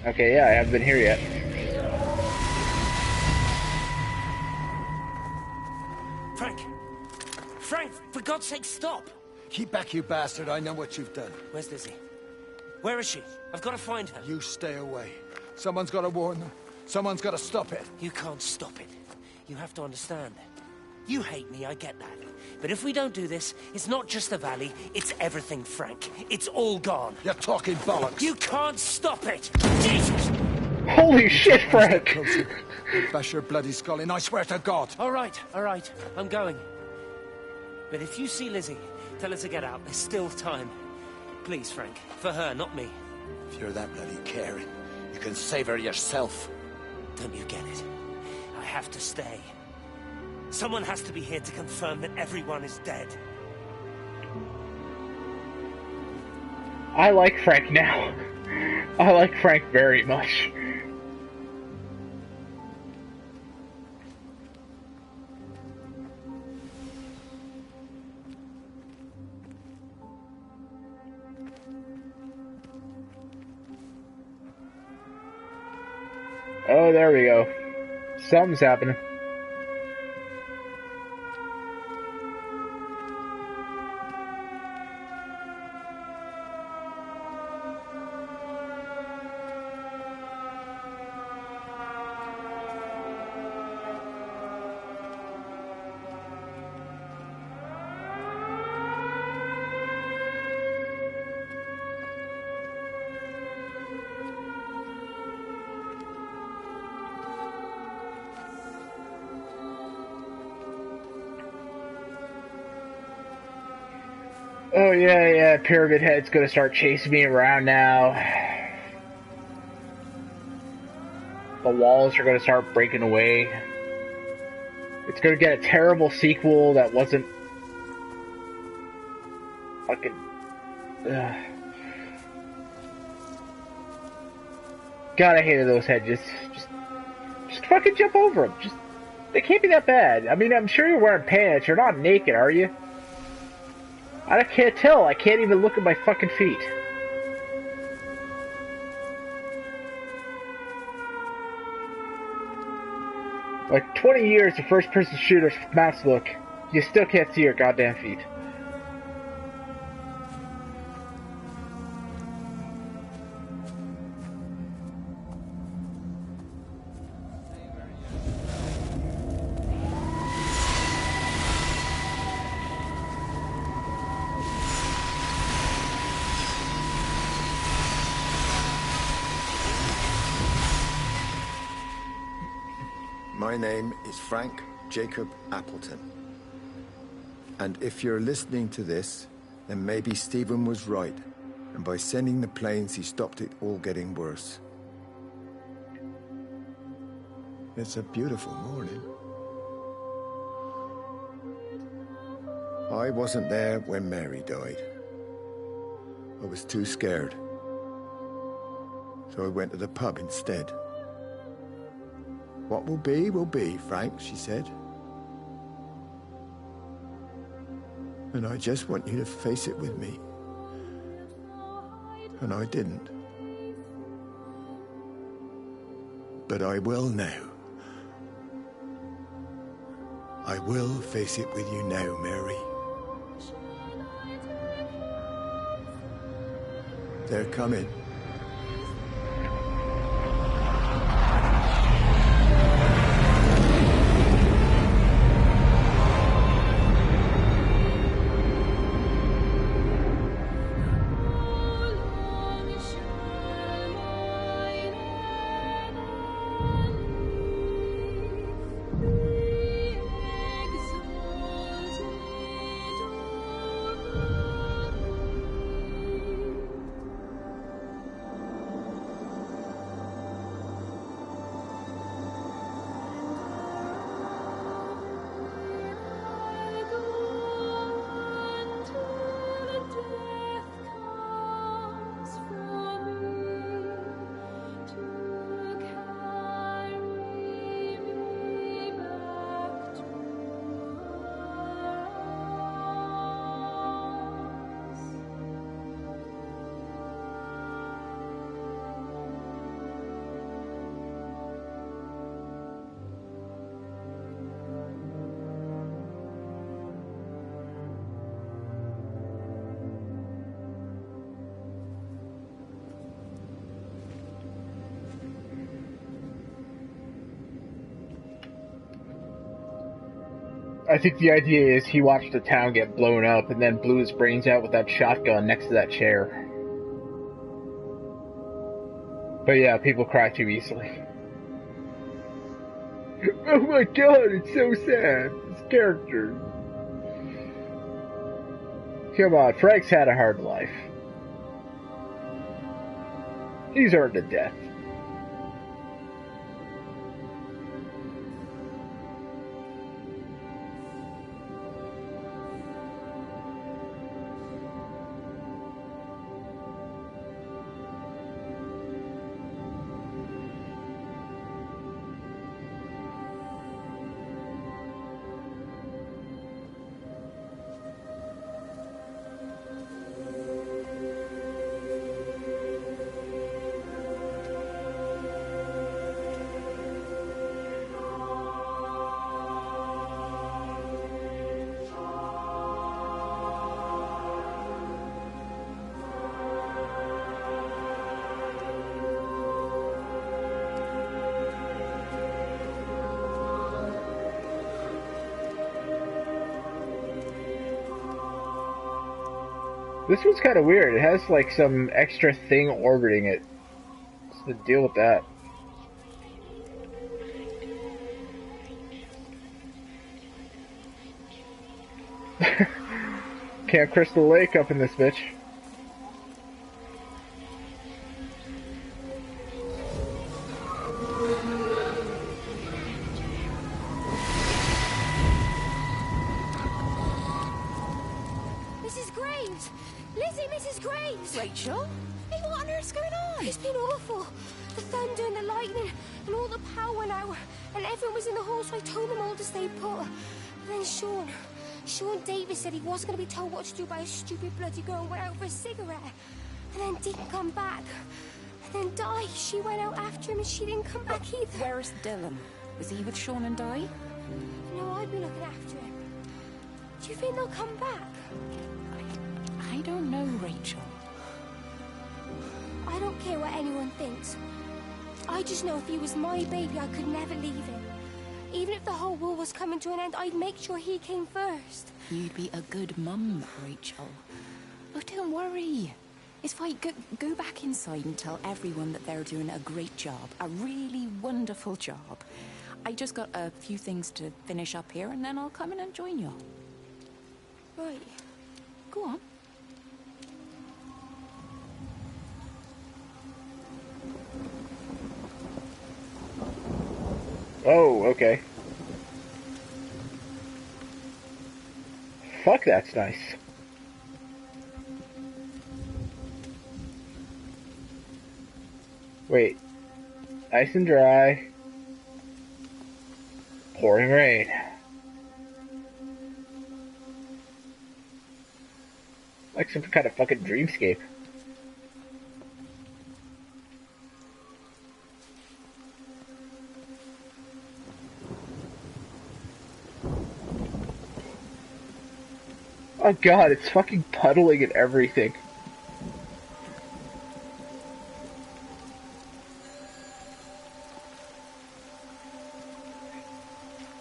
Okay, yeah, I haven't been here yet. Frank! Frank, for God's sake, stop! Keep back, you bastard. I know what you've done. Where's Lizzie? Where is she? I've got to find her. You stay away. Someone's got to warn them. Someone's got to stop it. You can't stop it. You have to understand. You hate me, I get that. But if we don't do this, it's not just the valley, it's everything, Frank. It's all gone. You're talking bollocks. You can't stop it! Jesus! Holy shit, Frank! I'll bash your bloody skull in, I swear to God. All right, I'm going. But if you see Lizzie, tell her to get out. There's still time. Please, Frank. For her, not me. If you're that bloody caring, you can save her yourself. Don't you get it? I have to stay. Someone has to be here to confirm that everyone is dead. I like Frank now. I like Frank very much. Oh, there we go. Something's happening. Oh yeah, Pyramid Head's gonna start chasing me around now. The walls are gonna start breaking away. It's gonna get a terrible sequel that wasn't fucking... God, I hated those hedges. Just fucking jump over them. They can't be that bad. I mean, I'm sure you're wearing pants. You're not naked, are you? I can't tell. I can't even look at my fucking feet. Like 20 years of first-person shooters with mouse look, you still can't see your goddamn feet. My name is Frank Jacob Appleton. And if you're listening to this, then maybe Stephen was right. And by sending the planes, he stopped it all getting worse. It's a beautiful morning. I wasn't there when Mary died. I was too scared. So I went to the pub instead. What will be, Frank, she said. And I just want you to face it with me. And I didn't. But I will now. I will face it with you now, Mary. They're coming. I think the idea is he watched the town get blown up and then blew his brains out with that shotgun next to that chair. But yeah, people cry too easily. Oh my god, it's so sad. This character. Come on, Frank's had a hard life. He's earned a death. This one's kind of weird. It has like some extra thing orbiting it. What's the deal with that? Camp Crystal Lake up in this bitch. Mrs. Graves! Lizzie, Mrs. Graves! Rachel? Hey, what on earth's going on? It's been awful. The thunder and the lightning and all the power went out. And everyone was in the hall, so I told them all to stay put. And then Sean Davis said he wasn't going to be told what to do by a stupid bloody girl and went out for a cigarette. And then didn't come back. And then Di, she went out after him and she didn't come back either. Where's Dylan? Was he with Sean and Di? No, I'd be looking after him. Do you think they'll come back? I don't know, Rachel. I don't care what anyone thinks. I just know if he was my baby, I could never leave him. Even if the whole world was coming to an end, I'd make sure he came first. You'd be a good mum, Rachel. Oh, don't worry. It's fine. Go back inside and tell everyone that they're doing a great job. A really wonderful job. I just got a few things to finish up here, and then I'll come in and join you. Right. Go on. Oh, okay. Fuck, that's nice. Wait. Nice and dry. Pouring rain. Like some kind of fucking dreamscape. Oh god, it's fucking puddling and everything.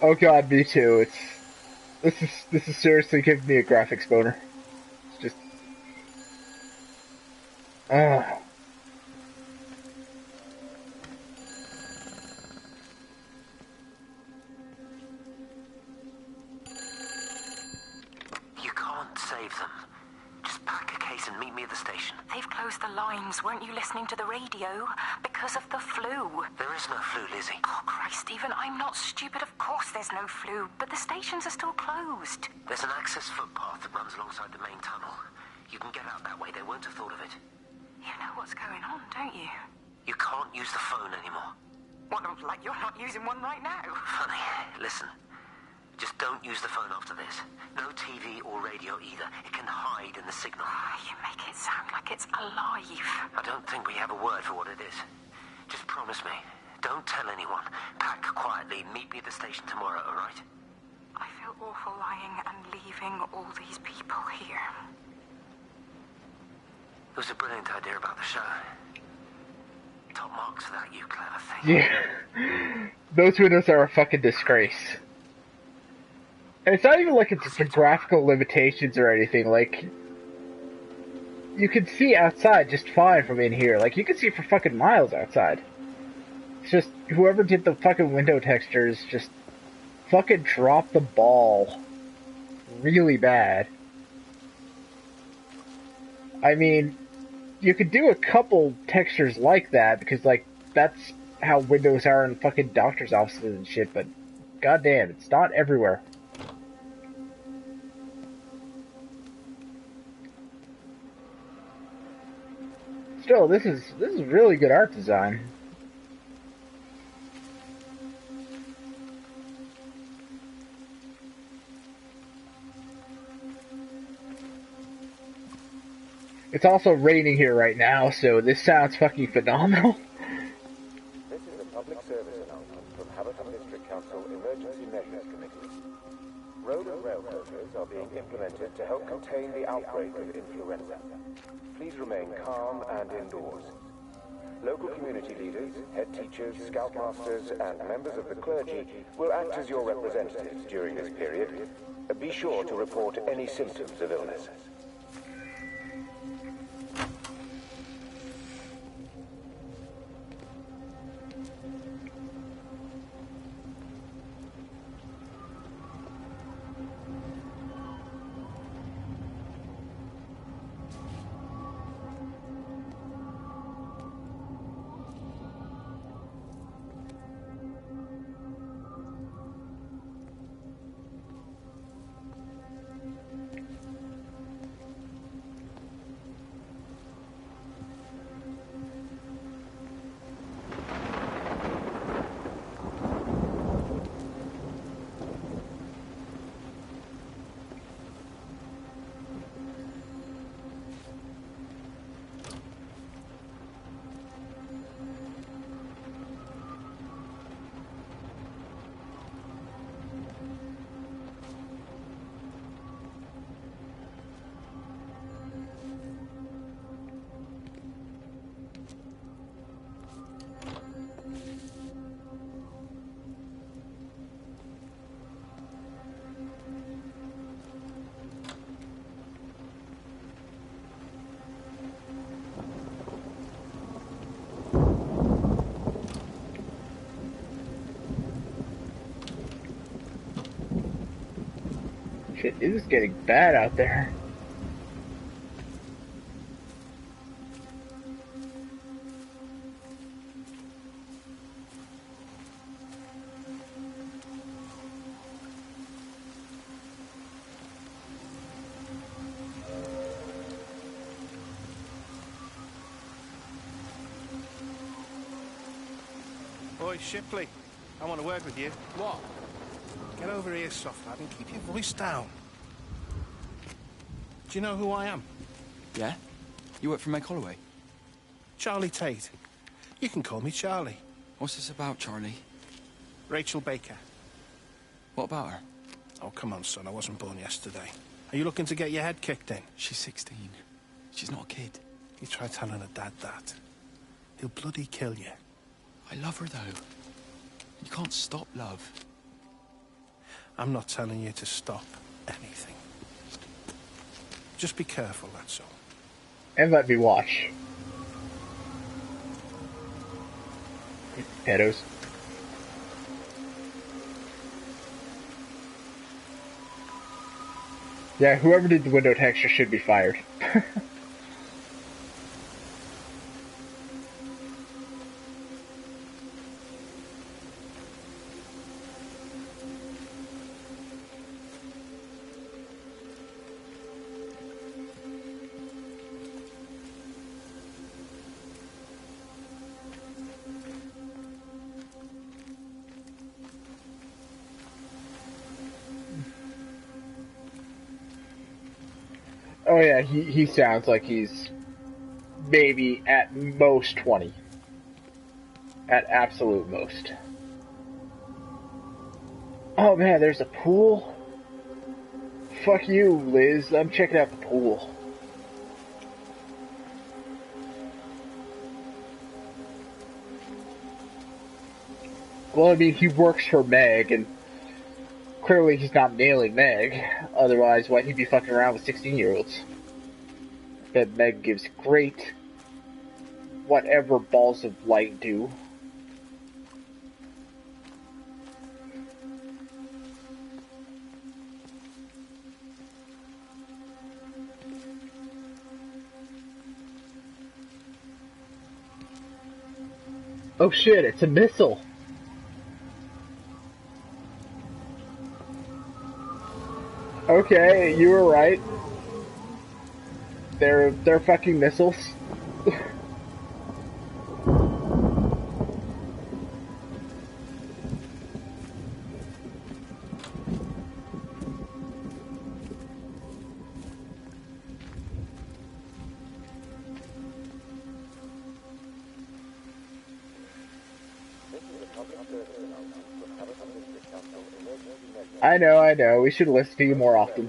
Oh god, me too. This is seriously giving me a graphics boner. It's just You can't save them. Just pack a case and meet me at the station. They've closed the lines. Weren't you listening to the radio? Because of the flu. There is no flu, Lizzie. Oh, Christ, Stephen, I'm not stupid. Of course there's no flu. But the stations are still closed. There's an access footpath that runs alongside the main tunnel. You can get out that way. They won't have thought of it. You know what's going on, don't you? You can't use the phone anymore. What, like you're not using one right now? Funny. Listen. Just don't use the phone after this. No TV or radio either. It can hide in the signal. You make it sound like it's alive. I don't think we have a word for what it is. Just promise me. Don't tell anyone. Pack quietly and meet me at the station tomorrow, all right? I feel awful lying and leaving all these people here. It was a brilliant idea about the show. Top marks for that, you clever thing. yeah. Those windows are a fucking disgrace. And it's not even like it's the graphical limitations or anything. Like, you can see outside just fine from in here. Like, you can see for fucking miles outside. It's just, whoever did the fucking window textures just fucking dropped the ball really bad. I mean, you could do a couple textures like that, because, like, that's how windows are in fucking doctor's offices and shit, but goddamn, it's not everywhere. Still, this is really good art design. It's also raining here right now, so this sounds fucking phenomenal. This is a public service announcement from Haverton District Council Emergency Measures Committee. Road and rail closures are being implemented to help contain the outbreak of influenza. Please remain calm and indoors. Local community leaders, head teachers, scoutmasters, and members of the clergy will act as your representatives during this period. Be sure to report any symptoms of illness. Shit, this is getting bad out there. Oi, Shipley, I want to work with you. What? Get over here, soft lad, and keep your voice down. Do you know who I am? Yeah? You work for Meg Holloway? Charlie Tate. You can call me Charlie. What's this about, Charlie? Rachel Baker. What about her? Oh, come on, son, I wasn't born yesterday. Are you looking to get your head kicked in? She's 16. She's not a kid. You try telling her dad that. He'll bloody kill you. I love her, though. You can't stop love. I'm not telling you to stop anything. Just be careful, that's all. And let me watch. Pedos. Yeah, whoever did the window texture should be fired. Oh yeah, he sounds like he's maybe at most 20. At absolute most. Oh man, there's a pool? Fuck you, Liz. I'm checking out the pool. Well, I mean, he works for Meg, and clearly he's not nailing Meg. Otherwise, why'd he be fucking around with 16-year-olds? That Meg gives great whatever balls of light do. Oh shit, it's a missile! Okay, you were right. They're fucking missiles. I know. We should listen to you more often.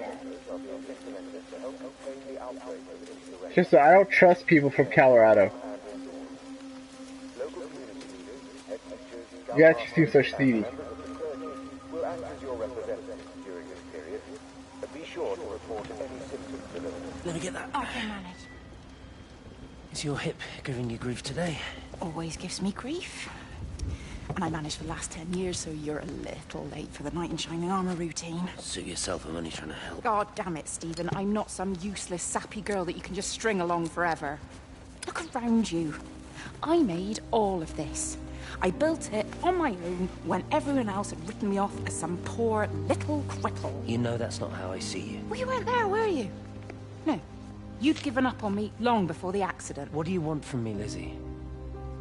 Just that I don't trust people from Colorado. You guys just seem so seedy. Will act as your representative during this period, but be sure to report any symptoms of illness. Let me get that. I can manage. Is your hip giving you grief today? Always gives me grief. And I managed for the last 10 years, so you're a little late for the knight in shining armor routine. Suit yourself, I'm only trying to help. God damn it, Stephen. I'm not some useless, sappy girl that you can just string along forever. Look around you. I made all of this. I built it on my own when everyone else had written me off as some poor little cripple. You know that's not how I see you. Well, you weren't there, were you? No. You'd given up on me long before the accident. What do you want from me, Lizzie?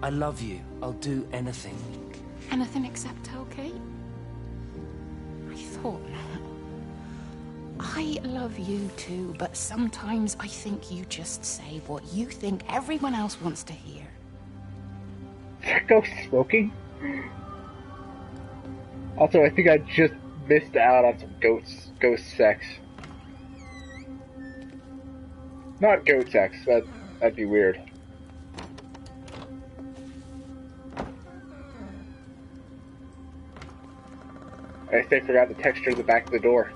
I love you. I'll do anything. Anything except tell Kate? I thought not. I love you too, but sometimes I think you just say what you think everyone else wants to hear. Ghost smoking? Also, I think I just missed out on some ghost sex. Not goat sex, that'd be weird. I guess they forgot the texture of the back of the door.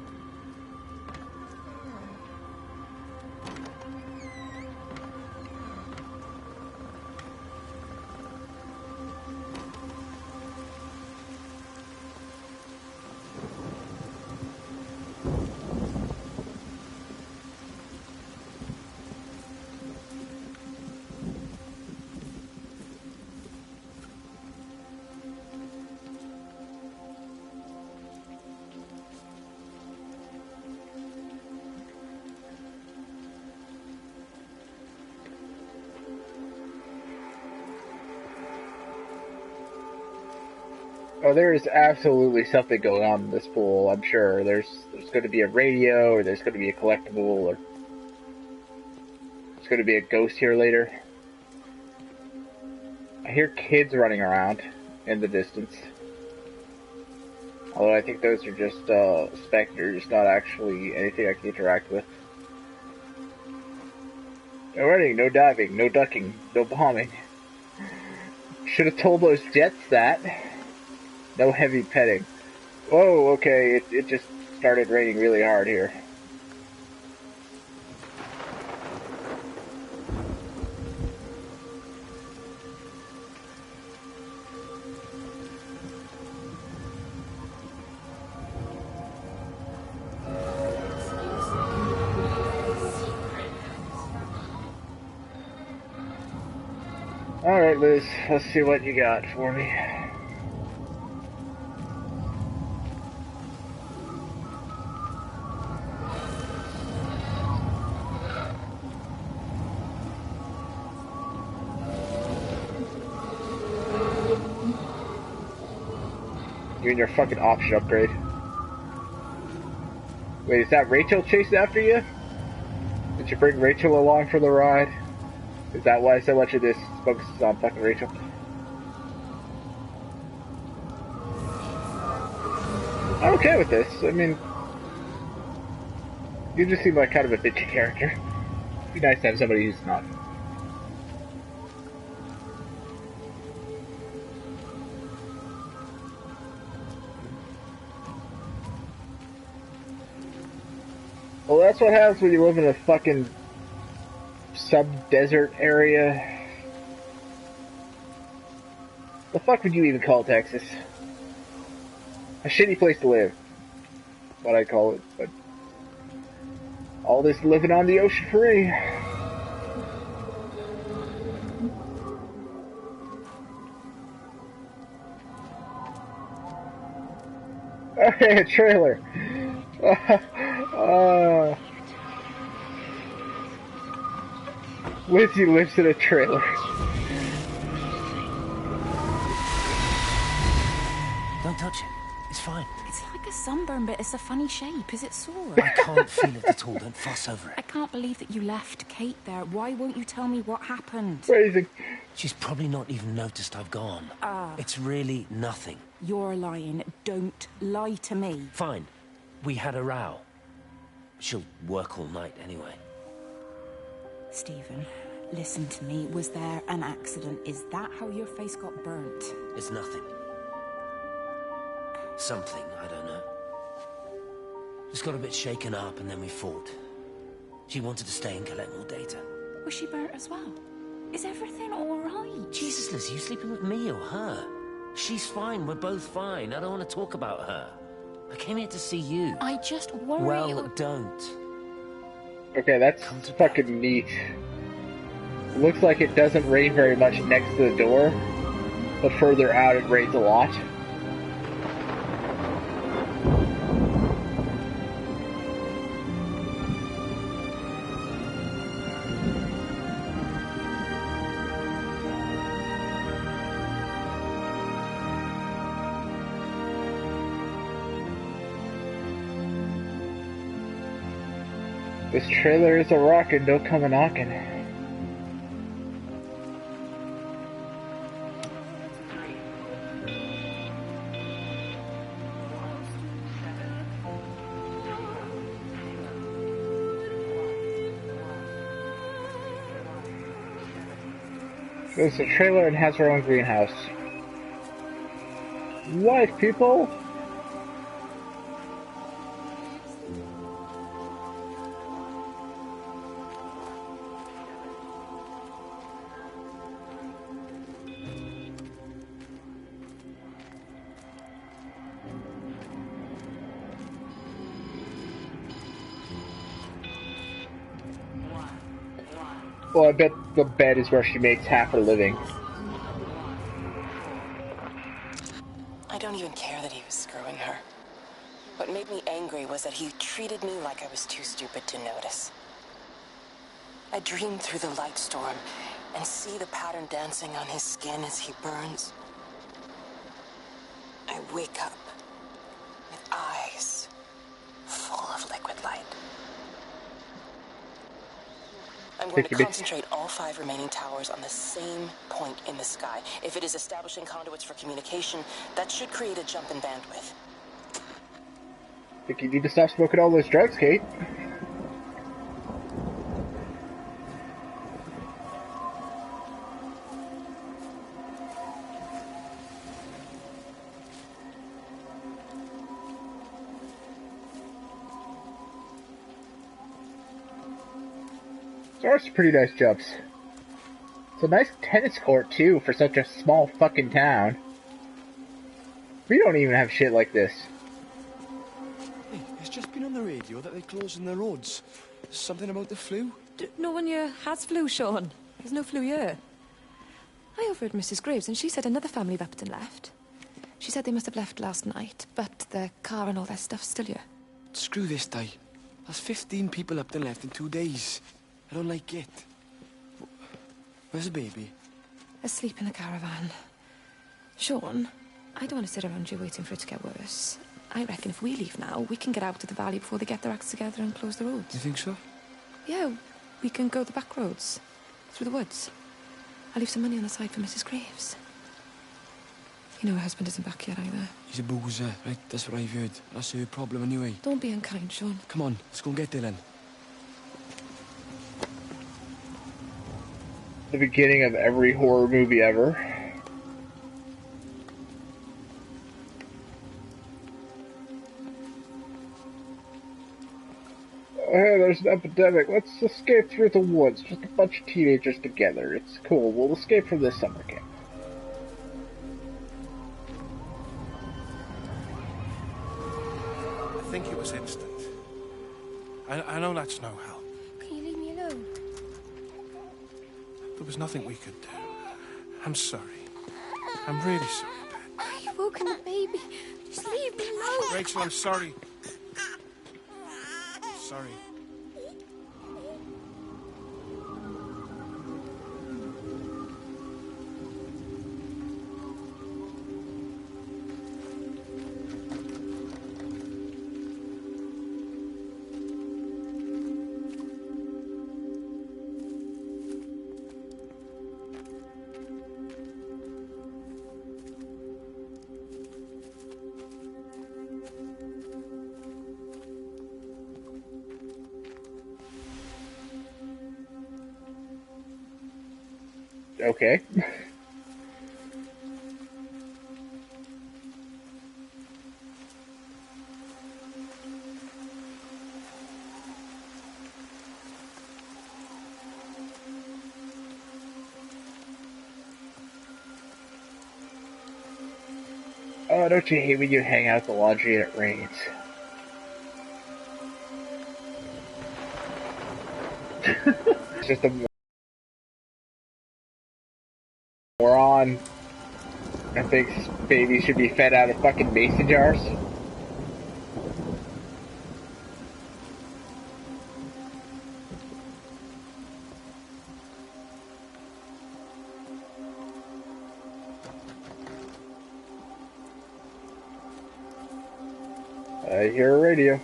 Oh, there is absolutely something going on in this pool, I'm sure. There's going to be a radio, or there's going to be a collectible, or there's going to be a ghost here later. I hear kids running around in the distance. Although I think those are just specters, not actually anything I can interact with. No running, no diving, no ducking, no bombing. Should have told those jets that. No heavy petting. Whoa, okay, it just started raining really hard here. Alright, Liz, let's see what you got for me. You mean your fucking option upgrade? Wait, is that Rachel chasing after you? Did you bring Rachel along for the ride? Is that why so much of this focuses on fucking Rachel? I'm okay with this. I mean, you just seem like kind of a bitchy character. It'd be nice to have somebody who's not. Well, that's what happens when you live in a fucking sub-desert area. The fuck would you even call Texas? A shitty place to live. What I call it, but all this living on the ocean free. Okay, a trailer. Lizzie lives in a trailer. Don't touch it. It's fine. It's like a sunburn, but it's a funny shape. Is it sore? I can't feel it at all. Don't fuss over it. I can't believe that you left Kate there. Why won't you tell me what happened? Crazy. She's probably not even noticed I've gone. It's really nothing. You're lying. Don't lie to me. Fine. We had a row. She'll work all night anyway. Stephen, listen to me. Was there an accident? Is that how your face got burnt? It's nothing. Something, I don't know. Just got a bit shaken up and then we fought. She wanted to stay and collect more data. Was she burnt as well? Is everything all right? Jesus, Liz, are you sleeping with me or her? She's fine, we're both fine. I don't want to talk about her. I came here to see you. I just worry... Well, don't. Okay, that's fucking neat. Looks like it doesn't rain very much next to the door, but further out it rains a lot. This trailer is a rockin', don't come a knockin'. It's a trailer and has her own greenhouse. What, people? Well, I bet the bed is where she makes half her living. I don't even care that he was screwing her. What made me angry was that he treated me like I was too stupid to notice. I dream through the light storm and see the pattern dancing on his skin as he burns. I wake up with eyes full of liquid light. I'm going to concentrate all 5 remaining towers on the same point in the sky. If it is establishing conduits for communication, that should create a jump in bandwidth. I think you need to stop smoking all those drugs, Kate. There are some pretty nice jumps. It's a nice tennis court, too, for such a small fucking town. We don't even have shit like this. Hey, it's just been on the radio that they're closing the roads. Something about the flu? No one here has flu, Sean. There's no flu here. I overheard Mrs. Graves, and she said another family of Upton left. She said they must have left last night, but their car and all their stuff's still here. Screw this day. There's 15 people Upton left in 2 days. I don't like it. Where's the baby? Asleep in the caravan. Sean, I don't want to sit around here waiting for it to get worse. I reckon if we leave now, we can get out of the valley before they get their acts together and close the roads. You think so? Yeah, we can go the back roads. Through the woods. I'll leave some money on the side for Mrs. Graves. You know her husband isn't back yet either. He's a boozer, right? That's what I've heard. That's her problem anyway. Don't be unkind, Sean. Come on, let's go and get Dylan. The beginning of every horror movie ever. Hey, there's an epidemic. Let's escape through the woods. Just a bunch of teenagers together. It's cool. We'll escape from this summer camp. I think it was instant. I know that's no help. Can you leave me alone? There was nothing we could do. I'm sorry. I'm really sorry, Pet. You've woken the baby. Just leave me alone. Rachel, I'm sorry. Sorry. Okay. Oh, don't you hate when you hang out at the laundry and it rains? It's just a moron that thinks babies should be fed out of fucking mason jars. I hear a radio.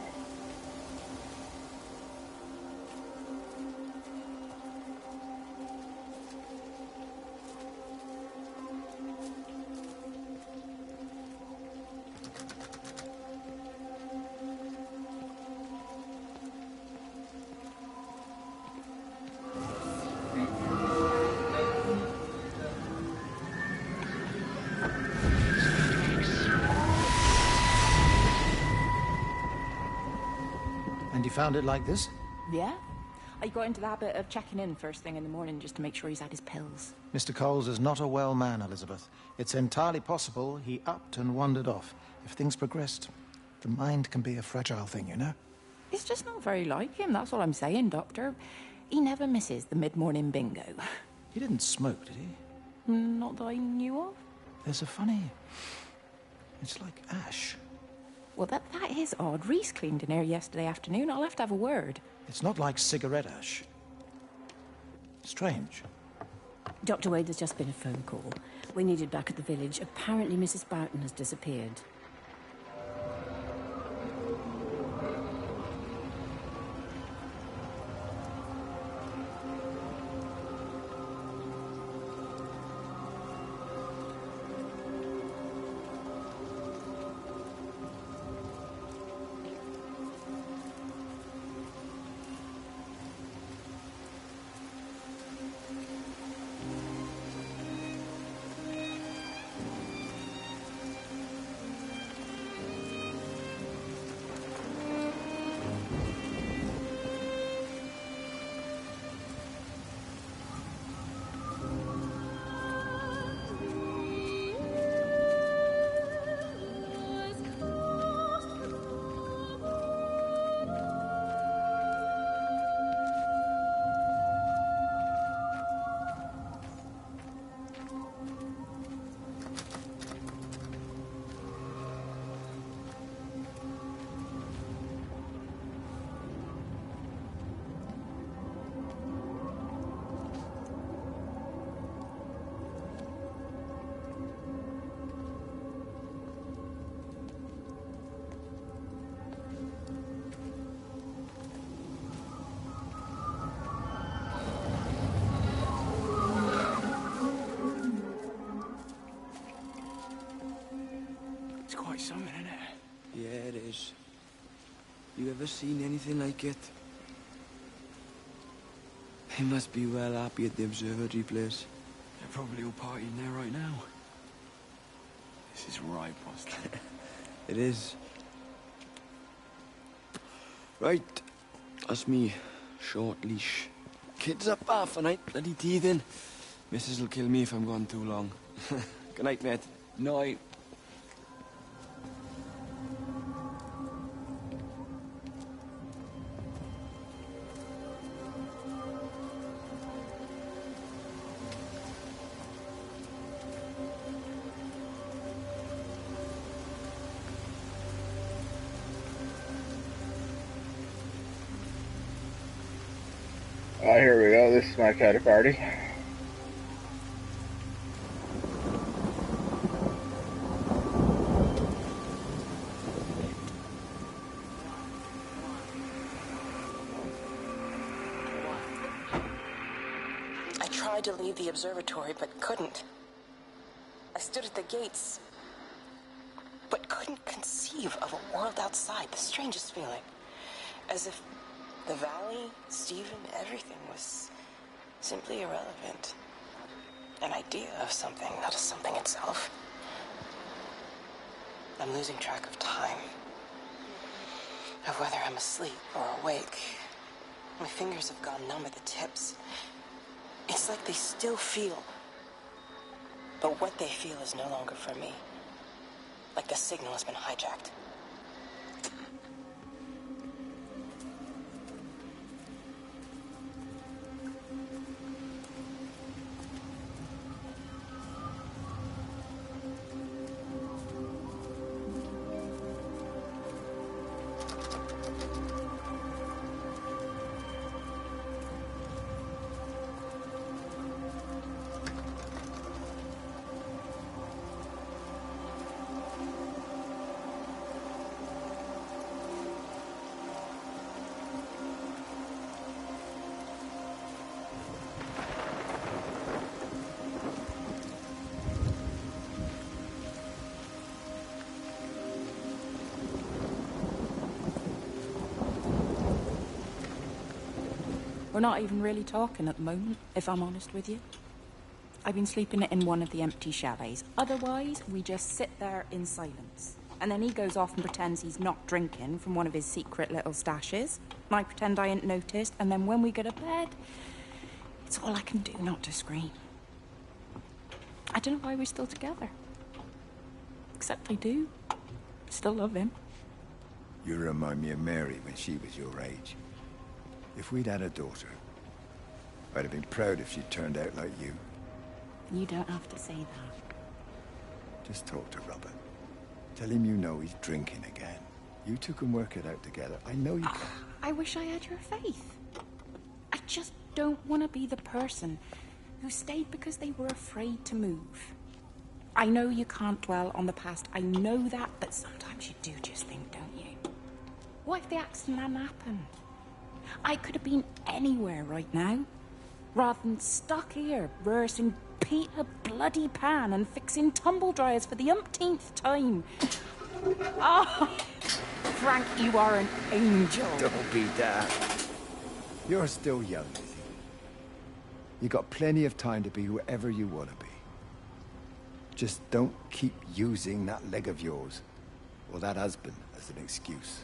And you found it like this? Yeah. I got into the habit of checking in first thing in the morning just to make sure he's had his pills. Mr. Coles is not a well man, Elizabeth. It's entirely possible he upped and wandered off. If things progressed, the mind can be a fragile thing, you know? It's just not very like him, that's all I'm saying, Doctor. He never misses the mid-morning bingo. He didn't smoke, did he? Not that I knew of. There's a funny... It's like ash. Well, that is odd. Reese cleaned in here yesterday afternoon. I'll have to have a word. It's not like cigarette ash. Strange. Dr. Wade, there's just been a phone call. We're needed back at the village. Apparently Mrs. Boughton has disappeared. It's quite something, isn't it? Yeah, it is. You ever seen anything like it? They must be well happy at the observatory place. They're probably all partying there right now. This is right, Boston. It is. Right. That's me. Short leash. Kids up half a night, bloody teething. Missus will kill me if I'm gone too long. Good night, mate. Night. Oh, here we go. This is my kind of party. I tried to leave the observatory, but couldn't. I stood at the gates, but couldn't conceive of a world outside. The strangest feeling. As if the valley, Stephen, everything was simply irrelevant. An idea of something, not a something itself. I'm losing track of time. Of whether I'm asleep or awake. My fingers have gone numb at the tips. It's like they still feel. But what they feel is no longer for me. Like the signal has been hijacked. We're not even really talking at the moment, if I'm honest with you. I've been sleeping in one of the empty chalets. Otherwise, we just sit there in silence. And then he goes off and pretends he's not drinking from one of his secret little stashes. And I pretend I ain't noticed. And then when we go to bed, it's all I can do not to scream. I don't know why we're still together. Except I do. Still love him. You remind me of Mary when she was your age. If we'd had a daughter, I'd have been proud if she turned out like you. You don't have to say that. Just talk to Robert. Tell him you know he's drinking again. You two can work it out together. I know you can. I wish I had your faith. I just don't want to be the person who stayed because they were afraid to move. I know you can't dwell on the past, I know that, but sometimes you do just think, don't you? What if the accident hadn't happened? I could have been anywhere right now, rather than stuck here, rehearsing Peter bloody Pan and fixing tumble dryers for the umpteenth time. Oh, Frank, you are an angel. Don't be that. You're still young, Lizzie. You got plenty of time to be whoever you want to be. Just don't keep using that leg of yours, or that husband, as an excuse.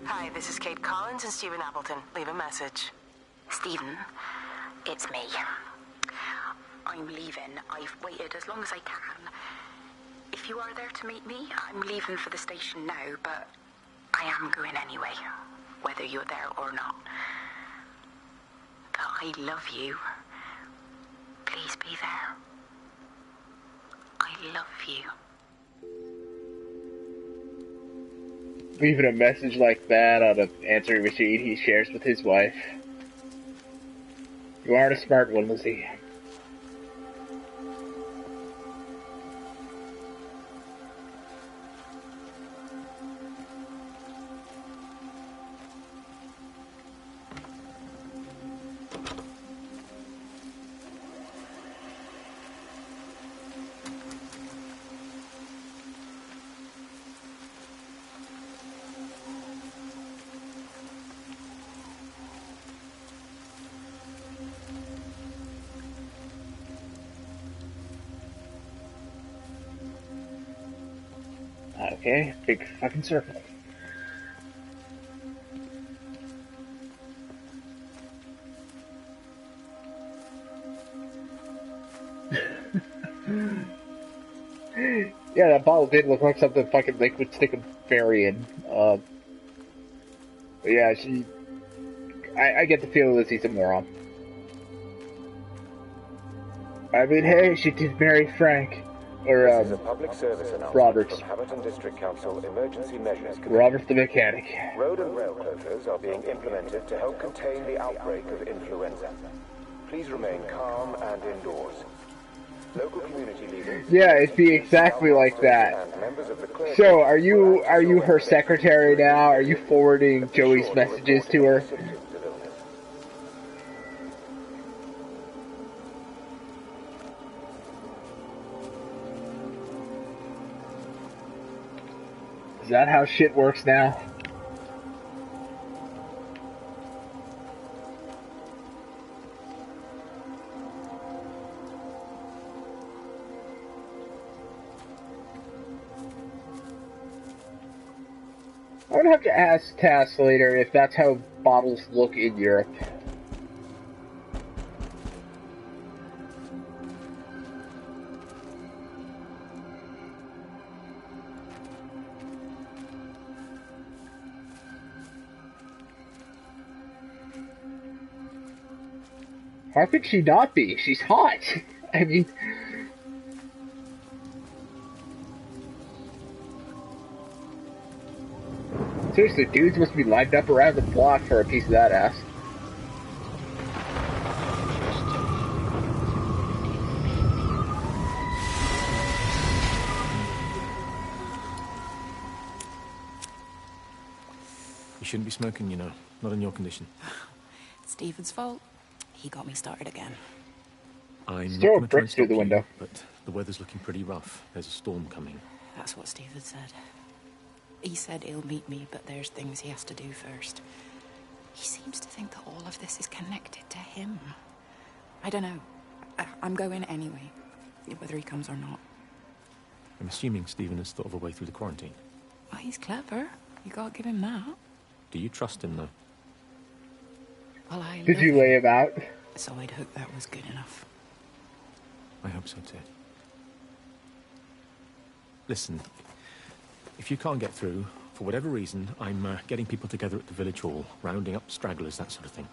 Hi, this is Kate Collins and Stephen Appleton. Leave a message. Stephen, it's me. I'm leaving. I've waited as long as I can. If you are there to meet me, I'm leaving for the station now, but I am going anyway, whether you're there or not. But I love you. Please be there. I love you. Leaving a message like that on an answering machine he shares with his wife. You aren't a smart one, Lizzie. Okay, big fucking circle. Yeah, that bottle did look like something fucking liquid stick a berry in. But yeah, I get the feeling that she's a moron. I mean, hey, she did marry Frank. Or, This is a public service announcement Roberts. from Haverton District Council Emergency Measures Committee. Robert the mechanic. Road and rail closures are being implemented to help contain the outbreak of influenza. Please remain calm and indoors. Local community leaders... Yeah, it'd be exactly like that. So, are you her secretary now? Are you forwarding Joey's messages to her? Is that how shit works now? I'm gonna have to ask Tass later if that's how bottles look in Europe. How could she not be? She's hot. I mean... Seriously, dudes must be lined up around the block for a piece of that ass. You shouldn't be smoking, you know. Not in your condition. It's Stephen's fault. He got me started again. I'm not Throw a going to try brick and through stop the you, window. but the weather's looking pretty rough. There's a storm coming. That's what Stephen said. He said he'll meet me, but there's things he has to do first. He seems to think that all of this is connected to him. I don't know. I'm going anyway, whether he comes or not. I'm assuming Stephen has thought of a way through the quarantine. Well, he's clever. You gotta give him that. Do you trust him, though? Well, I Did love you lay him out? So I'd hope that was good enough. I hope so too. Listen, if you can't get through, for whatever reason, I'm getting people together at the village hall, rounding up stragglers, that sort of thing.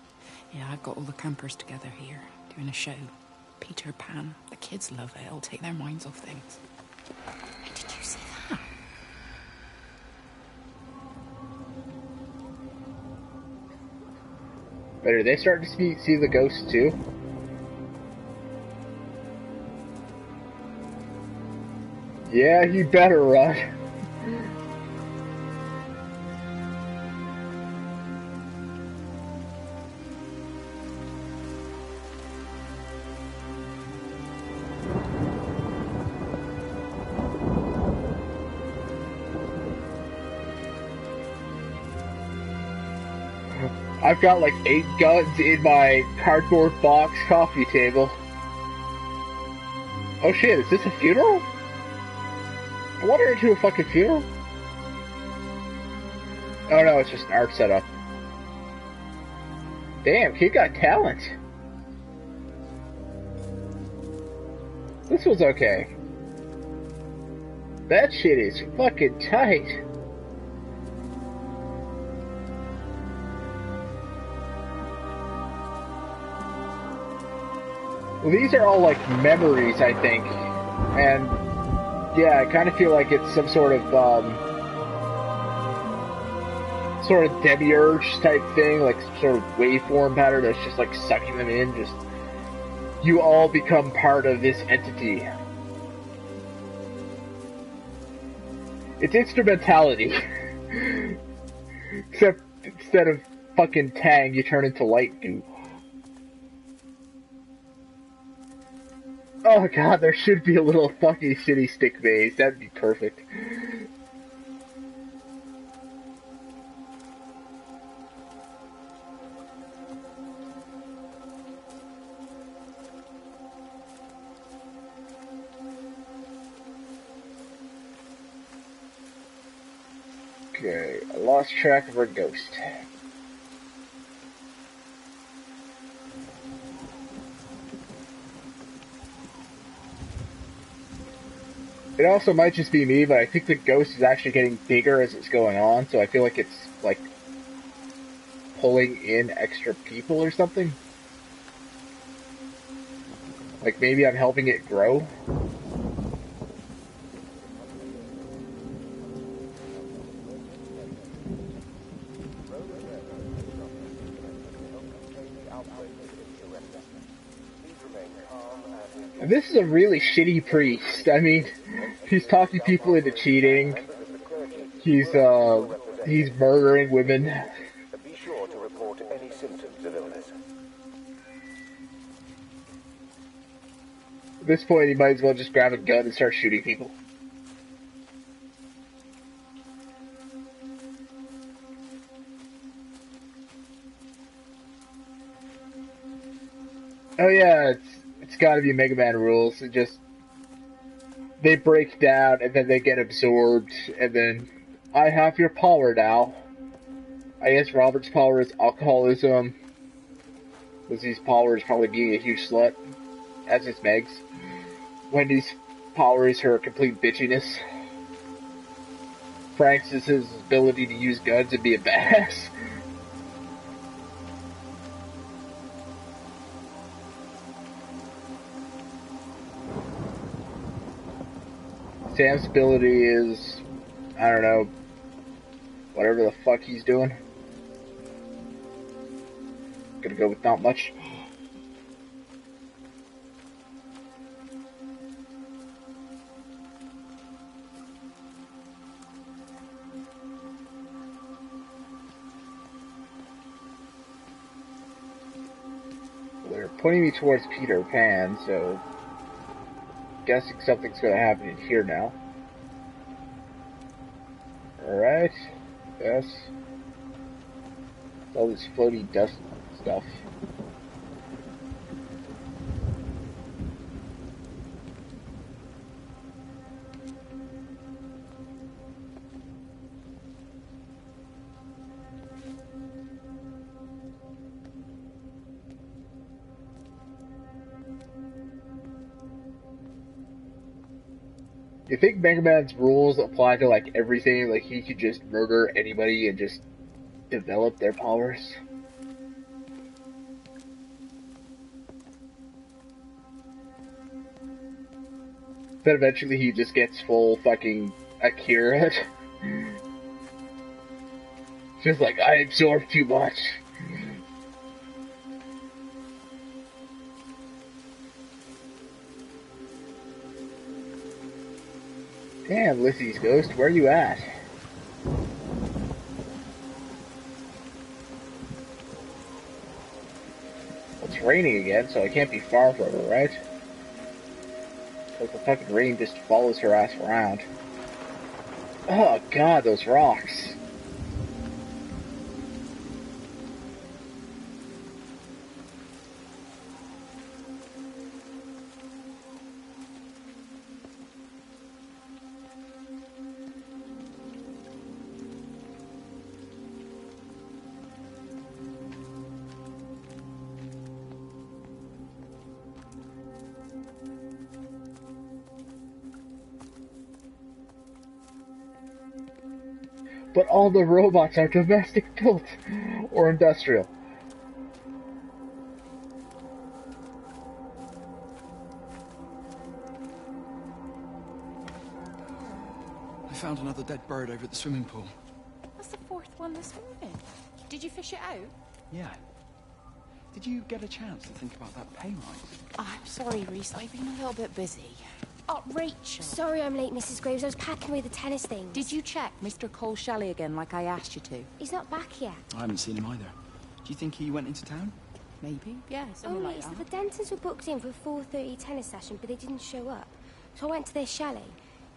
Yeah, I've got all the campers together here, doing a show. Peter Pan. The kids love it. It'll take their minds off things. Did you see that? But are they starting to see the ghosts too? Yeah, you better run. I've got like 8 guns in my cardboard box coffee table. Oh shit, is this a funeral? I wandered into a fucking funeral? Oh no, it's just an art setup. Damn, kid got talent. This was okay. That shit is fucking tight. Well, these are all like memories, I think. And yeah, I kind of feel like it's some sort of demiurge type thing, like some sort of waveform pattern that's just like sucking them in. Just you all become part of this entity. It's instrumentality. Except instead of fucking Tang, you turn into light goo. Oh god, there should be a little fucking shitty stick maze. That'd be perfect. Okay, I lost track of our ghost. It also might just be me, but I think the ghost is actually getting bigger as it's going on, so I feel like it's, like, pulling in extra people or something. Like, maybe I'm helping it grow. And this is a really shitty priest. I mean, he's talking people into cheating. He's murdering women. Be sure to report any symptoms of illness. At this point, he might as well just grab a gun and start shooting people. Oh yeah, it's gotta be Mega Man rules. It just, they break down and then they get absorbed and then, I have your power now. I guess Robert's power is alcoholism. Lizzie's power is probably being a huge slut, as is Meg's. Wendy's power is her complete bitchiness. Frank's is his ability to use guns and be a badass. Sam's ability is, I don't know, whatever the fuck he's doing. Gonna go with not much. They're pointing me towards Peter Pan, so guessing something's gonna happen in here now. Alright. Yes. All this floaty dust stuff. You think Mega Man's rules apply to like everything? Like he could just murder anybody and just develop their powers? But eventually he just gets full fucking Akira. Just like, I absorb too much. Damn, Lissy's ghost, where you at? It's raining again, so I can't be far from her, right? Like the fucking rain just follows her ass around. Oh god, those rocks. But all the robots are domestic built or industrial. I found another dead bird over at the swimming pool. That's the fourth one this morning. Did you fish it out? Yeah. Did you get a chance to think about that pay rise? I'm sorry, Reese. I've been a little bit busy. Oh, Rachel. Sorry I'm late, Mrs. Graves. I was packing away the tennis things. Did you check Mr. Cole Shelley again like I asked you to? He's not back yet. I haven't seen him either. Do you think he went into town? Maybe, yeah, something like that. The Dentons were booked in for a 4:30 tennis session, but they didn't show up. So I went to their chalet.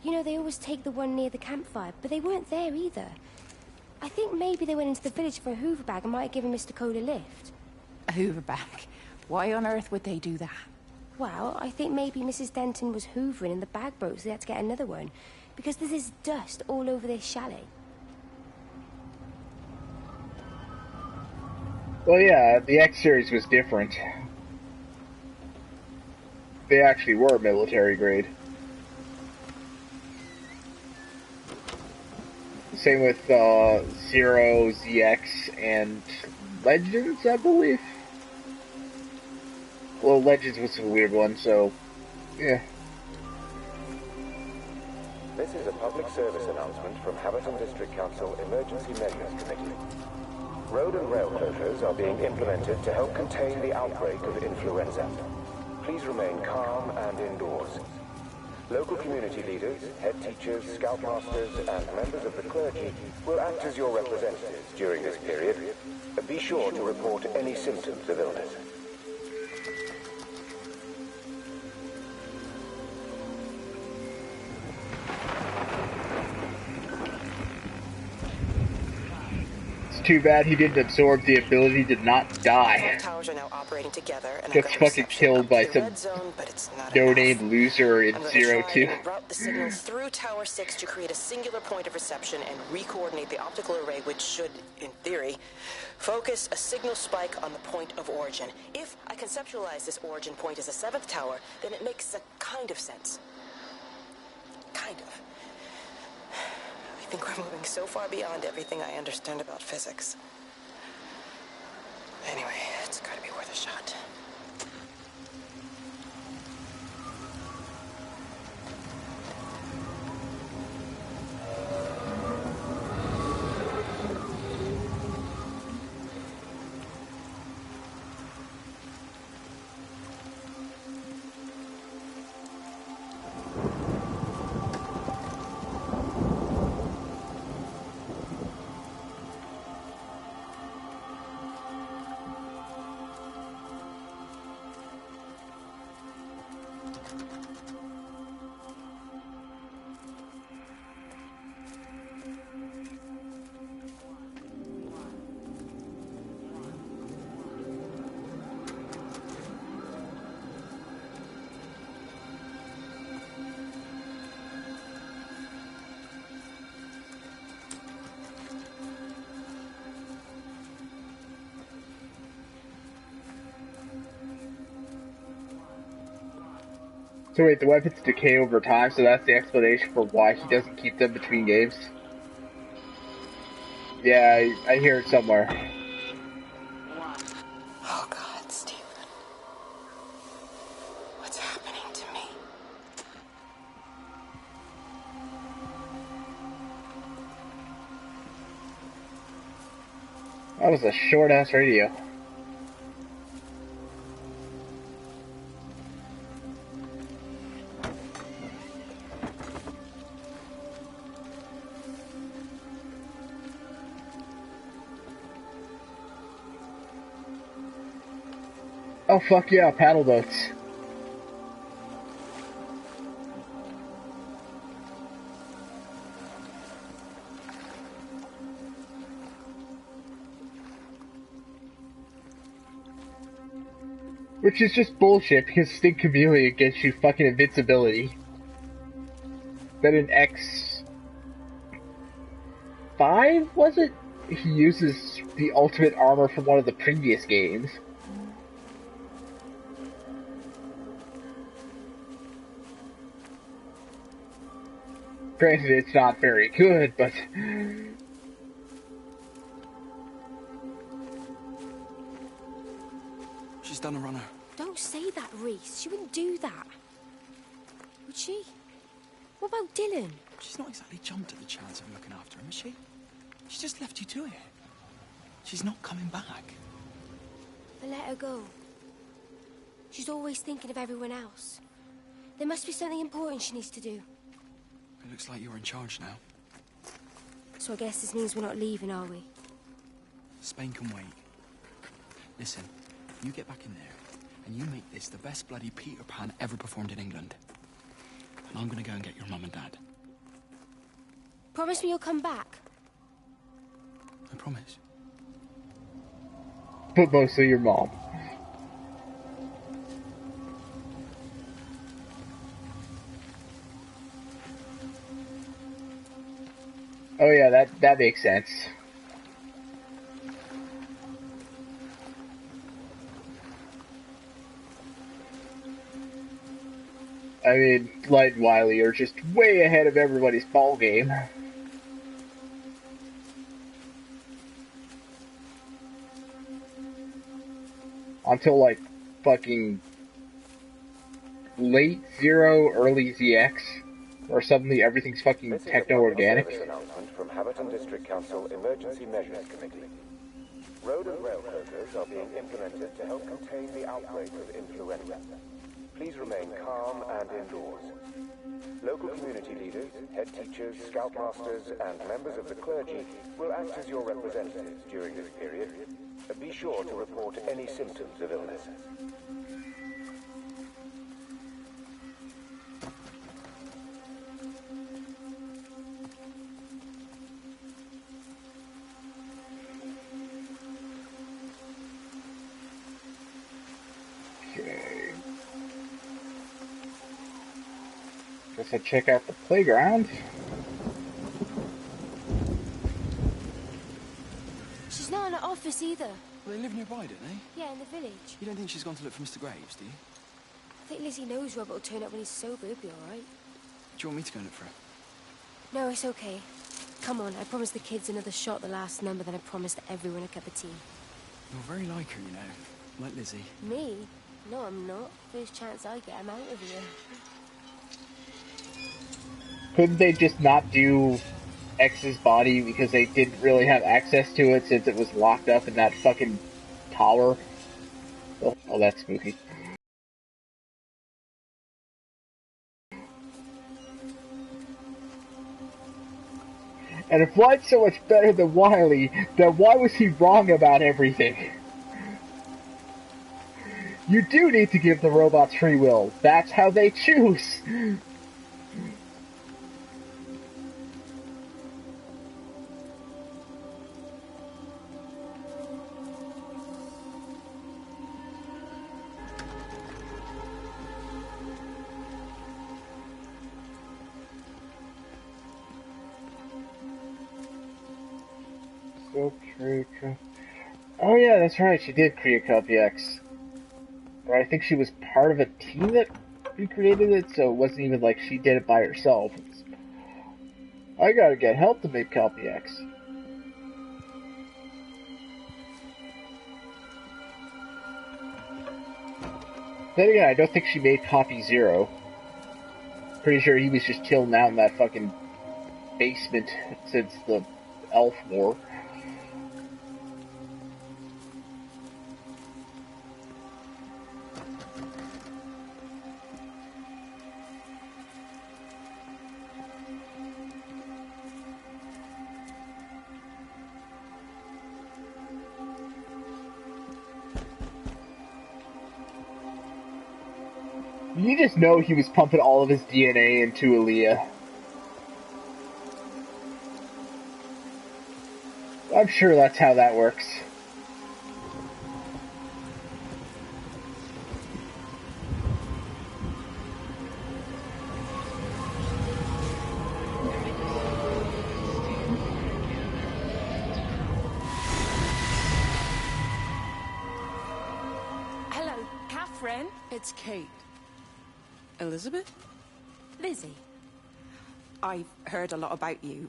You know, they always take the one near the campfire, but they weren't there either. I think maybe they went into the village for a Hoover bag and might have given Mr. Cole a lift. A Hoover bag? Why on earth would they do that? Well, I think maybe Mrs. Denton was hoovering and the bag broke, so they had to get another one. Because there's this dust all over this chalet. Well, yeah, the X series was different. They actually were military grade. Same with Zero, ZX, and Legends, I believe. Well, Legends was a weird one, so yeah. This is a public service announcement from Haverton District Council Emergency Measures Committee. Road and rail closures are being implemented to help contain the outbreak of influenza. Please remain calm and indoors. Local community leaders, head teachers, scoutmasters, and members of the clergy will act as your representatives during this period. Be sure to report any symptoms of illness. Too bad he didn't absorb the ability to not die. All towers are now operating together and Gets fucking killed by some no-name loser in Zero 2. Route the signal through Tower 6 to create a singular point of reception and re-coordinate the optical array, which should, in theory, focus a signal spike on the point of origin. If I conceptualize this origin point as a 7th tower, then it makes a kind of sense. Kind of. I think we're moving so far beyond everything I understand about physics. Anyway, it's gotta be worth a shot. So wait, the weapons decay over time, so that's the explanation for why he doesn't keep them between games? Yeah, I hear it somewhere. Oh God, Stephen. What's happening to me? That was a short-ass radio. Oh fuck yeah, paddle boats. Which is just bullshit, because Stink Chameleon gets you fucking invincibility. Then in X5, was it? He uses the ultimate armor from one of the previous games. Granted, it's not very good, but... She's done a runner. Don't say that, Reese. She wouldn't do that. Would she? What about Dylan? She's not exactly jumped at the chance of looking after him, has she? She just left you to it. She's not coming back. But let her go. She's always thinking of everyone else. There must be something important she needs to do. It looks like you're in charge now. So I guess this means we're not leaving, are we? Spain can wait. Listen, you get back in there, and you make this the best bloody Peter Pan ever performed in England. And I'm gonna go and get your mum and dad. Promise me you'll come back. I promise. But mostly your mom. Oh yeah, that makes sense. I mean, Light and Wily are just way ahead of everybody's ball game. Until like fucking late Zero, early ZX, or suddenly everything's fucking techno-organic. Announcement from Haverton District Council Emergency Measures Committee. Road and rail closures are being implemented to help contain the outbreak of influenza. Please remain calm and indoors. Local community leaders, head teachers, scoutmasters, and members of the clergy will act as your representatives during this period. Be sure to report any symptoms of illness. Okay. Guess I'll check out the playground. She's not in her office either. Well, they live nearby, don't they? Yeah, in the village. You don't think she's gone to look for Mr. Graves, do you? I think Lizzie knows Robert will turn up when he's sober. He'll be all right. Do you want me to go and look for her? No, it's okay. Come on, I promised the kids another shot the last number, then I promised everyone a cup of tea. You're very like her, you know. Like Lizzie. Me? No, I'm not. First chance I get, I'm out of here. Couldn't they just not do X's body because they didn't really have access to it since it was locked up in that fucking tower? Oh, that's spooky. And if Light's so much better than Wily, then why was he wrong about everything? You do need to give the robots free will. That's how they choose. Oh yeah, that's right, she did create Copy X. Or I think she was part of a team that who created it, so it wasn't even like she did it by herself. I gotta get help to make Copy X. Then again, I don't think she made Copy Zero. Pretty sure he was just chilling out in that fucking basement since the Elf War. You just know he was pumping all of his DNA into Aaliyah. I'm sure that's how that works. Hello, Catherine. It's Kate. Elizabeth? Lizzie. I've heard a lot about you.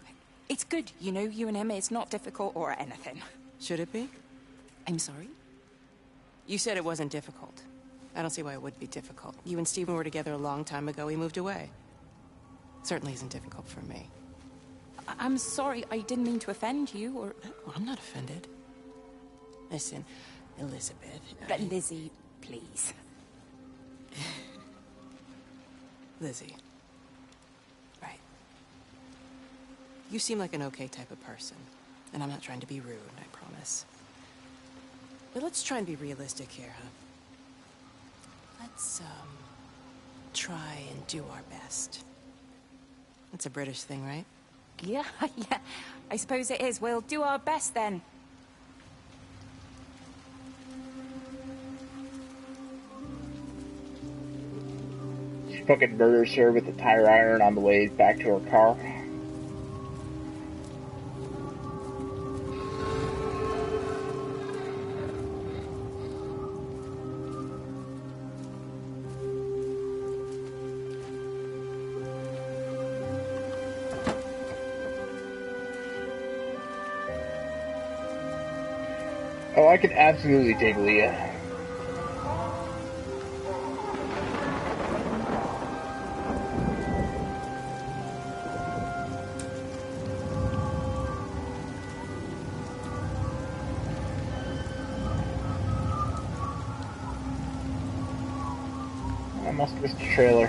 It's good, you know, you and him. It's not difficult or anything. Should it be? I'm sorry? You said it wasn't difficult. I don't see why it would be difficult. You and Stephen were together a long time ago. He moved away. Certainly isn't difficult for me. I'm sorry. I didn't mean to offend you, or... Well, I'm not offended. Listen, Elizabeth... But Lizzie, please. Lizzie. Right. You seem like an okay type of person. And I'm not trying to be rude, I promise. But let's try and be realistic here, huh? Let's, try and do our best. That's a British thing, right? Yeah, yeah. I suppose it is. We'll do our best, then. She fucking murders her with a tire iron on the way back to her car. Oh, I could absolutely dig Leah. I must have missed the trailer.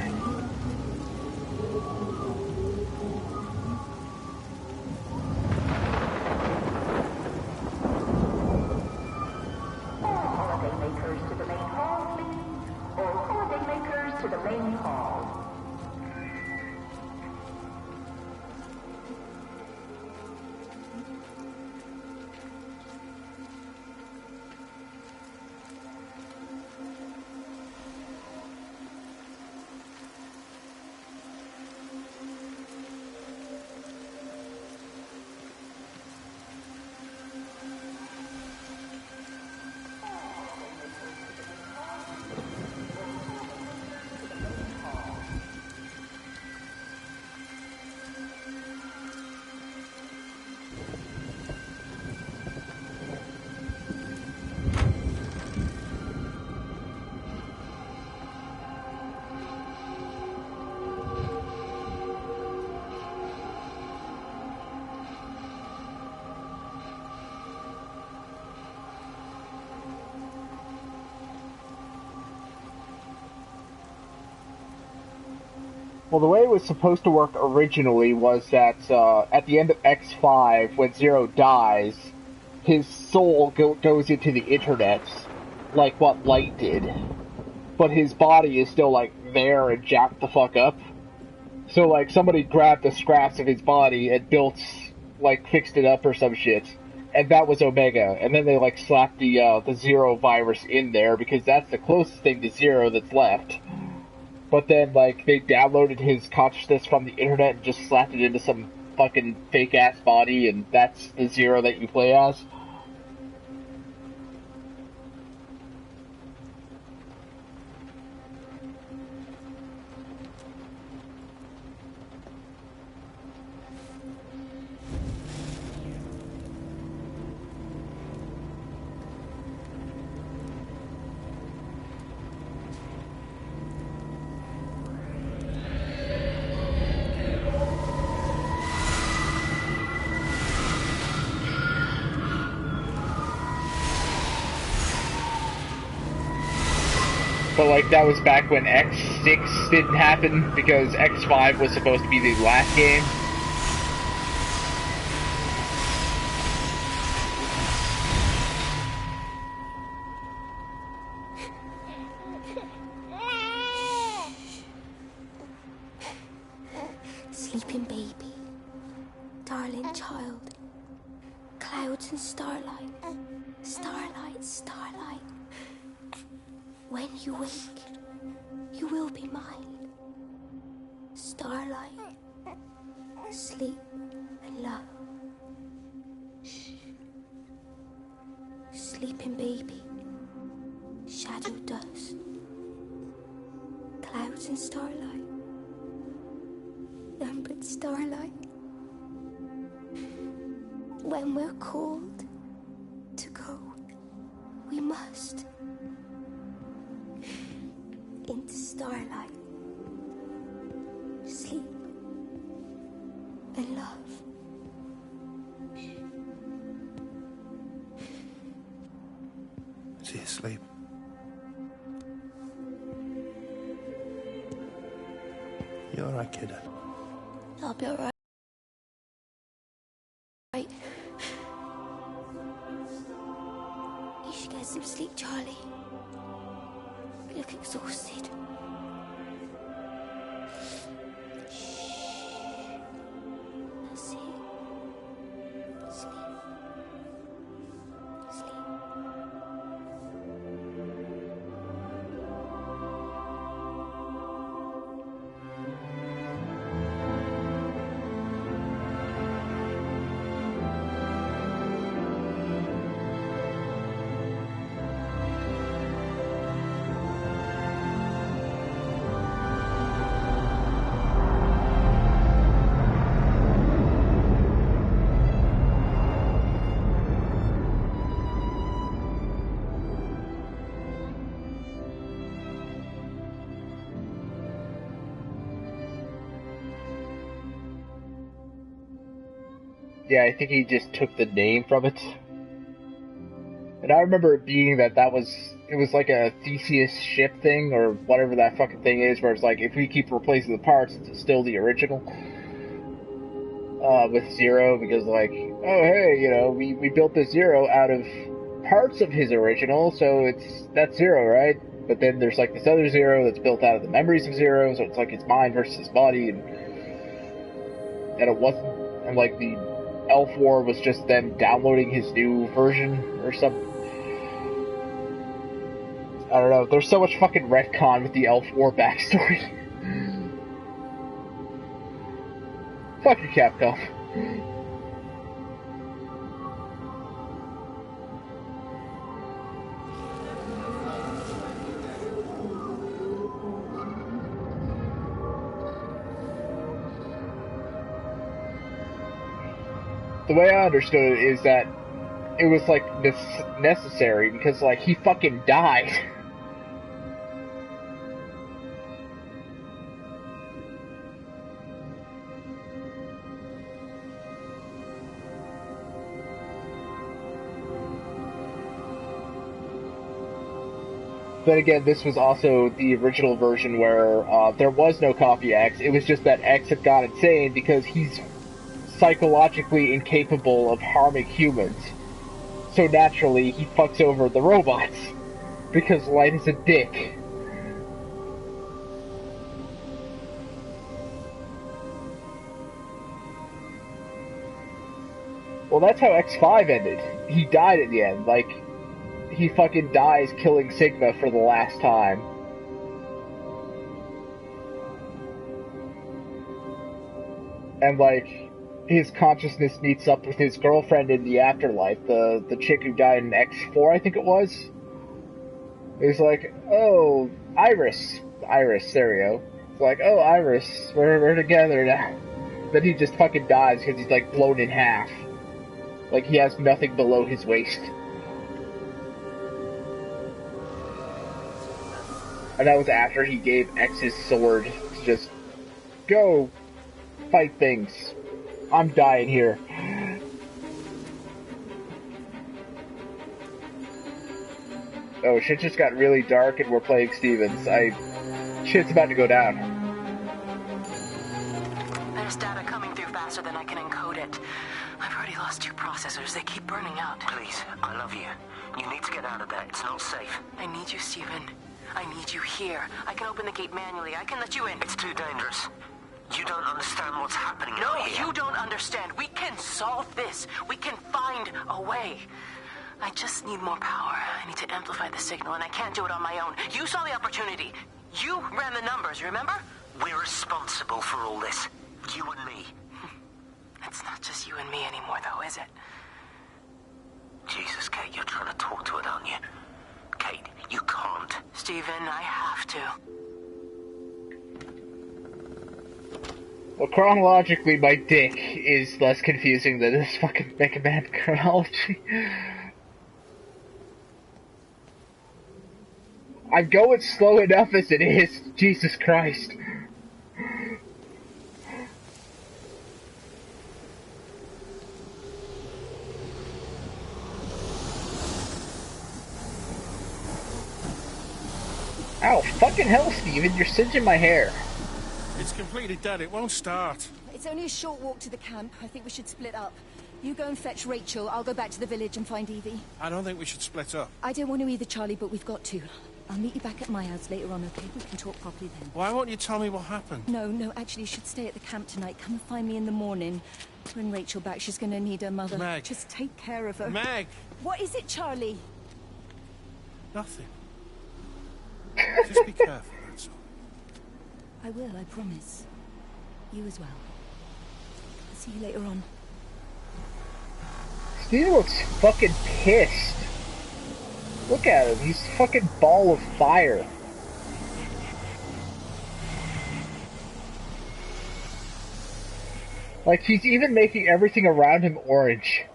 Well, the way it was supposed to work originally was that at the end of X5, when Zero dies, his soul goes into the internet, like what Light did. But his body is still, like, there and jacked the fuck up. So, like, somebody grabbed the scraps of his body and built, like, fixed it up or some shit. And that was Omega. And then they, like, slapped the Zero virus in there, because that's the closest thing to Zero that's left. But then, like, they downloaded his consciousness from the internet and just slapped it into some fucking fake-ass body, and that's the Zero that you play as. But, like, that was back when X6 didn't happen, because X5 was supposed to be the last game. Sleeping baby, darling child, clouds and starlight, starlight, starlight. When you wake, you will be mine. Starlight, sleep and love. Sleeping baby, shadow dust, clouds and starlight, numbered starlight. When we're called to go, we must into starlight, sleep and love. Is he asleep? You all right, kid? I'll be all right. You should get some sleep, Charlie. You look exhausted. That's it. Sleep. Sleep. Yeah, I think he just took the name from it. And I remember it being that it was like a Theseus ship thing, or whatever that fucking thing is, where it's like, if we keep replacing the parts, it's still the original. With Zero, because like, oh hey, you know, we built this Zero out of parts of his original, so that's Zero, right? But then there's like this other Zero that's built out of the memories of Zero, so it's like his mind versus his body, and it wasn't, and like the Elf War was just them downloading his new version or something. I don't know. There's so much fucking retcon with the Elf War backstory. Fuck you, Capcom. The way I understood it is that it was like necessary because like he fucking died. But again, this was also the original version where there was no copy X. It was just that X had gone insane because he's psychologically incapable of harming humans. So naturally, he fucks over the robots. Because Light is a dick. Well, that's how X5 ended. He died at the end. Like, he fucking dies killing Sigma for the last time. And, like, his consciousness meets up with his girlfriend in the afterlife, the chick who died in X4, I think it was. He's like, oh, Iris, there we go. It's like, oh, Iris, we're together now. Then he just fucking dies because he's, like, blown in half. Like, he has nothing below his waist. And that was after he gave X his sword to just go fight things. I'm dying here. Oh, shit just got really dark and we're playing Stevens. Shit's about to go down. There's data coming through faster than I can encode it. I've already lost 2 processors. They keep burning out. Please, I love you. You need to get out of there. It's not safe. I need you, Stephen. I need you here. I can open the gate manually. I can let you in. It's too dangerous. You don't understand what's happening No, out here. you don't understand. We can solve this. We can find a way. I just need more power. I need to amplify the signal, and I can't do it on my own. You saw the opportunity. You ran the numbers, remember? We're responsible for all this. You and me. It's not just you and me anymore, though, is it? Jesus, Kate, you're trying to talk to it, aren't you? Kate, you can't. Stephen, I have to. Well, chronologically, my dick is less confusing than this fucking Mega Man chronology. I'm going slow enough as it is. Jesus Christ. Ow, fucking hell, Steven, you're singeing my hair. It's completely dead. It won't start. It's only a short walk to the camp. I think we should split up. You go and fetch Rachel. I'll go back to the village and find Evie. I don't think we should split up. I don't want to either, Charlie, but we've got to. I'll meet you back at my house later on, okay? We can talk properly then. Why won't you tell me what happened? No, actually, you should stay at the camp tonight. Come and find me in the morning. Bring Rachel back. She's going to need her mother. Meg. Just take care of her. Meg! What is it, Charlie? Nothing. Just be careful, that's all. I will, I promise. You as well. I'll see you later on. Steven looks fucking pissed. Look at him, he's a fucking ball of fire. Like, he's even making everything around him orange.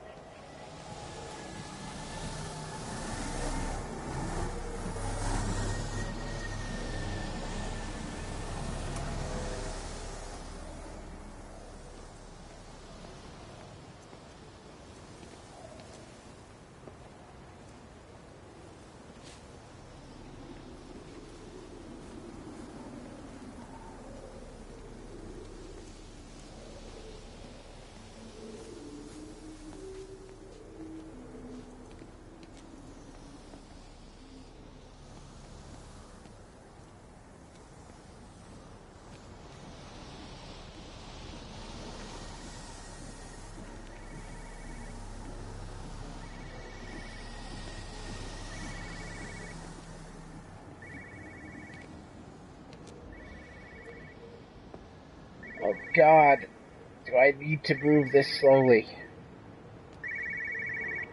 Oh God, do I need to move this slowly?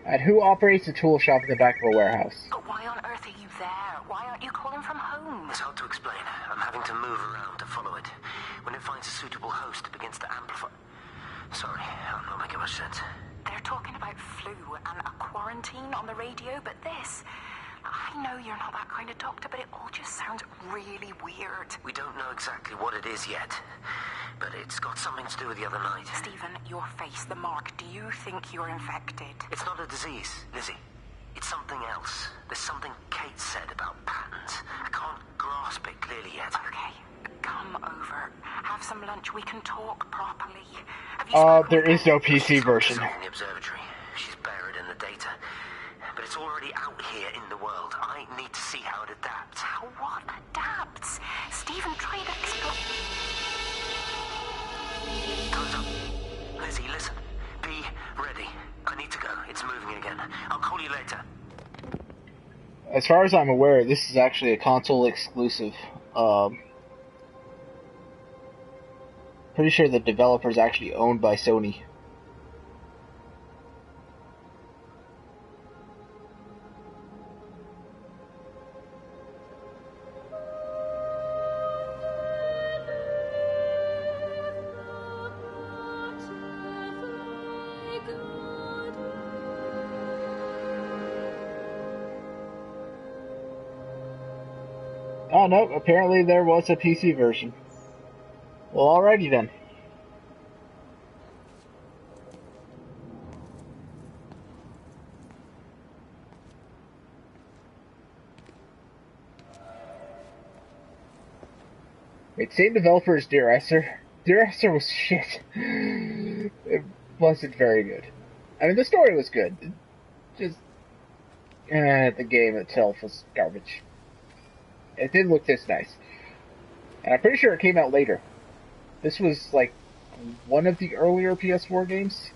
And who operates a tool shop in the back of a warehouse? But why on earth are you there? Why aren't you calling from home? It's hard to explain. I'm having to move around to follow it. When it finds a suitable host, it begins to amplify. Sorry, I'm not making much sense. They're talking about flu and a quarantine on the radio, but this... I know you're not that kind of doctor, but it all just sounds really weird. We don't know exactly what it is yet, but it's got something to do with the other night. Stephen, your face, the mark, do you think you're infected? It's not a disease, Lizzie. It's something else. There's something Kate said about patterns. I can't grasp it clearly yet. Okay, come over. Have some lunch. We can talk properly. Have you There is no PC version. In the observatory. She's buried in the data. But it's already out here in the world. I need to see how it adapts. How what adapts? Stephen, try to explain. Time's up. Lizzie, listen. Be ready. I need to go. It's moving again. I'll call you later. As far as I'm aware, this is actually a console exclusive. Pretty sure the developer is actually owned by Sony. Oh no, apparently there was a PC version. Well, alrighty then. Wait, same developer as Dear Esther? Dear Esther was shit. It wasn't very good. I mean, the story was good. Just, the game itself was garbage. It didn't look this nice. And I'm pretty sure it came out later. This was, like, one of the earlier PS4 games.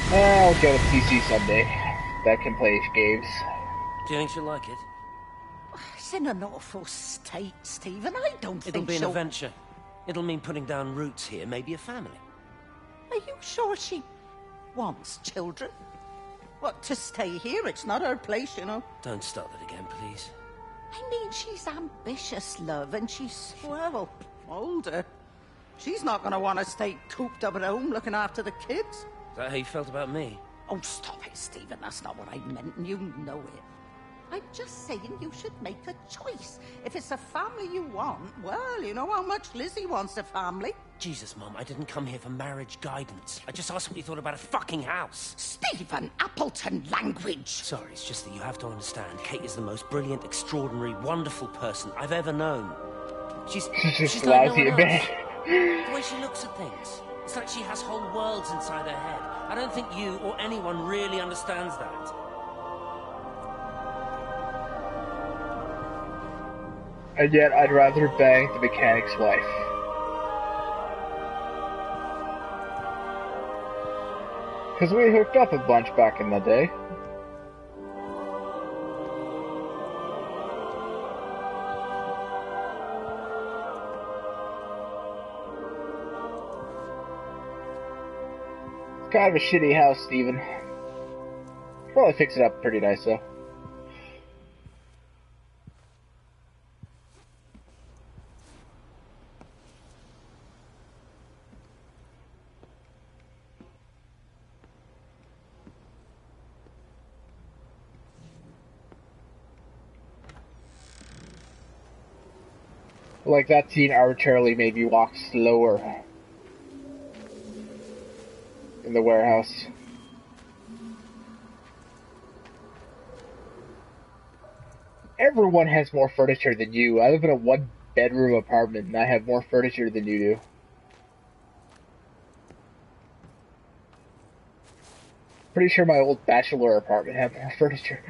I'll get a PC someday that can play games. Do you think she'll like it? It's in an awful state, Stephen. I don't think It'll be an she'll... adventure. It'll mean putting down roots here, maybe a family. Are you sure she wants children? What, to stay here? It's not her place, you know. Don't start that again, please. I mean, she's ambitious, love, and she's, well, older. She's not going to want to stay cooped up at home looking after the kids. Is that how you felt about me? Oh, stop it, Stephen. That's not what I meant, and you know it. I'm just saying you should make a choice. If it's a family you want, well, you know how much Lizzie wants a family. Jesus, Mum, I didn't come here for marriage guidance. I just asked what you thought about a fucking house. Stephen Appleton language. Sorry, it's just that you have to understand. Kate is the most brilliant, extraordinary, wonderful person I've ever known. She's just like lousy no in one bed. else. The way she looks at things. It's like she has whole worlds inside her head. I don't think you or anyone really understands that. And yet, I'd rather bang the mechanic's wife. Because we hooked up a bunch back in the day. It's kind of a shitty house, Steven. Probably fix it up pretty nice, though. Like, that scene arbitrarily made me walk slower in the warehouse. Everyone has more furniture than you. I live in a one-bedroom apartment, and I have more furniture than you do. Pretty sure my old bachelor apartment had more furniture.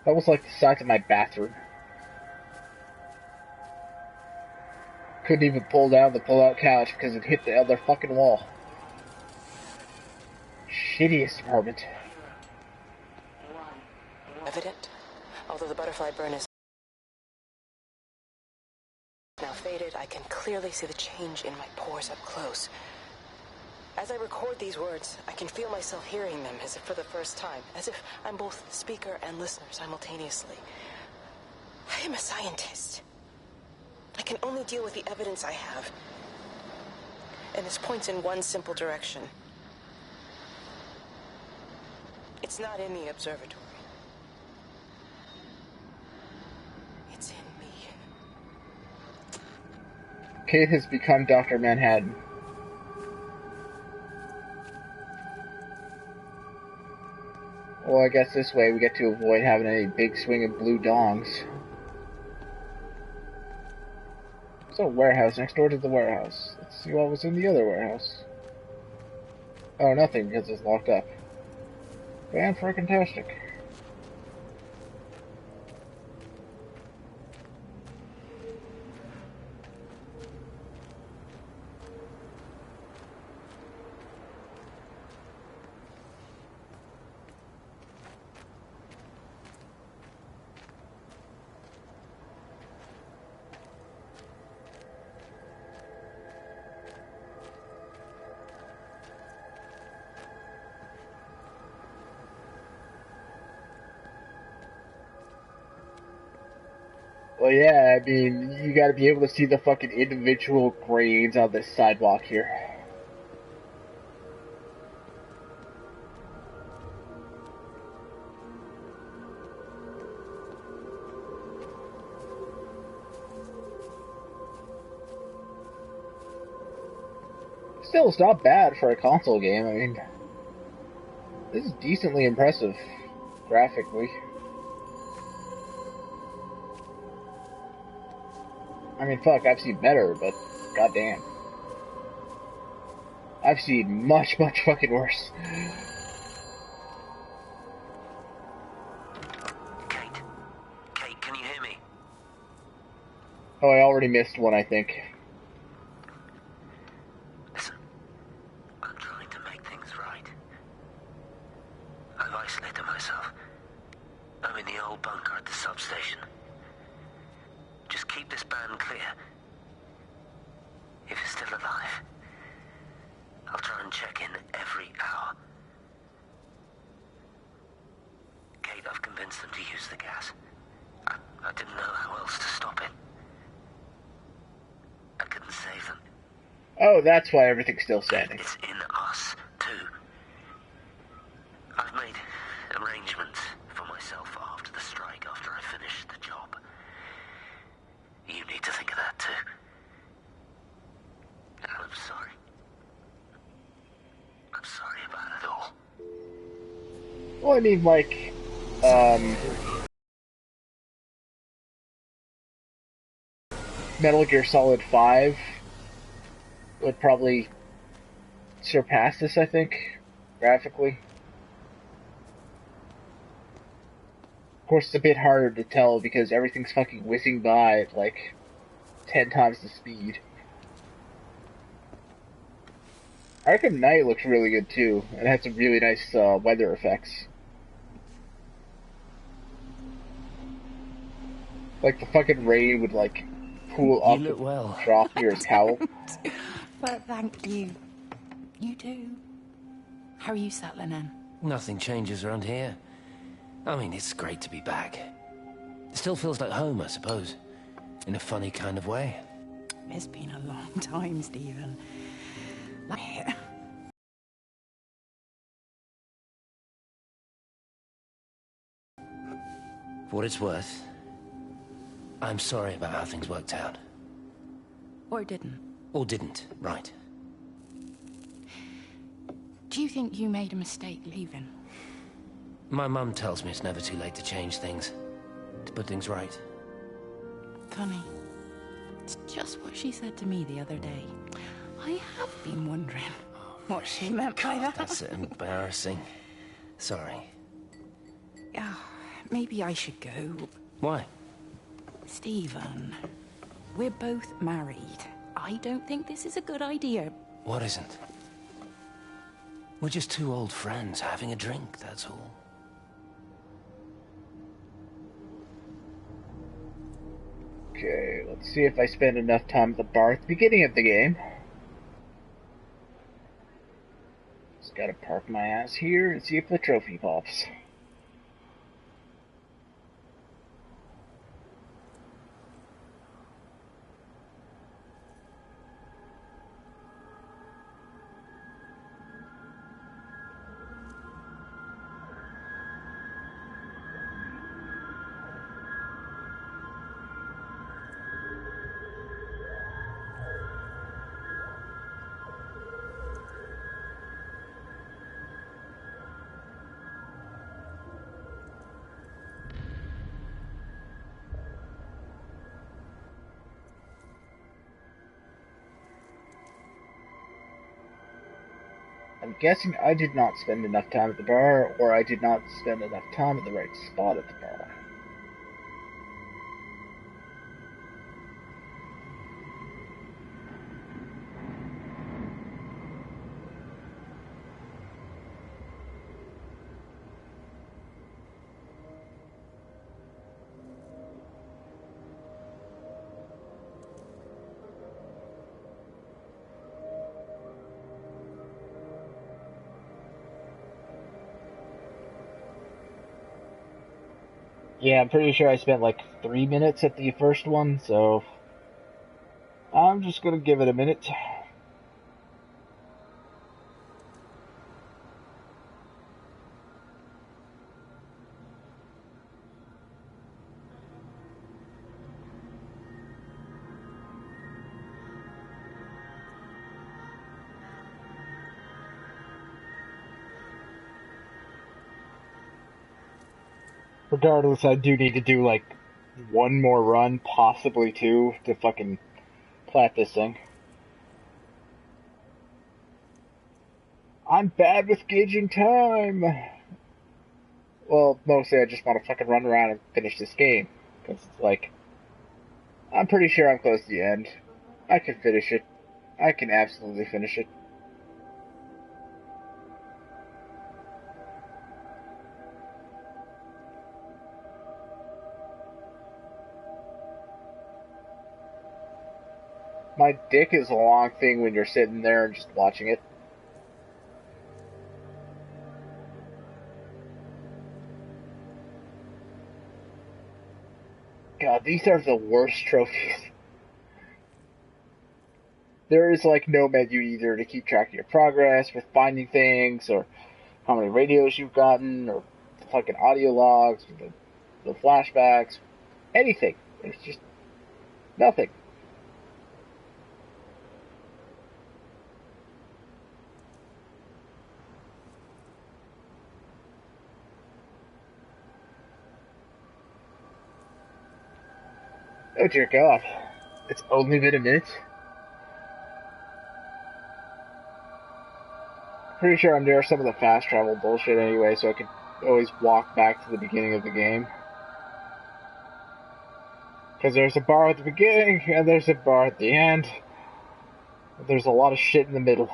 That was like the size of my bathroom. Couldn't even pull down the pull-out couch because it hit the other fucking wall. Shittiest apartment. Evident. Although the butterfly burn is now faded, I can clearly see the change in my pores up close. As I record these words, I can feel myself hearing them as if for the first time, as if I'm both speaker and listener simultaneously. I am a scientist. I can only deal with the evidence I have. And this points in one simple direction. It's not in the observatory. It's in me. Kate has become Dr. Manhattan. Well, I guess this way we get to avoid having any big swinging blue dongs. There's a warehouse next door to the warehouse. Let's see what was in the other warehouse. Oh, nothing, because it's locked up. Fan-frickin-tastic. Well, yeah, I mean, you gotta be able to see the fucking individual grains on this sidewalk here. Still, it's not bad for a console game. I mean, this is decently impressive, graphically. I mean, fuck, I've seen better, but goddamn. I've seen much, much fucking worse. Kate, can you hear me? Oh, I already missed one, I think. Listen, I'm trying to make things right. I've isolated myself. I'm in the old bunker at the substation. Just keep this band clear. If it's still alive, I'll try and check in every hour. Kate, I've convinced them to use the gas. I didn't know how else to stop it. I couldn't save them. Oh, that's why everything's still standing. It's in us, too. I've made arrangements for myself after the strike, after I finish the job. You need to think of that, too. And I'm sorry. I'm sorry about it all. Well, I mean, like, Metal Gear Solid 5 would probably surpass this, I think, graphically. Of course, it's a bit harder to tell because everything's fucking whizzing by at, like, 10 times the speed. Arkham Knight looks really good, too. It has some really nice weather effects. Like, the fucking rain would, like, pool up and drop near his cowl. But thank you. You too. How are you settling in? Nothing changes around here. I mean, it's great to be back. It still feels like home, I suppose. In a funny kind of way. It's been a long time, Stephen. For what it's worth, I'm sorry about how things worked out. Or didn't. Or didn't, right. Do you think you made a mistake leaving? My mum tells me it's never too late to change things. To put things right. Funny. It's just what she said to me the other day. I have been wondering what she meant by that. That's embarrassing. Sorry. Maybe I should go. Why? Stephen, we're both married. I don't think this is a good idea. What isn't? We're just two old friends having a drink, that's all. Okay, let's see if I spend enough time at the bar at the beginning of the game. Just gotta park my ass here and see if the trophy pops. I'm guessing I did not spend enough time at the bar, or I did not spend enough time at the right spot at the bar. Yeah, I'm pretty sure I spent like 3 minutes at the first one, so I'm just gonna give it a minute. Regardless, I do need to do like one more run, possibly two, to fucking plat this thing. I'm bad with gauging time. Well, mostly I just want to fucking run around and finish this game. Because it's like, I'm pretty sure I'm close to the end. I can finish it. I can absolutely finish it. My dick is a long thing when you're sitting there and just watching it. God, these are the worst trophies. There is like no menu either to keep track of your progress with finding things, or how many radios you've gotten, or the fucking audio logs, the flashbacks, anything. There's just nothing. Oh dear God. It's only been a minute? Pretty sure I'm near some of the fast travel bullshit anyway, so I can always walk back to the beginning of the game. Because there's a bar at the beginning, and there's a bar at the end. There's a lot of shit in the middle.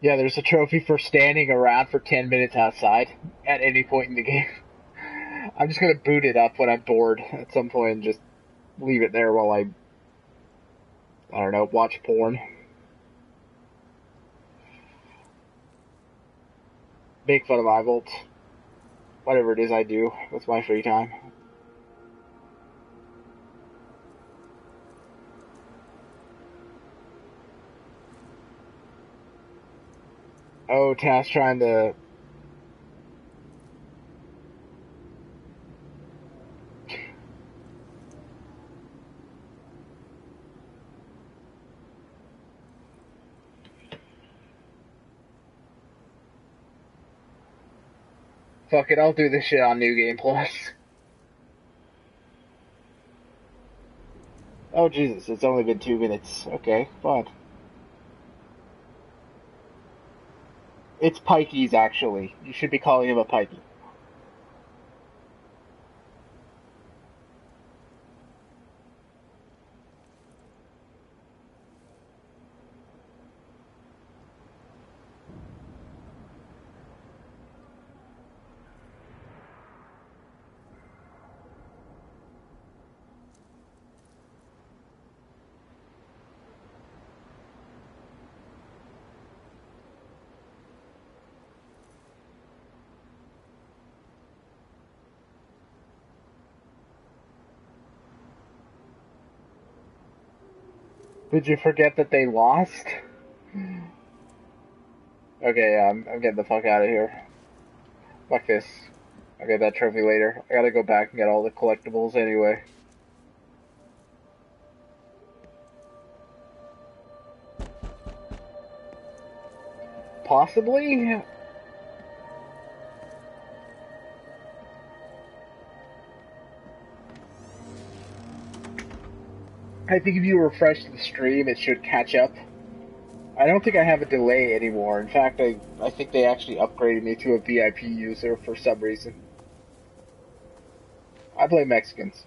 Yeah, there's a trophy for standing around for 10 minutes outside at any point in the game. I'm just gonna boot it up when I'm bored at some point and just leave it there while I don't know, watch porn. Make fun of iVolt. Whatever it is I do with my free time. Oh, Taz trying to... Fuck it, I'll do this shit on New Game Plus. Oh Jesus, it's only been 2 minutes. Okay, fine. It's Pikey's, actually. You should be calling him a Pikey. Did you forget that they lost? Okay, yeah, I'm getting the fuck out of here. Fuck this. I'll get that trophy later. I gotta go back and get all the collectibles anyway. Possibly? I think if you refresh the stream, it should catch up. I don't think I have a delay anymore. In fact, I think they actually upgraded me to a VIP user for some reason. I blame Mexicans.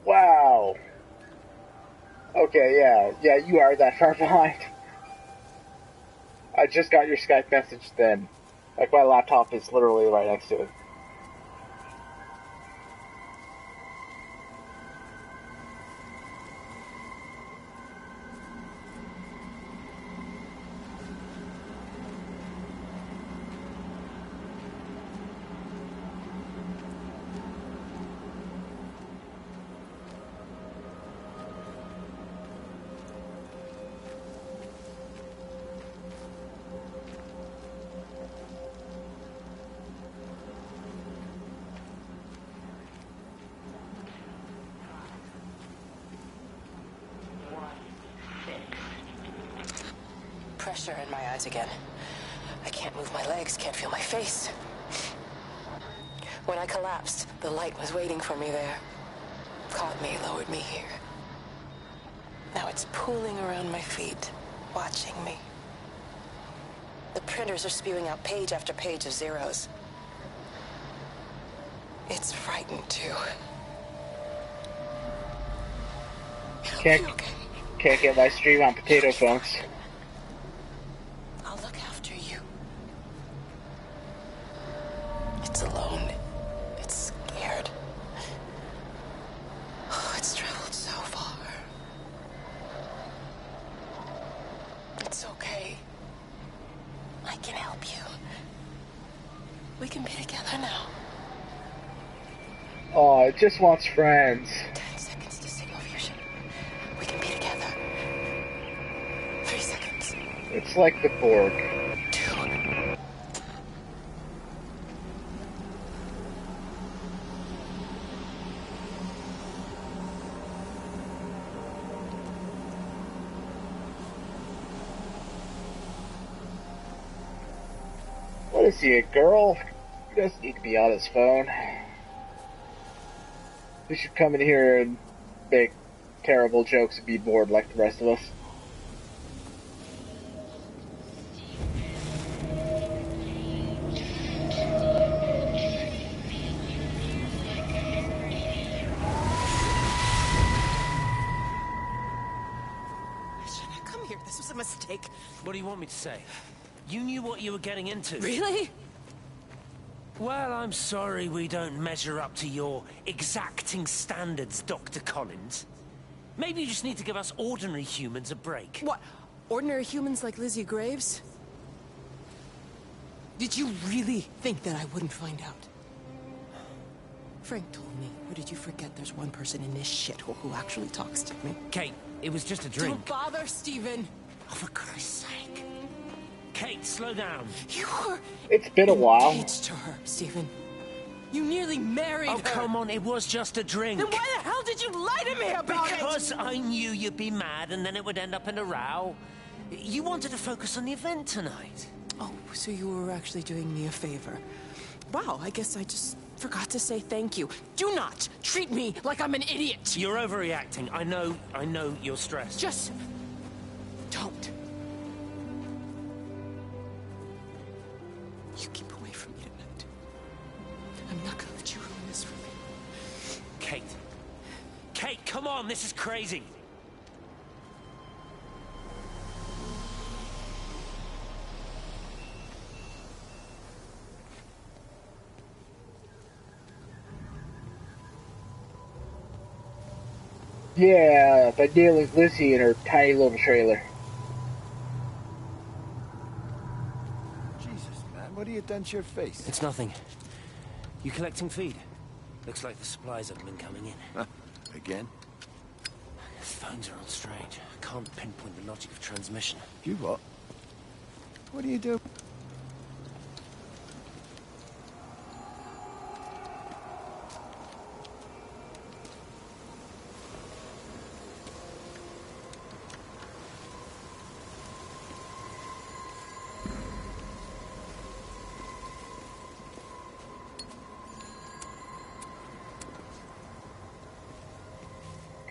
Wow. Okay, yeah, you are that far behind. I just got your Skype message then. Like, my laptop is literally right next to it. Pressure in my eyes again. I can't move my legs, can't feel my face. When I collapsed, the light was waiting for me there. Caught me, lowered me here. Now it's pooling around my feet, watching me. The printers are spewing out page after page of zeros. It's frightened too. Can't get my stream on potato phones. I'll look after you. It's alone. It's scared. Oh, it's traveled so far. It's okay. I can help you. We can be together now. Oh, it just wants friends. 10 seconds to signal fusion. We can be together. 3 seconds. It's like the Borg. 2. What is he, a girl? He doesn't need to be on his phone. He should come in here and make terrible jokes and be bored like the rest of us. Come here, this was a mistake. What do you want me to say? You knew what you were getting into. Really? Well, I'm sorry we don't measure up to your exacting standards, Dr. Collins. Maybe you just need to give us ordinary humans a break. What? Ordinary humans like Lizzie Graves? Did you really think that I wouldn't find out? Frank told me, or did you forget there's one person in this shithole who actually talks to me? Kate, it was just a drink. Don't bother, Stephen. Oh, for Christ's sake. Kate, slow down. You were It's been a while. engaged to her, Stephen. You nearly married her. Oh, come on, it was just a drink. Then why the hell did you lie to me about it? Because I knew you'd be mad and then it would end up in a row. You wanted to focus on the event tonight. Oh, so you were actually doing me a favor. Wow, I guess I just forgot to say thank you. Do not treat me like I'm an idiot. You're overreacting. I know you're stressed. Just don't. You keep away from me tonight. I'm not gonna let you ruin this for me. Kate. Kate, come on, this is crazy. Yeah, by nailing Lizzie in her tiny little trailer. Jesus, man, what have you done to your face? It's nothing. You collecting feed? Looks like the supplies haven't been coming in. Again? The phones are all strange. I can't pinpoint the logic of transmission. You what? What do you do?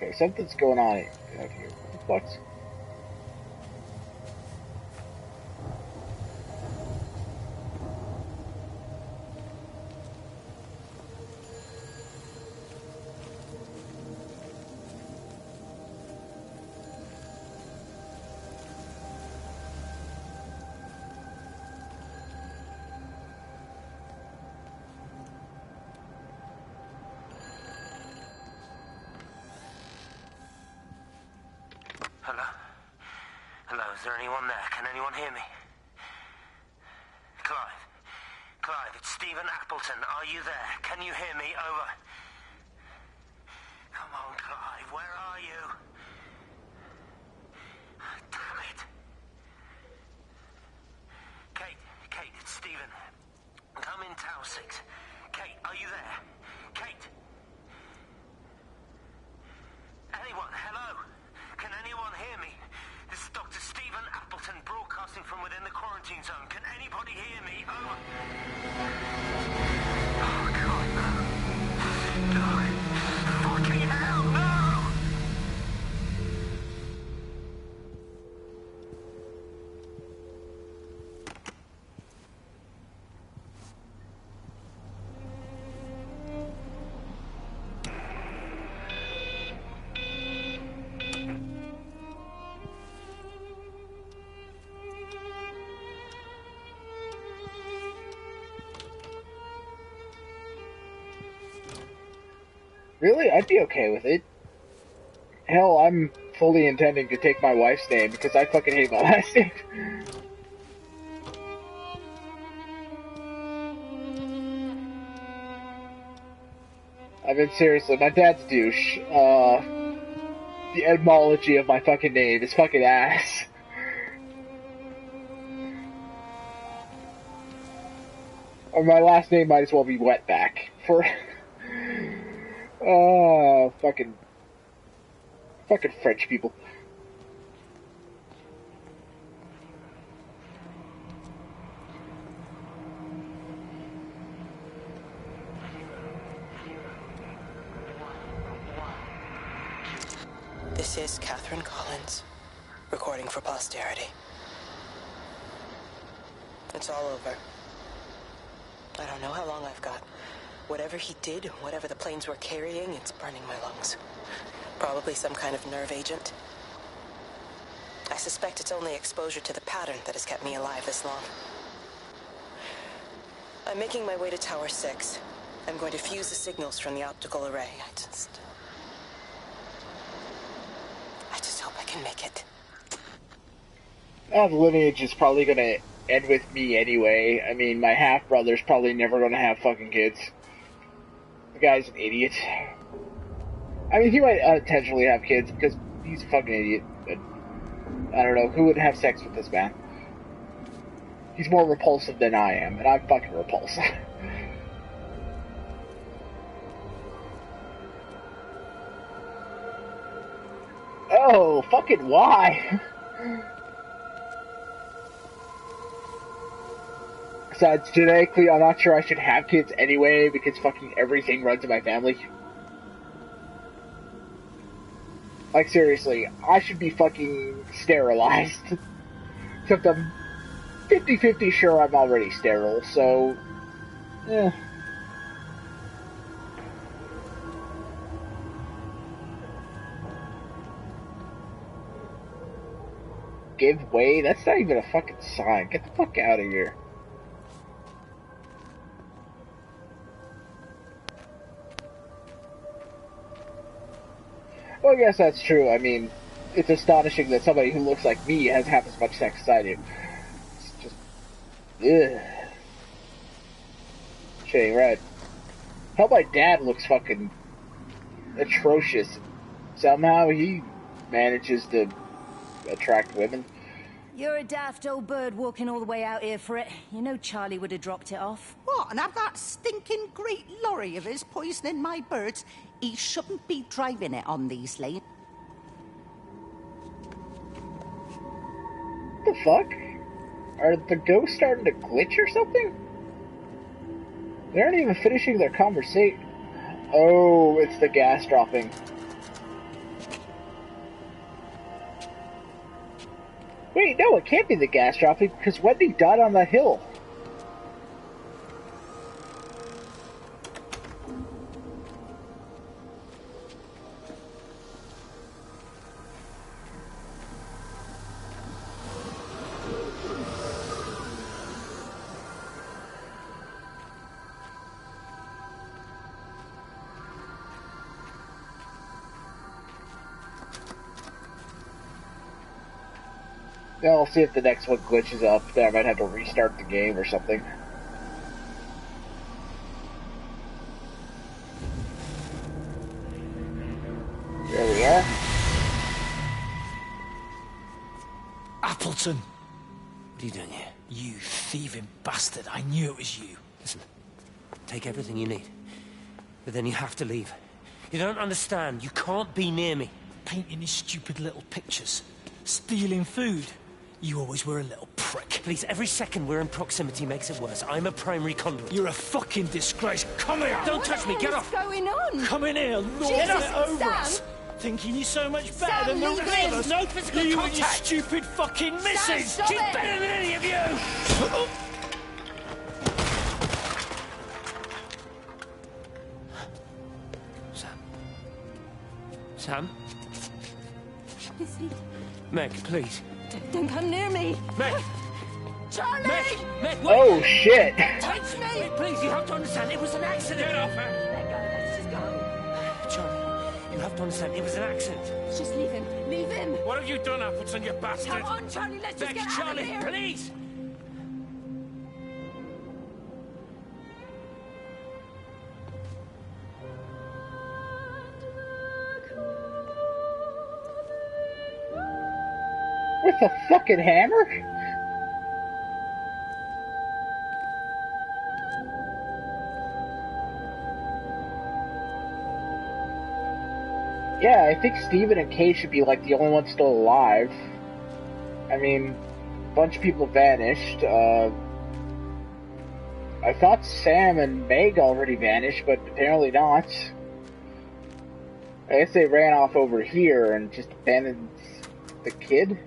Okay, something's going on out here. What? Hello? Hello, is there anyone there? Can anyone hear me? Clive? Clive, it's Stephen Appleton. Are you there? Can you hear me? Over. Come on, Clive, where are you? Damn it. Kate, it's Stephen. I'm in Tower 6. Kate, are you there? Kate? Anyone? Hello? Can anyone hear me? This is Dr. Stephen Appleton broadcasting from within the quarantine zone. Can anybody hear me? Over. Oh, God, no. No. Fucking hell, no! Really? I'd be okay with it. Hell, I'm fully intending to take my wife's name because I fucking hate my last name. I mean, seriously, my dad's douche. The etymology of my fucking name is fucking ass. Or my last name might as well be Wetback. For... fucking French people. This is Catherine Collins, recording for posterity. It's all over. I don't know how long I've got. Whatever he did, whatever the planes were carrying, it's burning my lungs. Probably some kind of nerve agent. I suspect it's only exposure to the pattern that has kept me alive this long. I'm making my way to Tower 6. I'm going to fuse the signals from the optical array. I just hope I can make it. The lineage is probably gonna end with me anyway. I mean, my half-brother's probably never gonna have fucking kids. The guy's an idiot. I mean, he might unintentionally have kids because he's a fucking idiot. But I don't know, who would have sex with this man? He's more repulsive than I am, and I'm fucking repulsive. Oh, fucking why? Besides, genetically, I'm not sure I should have kids anyway, because fucking everything runs in my family. Like, seriously, I should be fucking sterilized. Except I'm 50-50 sure I'm already sterile, so... Give way? That's not even a fucking sign. Get the fuck out of here. Well, I guess that's true. I mean, it's astonishing that somebody who looks like me has half as much sex as I do. It's just... ugh. Shit ain't right. Hell, my dad looks fucking atrocious. Somehow he manages to attract women. You're a daft old bird walking all the way out here for it. You know Charlie would have dropped it off. What, and have that stinking great lorry of his poisoning my birds? He shouldn't be driving it on these lanes. What the fuck? Are the ghosts starting to glitch or something? They aren't even finishing their conversation. Oh, it's the gas dropping. Wait, no, it can't be the gas dropping because Wendy died on the hill. Now I'll see if the next one glitches up. Then I might have to restart the game or something. There we are. Appleton! What are you doing here? You thieving bastard. I knew it was you. Listen, take everything you need. But then you have to leave. You don't understand. You can't be near me. Painting these stupid little pictures. Stealing food. You always were a little prick. Please, every second we're in proximity makes it worse. I'm a primary conduit. You're a fucking disgrace. Come here! Don't touch me, get off! What's going on? Come in here, Lord, Jesus, get over Sam. us! Thinking you're so much better Sam, than the leave rest him. of us. No physical you contact. and your stupid fucking missus! stop She's it. better than any of you! Sam? Lizzie, Meg, please. don't come near me. Meg! Charlie! Meg, wait! Oh shit! Touch me! Meg, please, you have to understand, it was an accident! Get off her! Let go, let's just go. Charlie, you have to understand, it was an accident. Just leave him. Leave him. What have you done, Appleton, you bastard? Come on, Charlie, let's just Meg, get Charlie, out of here. please! With a fucking hammer? Yeah, I think Steven and Kay should be like the only ones still alive. I mean, a bunch of people vanished. I thought Sam and Meg already vanished, but apparently not. I guess they ran off over here and just abandoned the kid?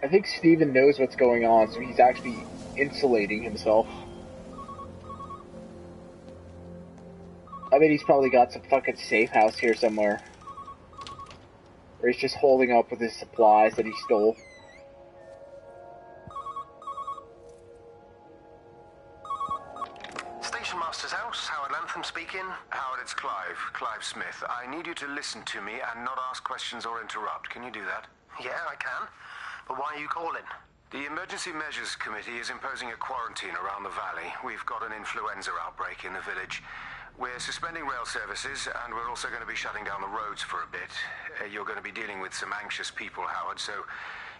I think Steven knows what's going on, so he's actually insulating himself. I bet he's probably got some fucking safe house here somewhere. Or he's just holding up with his supplies that he stole. Station Master's house, Howard Lantham speaking. Howard, it's Clive. Clive Smith. I need you to listen to me and not ask questions or interrupt. Can you do that? Yeah, I can. But why are you calling? The Emergency Measures Committee is imposing a quarantine around the valley. We've got an influenza outbreak in the village. We're suspending rail services, and we're also going to be shutting down the roads for a bit. You're going to be dealing with some anxious people, Howard, so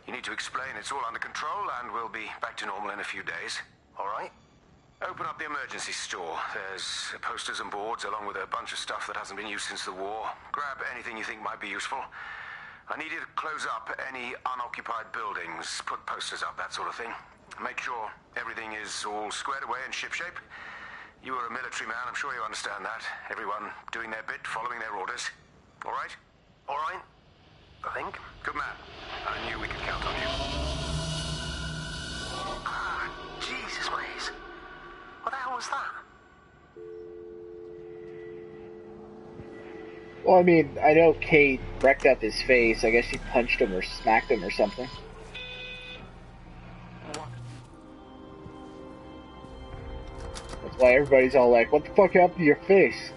you need to explain it's all under control, and we'll be back to normal in a few days. All right. Open up the emergency store. There's posters and boards, along with a bunch of stuff that hasn't been used since the war. Grab anything you think might be useful. I need you to close up any unoccupied buildings, put posters up, that sort of thing. Make sure everything is all squared away and shipshape. You are a military man, I'm sure you understand that. Everyone doing their bit, following their orders. All right? All right. I think. Good man. I knew we could count on you. Ah, Jesus, Waze. What the hell was that? Well, I mean, I know Kate wrecked up his face. I guess she punched him or smacked him or something. That's why everybody's all like, what the fuck happened to your face?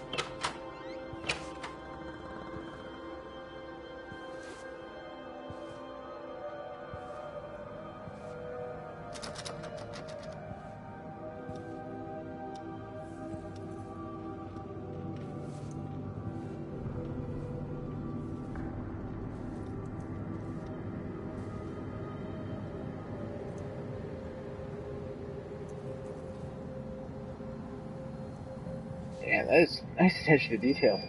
Yeah, that is nice attention to detail.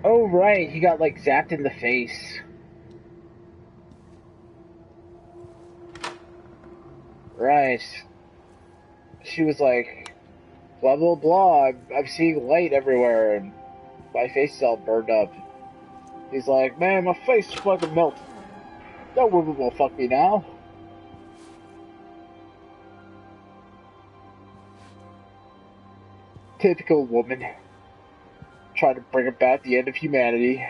Oh, right, he got, like, zapped in the face. Right. She was like, blah, blah, blah, I'm seeing light everywhere, and my face is all burned up. He's like, man, my face is fucking melted. No woman will fuck me now. Typical woman. Trying to bring about the end of humanity.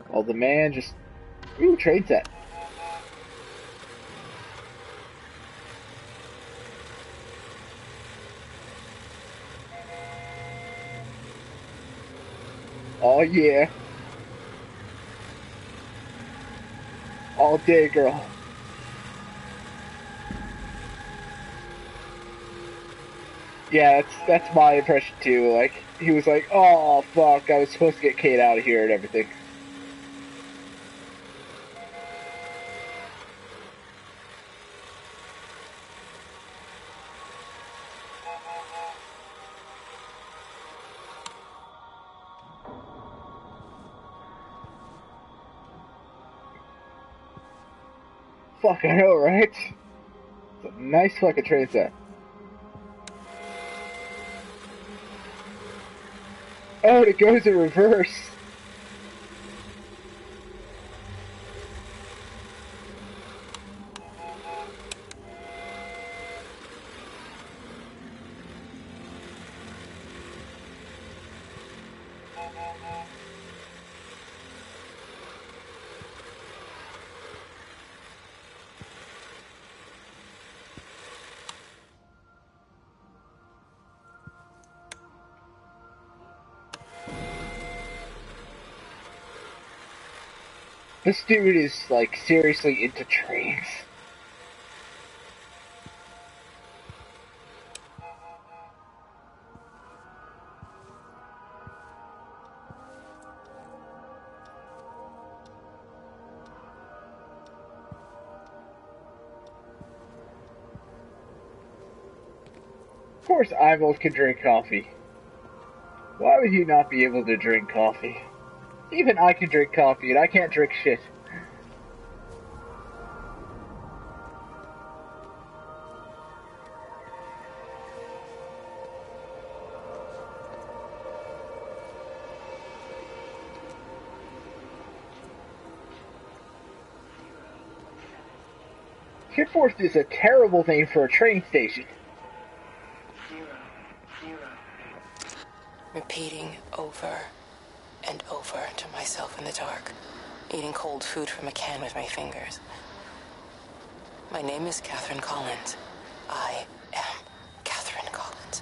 While the man just... Ooh, trade set. Oh yeah. All day, girl. Yeah, that's my impression too. Like, he was like, oh fuck, I was supposed to get Kate out of here and everything. Fuck, I know, right? It's a nice fucking train set. Oh, and it goes in reverse. This dude is, like, seriously into trains. Of course, eyeballs can drink coffee. Why would you not be able to drink coffee? Even I can drink coffee, and I can't drink shit. Shipforth is a terrible name for a train station. Repeating over and over to myself in the dark, eating cold food from a can with my fingers. My name is Catherine Collins. I am Catherine Collins.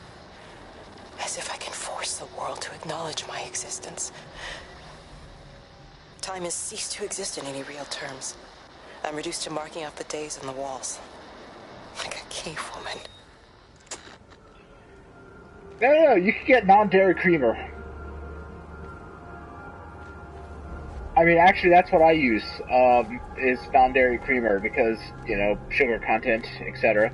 As if I can force the world to acknowledge my existence. Time has ceased to exist in any real terms. I'm reduced to marking out the days on the walls. Like a cave woman. No, you can get non-dairy creamer. I mean, actually, that's what I use, is non-dairy creamer, because, you know, sugar content, etc.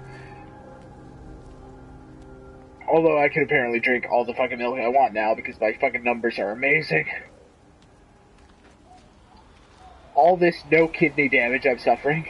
Although I can apparently drink all the fucking milk I want now, because my fucking numbers are amazing. All this no kidney damage I'm suffering.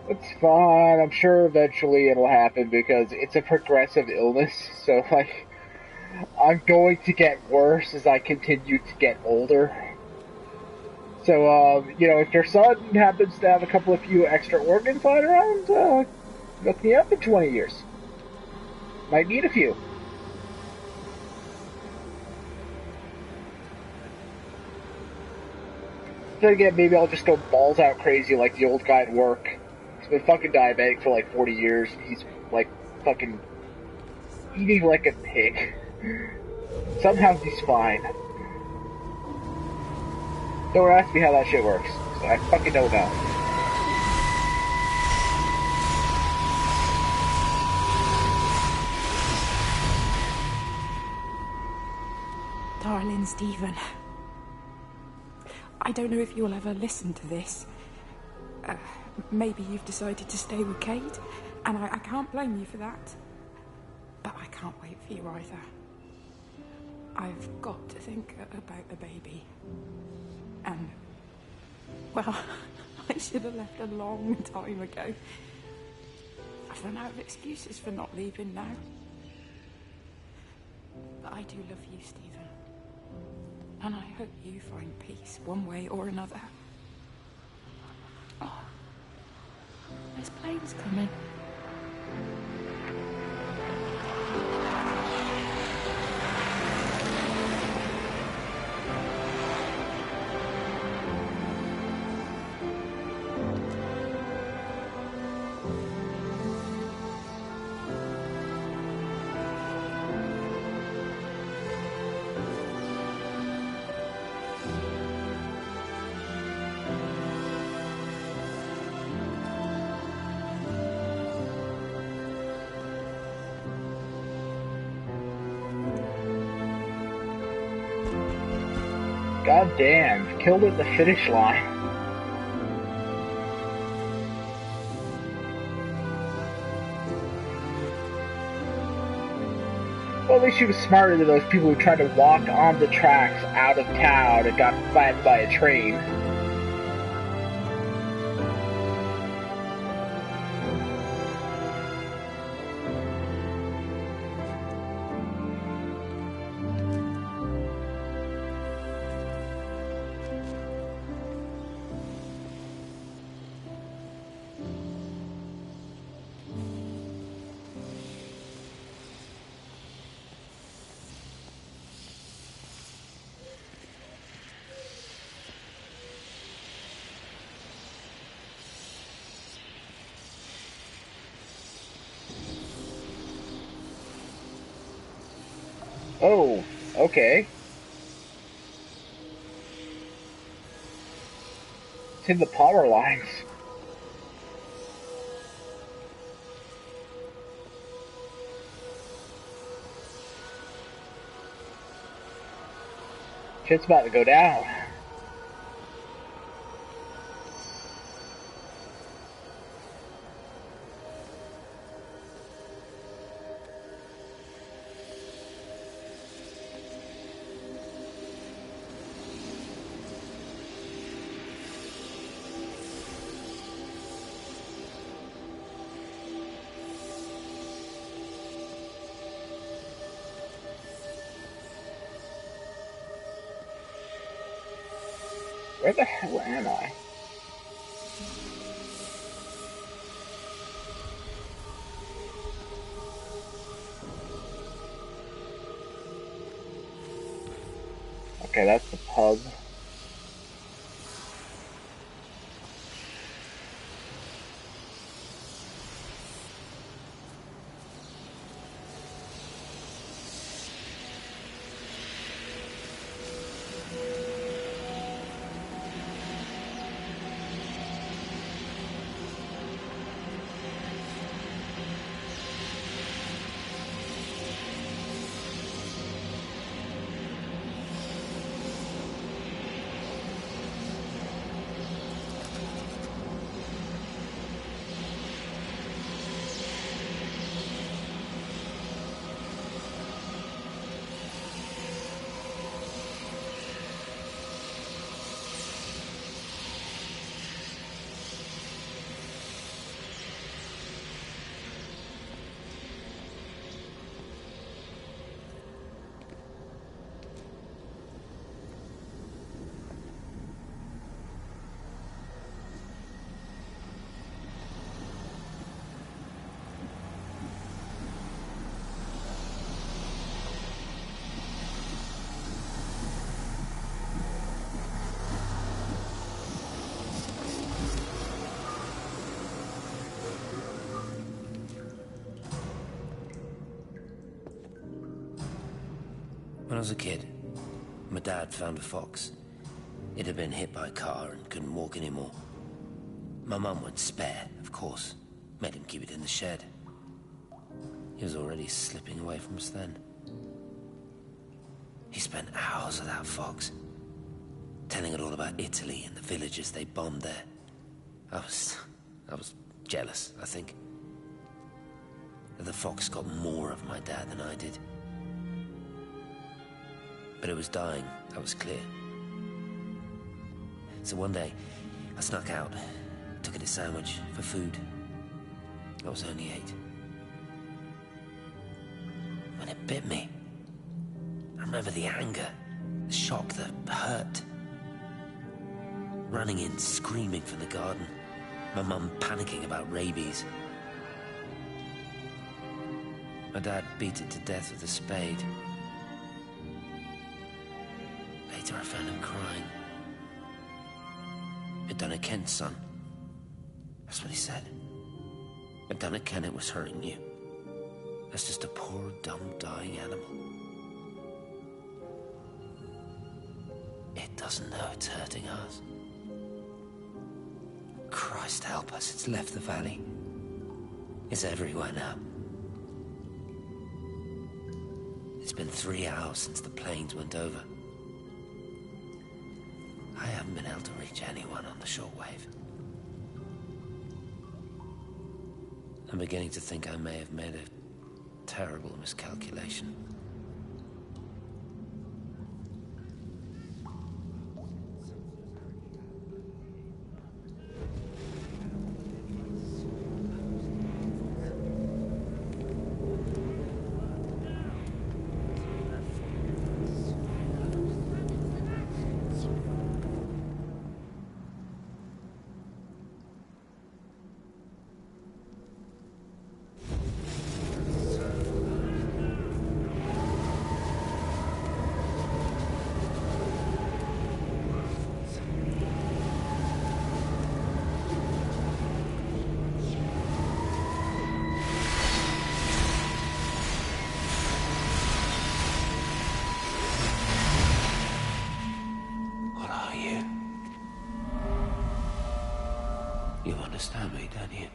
It's fine. I'm sure eventually it'll happen because it's a progressive illness. So, like, I'm going to get worse as I continue to get older. So, you know, if your son happens to have a couple of few extra organs lying around, look me up in 20 years. Might need a few. Then again, maybe I'll just go balls out crazy like the old guy at work. been fucking diabetic for like 40 years. He's like fucking eating like a pig. Somehow he's fine. Don't ask me how that shit works. I fucking don't know. Darling Stephen, I don't know if you'll ever listen to this. Maybe you've decided to stay with Kate, and I can't blame you for that. But I can't wait for you either. I've got to think about the baby. And, well, I should have left a long time ago. I've run out of excuses for not leaving now. But I do love you, Stephen. And I hope you find peace one way or another. Oh, this plane's coming. God damn, killed at the finish line. Well, at least she was smarter than those people who tried to walk on the tracks out of town and got flattened by a train. Oh, okay. It's in the power lines. Shit's about to go down. Where the hell am I? Okay, that's the pub. When I was a kid, my dad found a fox. It had been hit by a car and couldn't walk anymore. My mum went spare, of course. Made him keep it in the shed. He was already slipping away from us then. He spent hours with that fox, telling it all about Italy and the villages they bombed there. I was jealous, I think. That the fox got more of my dad than I did. But it was dying, that was clear. So one day, I snuck out, took it a sandwich for food. I was only 8. When it bit me, I remember the anger, the shock, the hurt. Running in, screaming from the garden. My mum panicking about rabies. My dad beat it to death with a spade. Later I found him crying. I'd done it, Ken, son. That's what he said. I'd done it, Ken, it was hurting you. That's just a poor, dumb, dying animal. It doesn't know it's hurting us. Christ help us, it's left the valley. It's everywhere now. It's been 3 hours since the planes went over. I haven't been able to reach anyone on the shortwave. I'm beginning to think I may have made a terrible miscalculation. You understand me, don't you?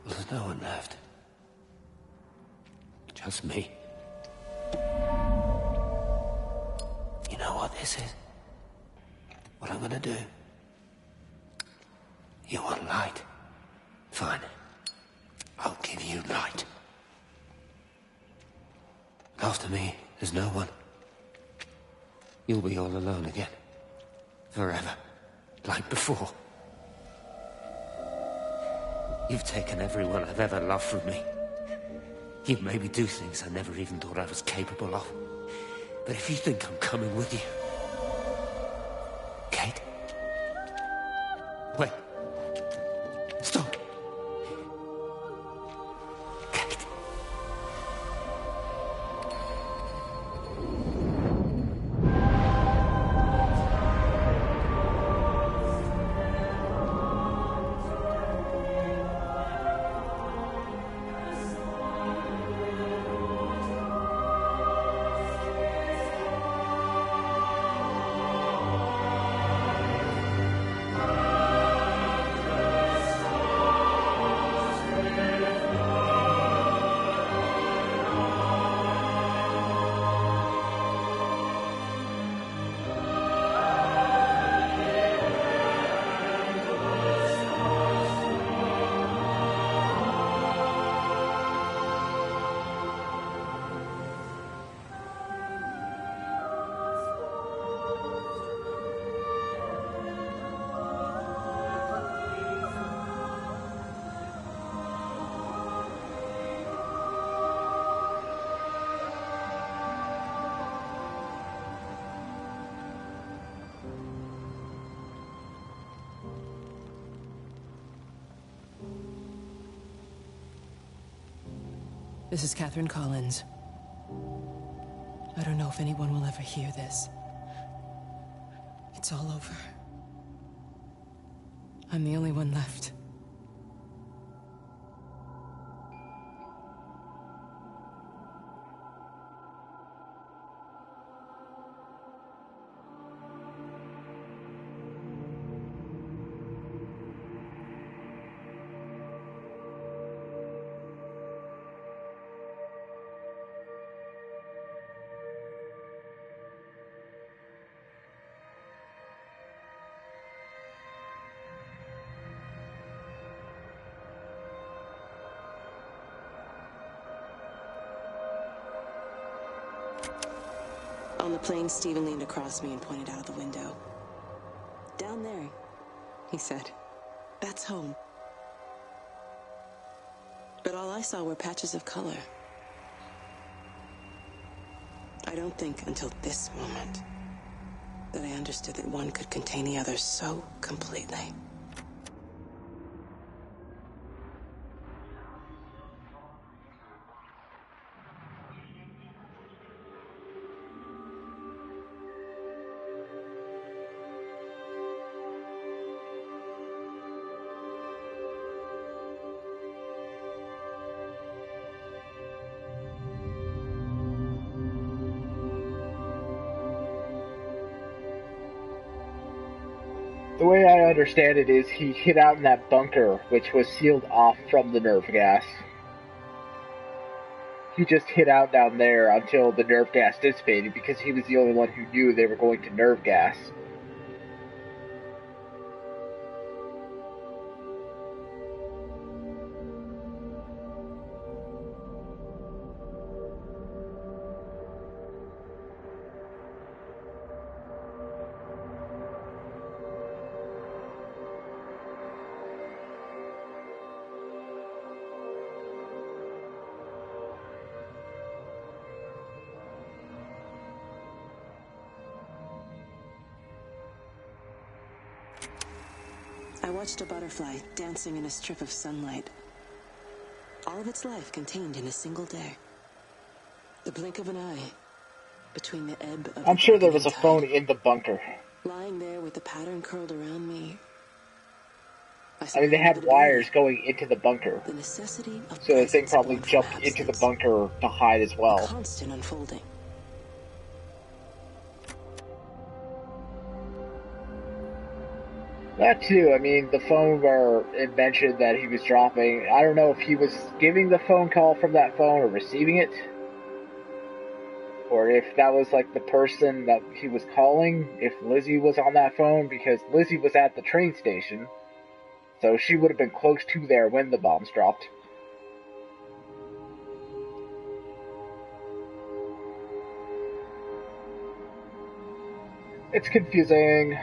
Well, there's no one left. Just me. You know what this is? What I'm gonna do? You want light? Fine. I'll give you light. After me, there's no one. You'll be all alone again. Forever. Like before. You've taken everyone I've ever loved from me. You've made me do things I never even thought I was capable of. But if you think I'm coming with you... Kate? Wait. Stop. Kate. This is Catherine Collins. I don't know if anyone will ever hear this. It's all over. I'm the only one left. On the plane, Stephen leaned across me and pointed out of the window. Down there, he said. That's home. But all I saw were patches of color. I don't think until this moment that I understood that one could contain the other so completely. The way I understand it is he hid out in that bunker, which was sealed off from the nerve gas. He just hid out down there until the nerve gas dissipated because he was the only one who knew they were going to nerve gas. I watched a butterfly dancing in a strip of sunlight. All of its life contained in a single day. The blink of an eye between the ebb of I'm the sure there was a tide. phone in the bunker. Lying there with the pattern curled around me. I mean, they had wires going into the bunker. The necessity of So the thing presence probably born from jumped into the absence. bunker to hide as A well. constant unfolding. That too, I mean, the phone where it mentioned that he was dropping, I don't know if he was giving the phone call from that phone or receiving it. Or if that was like the person that he was calling, if Lizzie was on that phone, because Lizzie was at the train station. So she would have been close to there when the bombs dropped. It's confusing.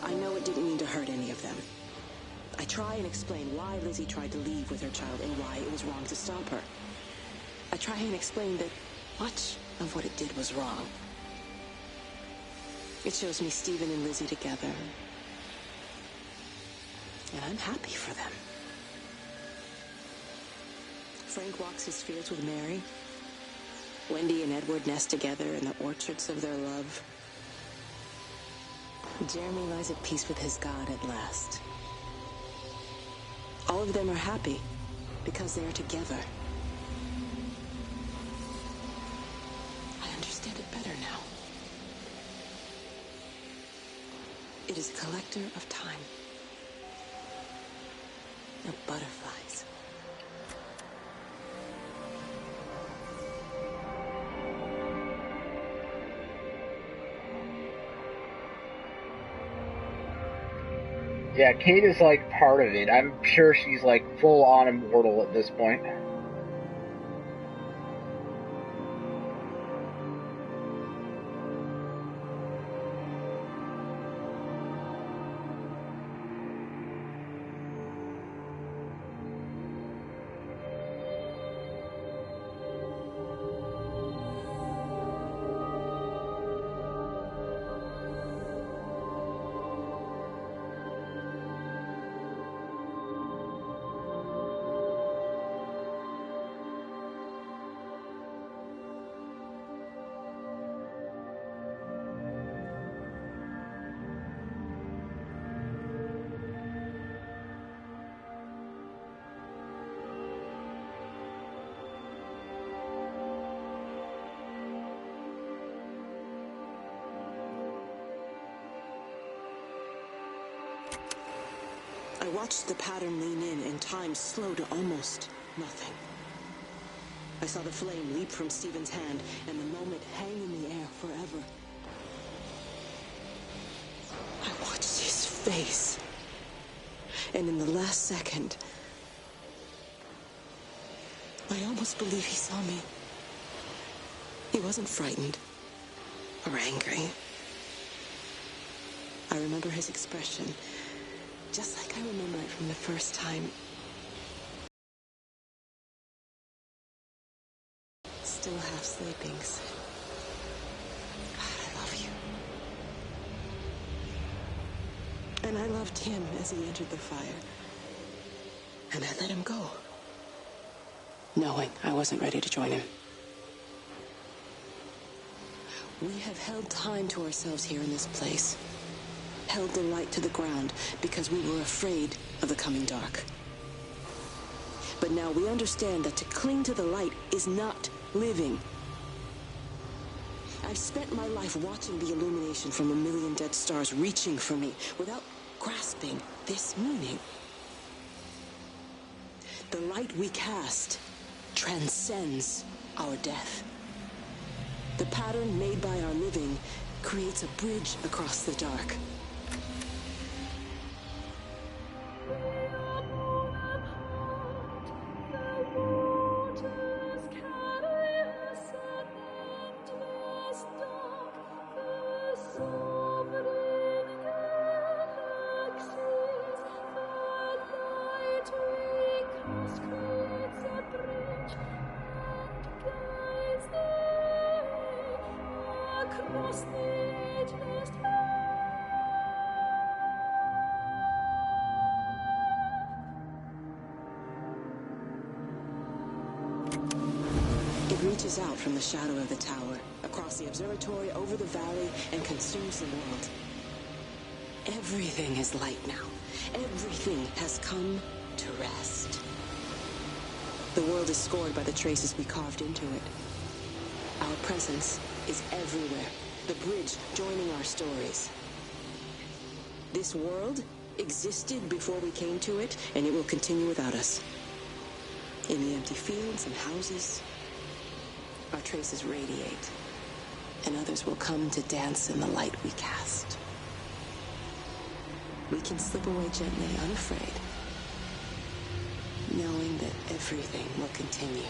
I know it didn't mean to hurt any of them. I try and explain why Lizzie tried to leave with her child and why it was wrong to stop her. I try and explain that much of what it did was wrong. It shows me Stephen and Lizzie together. And I'm happy for them. Frank walks his fields with Mary. Wendy and Edward nest together in the orchards of their love. Jeremy lies at peace with his God at last. All of them are happy because they are together. I understand it better now. It is a collector of time. No butterflies. Yeah, Kate is like part of it. I'm sure she's like full on immortal at this point. I watched the pattern lean in and time slow to almost nothing. I saw the flame leap from Stephen's hand and the moment hang in the air forever. I watched his face. And in the last second, I almost believe he saw me. He wasn't frightened or angry. I remember his expression, just like I remember it from the first time. Still half sleeping. God, I love you. And I loved him as he entered the fire. And I let him go, knowing I wasn't ready to join him. We have held time to ourselves here in this place. Held the light to the ground because we were afraid of the coming dark. But now we understand that to cling to the light is not living. I've spent my life watching the illumination from a million dead stars reaching for me without grasping this meaning. The light we cast transcends our death. The pattern made by our living creates a bridge across the dark. It reaches out from the shadow of the tower, across the observatory, over the valley, and consumes the world. Everything is light now. Everything has come to rest. The world is scored by the traces we carved into it. Our presence is everywhere, the bridge joining our stories. This world existed before we came to it, and it will continue without us. In the empty fields and houses, our traces radiate, and others will come to dance in the light we cast. We can slip away gently, unafraid, knowing that everything will continue.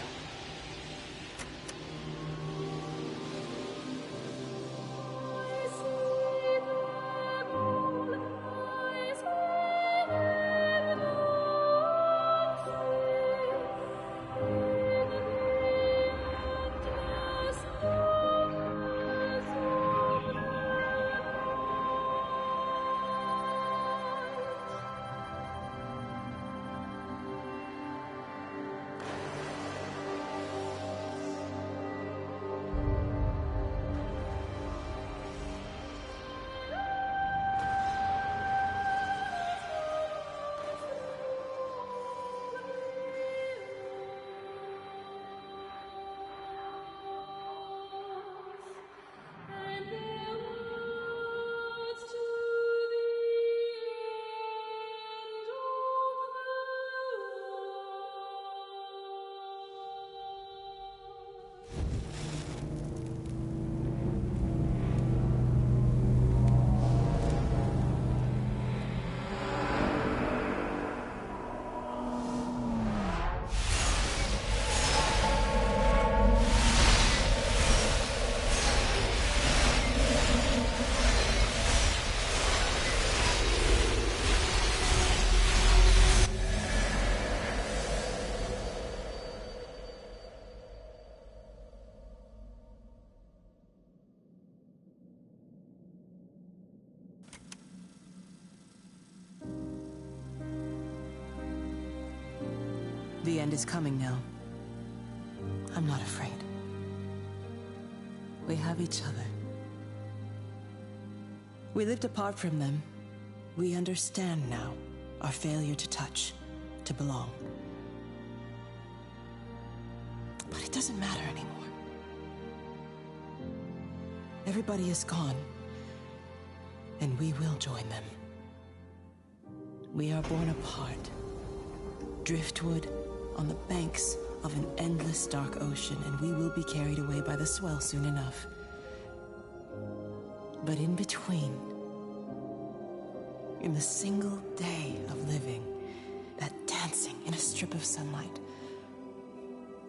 The end is coming now. I'm not afraid. We have each other. We lived apart from them. We understand now our failure to touch, to belong. But it doesn't matter anymore. Everybody is gone, and we will join them. We are born apart. Driftwood on the banks of an endless dark ocean, and we will be carried away by the swell soon enough. But in between, in the single day of living, that dancing in a strip of sunlight,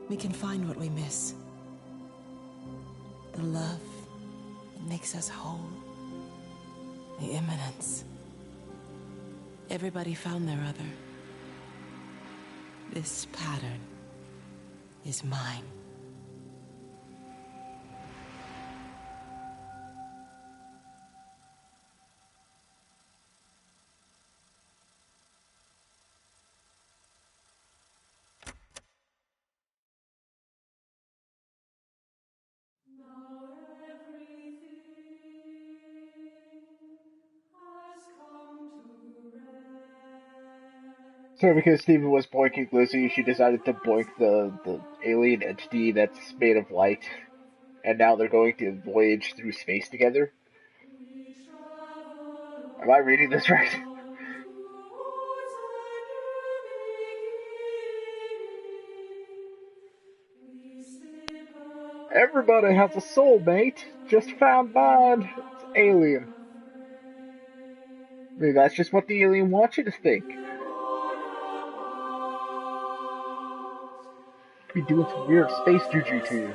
we can find what we miss. The love that makes us whole. The imminence. Everybody found their other. This pattern is mine. So because Steven was boinking Lizzie, she decided to boink the alien entity that's made of light, and now they're going to voyage through space together. Am I reading this right? Everybody has a soulmate. Just found mine. It's alien. Maybe that's just what the alien wants you to think. Be doing some weird space juju to you.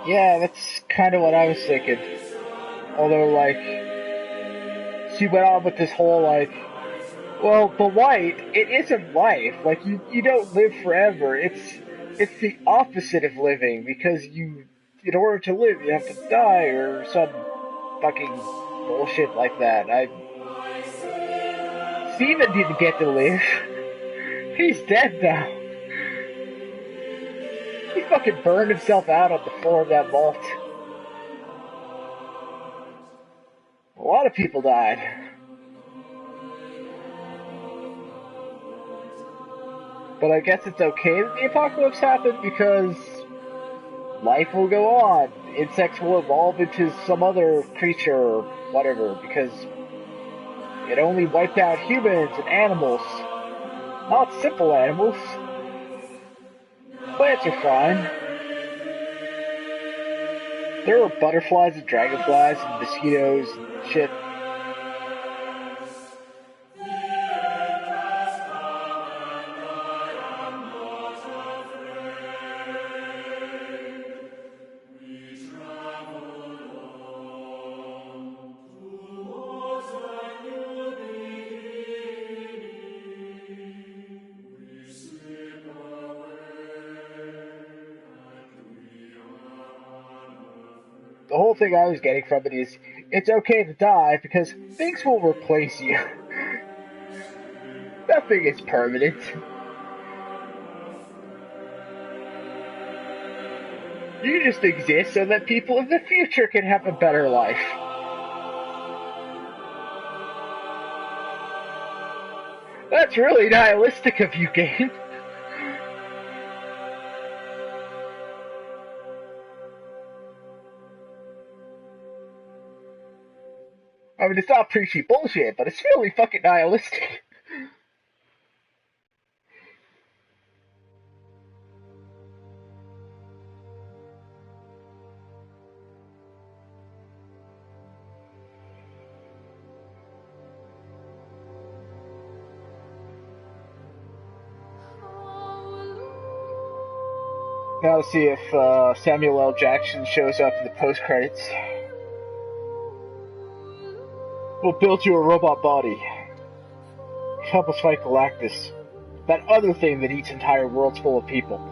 Yeah, that's kind of what I was thinking. Although, like, she went on with this whole, like, well, the light, it isn't life. Like, you don't live forever. It's the opposite of living, because in order to live, you have to die, or some fucking bullshit like that. Steven didn't get to live. He's dead now. He fucking burned himself out on the floor of that vault. A lot of people died. But I guess it's okay that the apocalypse happened because life will go on. Insects will evolve into some other creature or whatever, because it only wiped out humans and animals. Not simple animals. Plants are fine. There were butterflies and dragonflies and mosquitoes and shit. The whole thing I was getting from it is, it's okay to die because things will replace you. Nothing is permanent. You just exist so that people in the future can have a better life. That's really nihilistic of you, game. I mean, it's not preachy bullshit, but it's really fucking nihilistic. Now to see if Samuel L. Jackson shows up in the post-credits. We'll build you a robot body. Help us fight Galactus. That other thing that eats entire worlds full of people.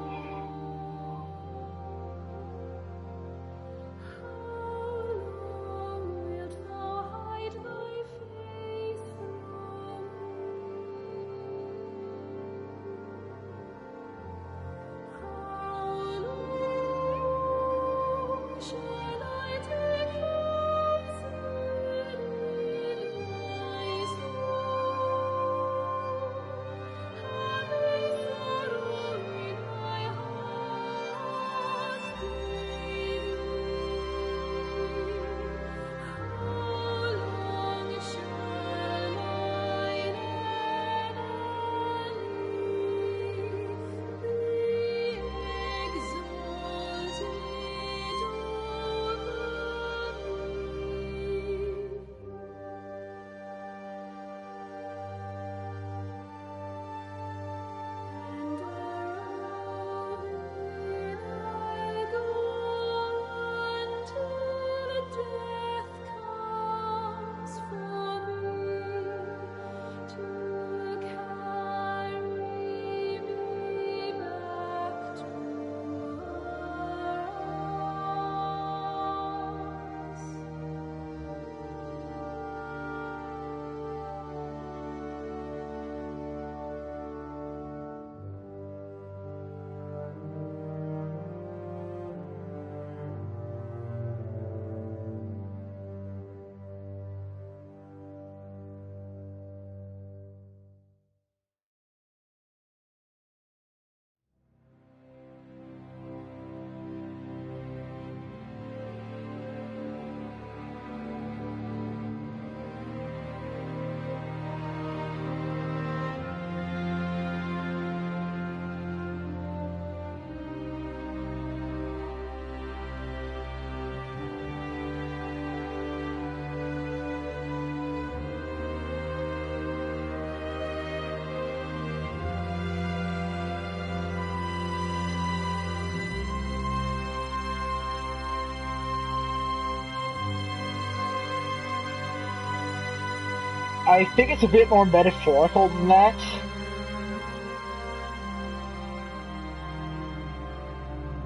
I think it's a bit more metaphorical than that.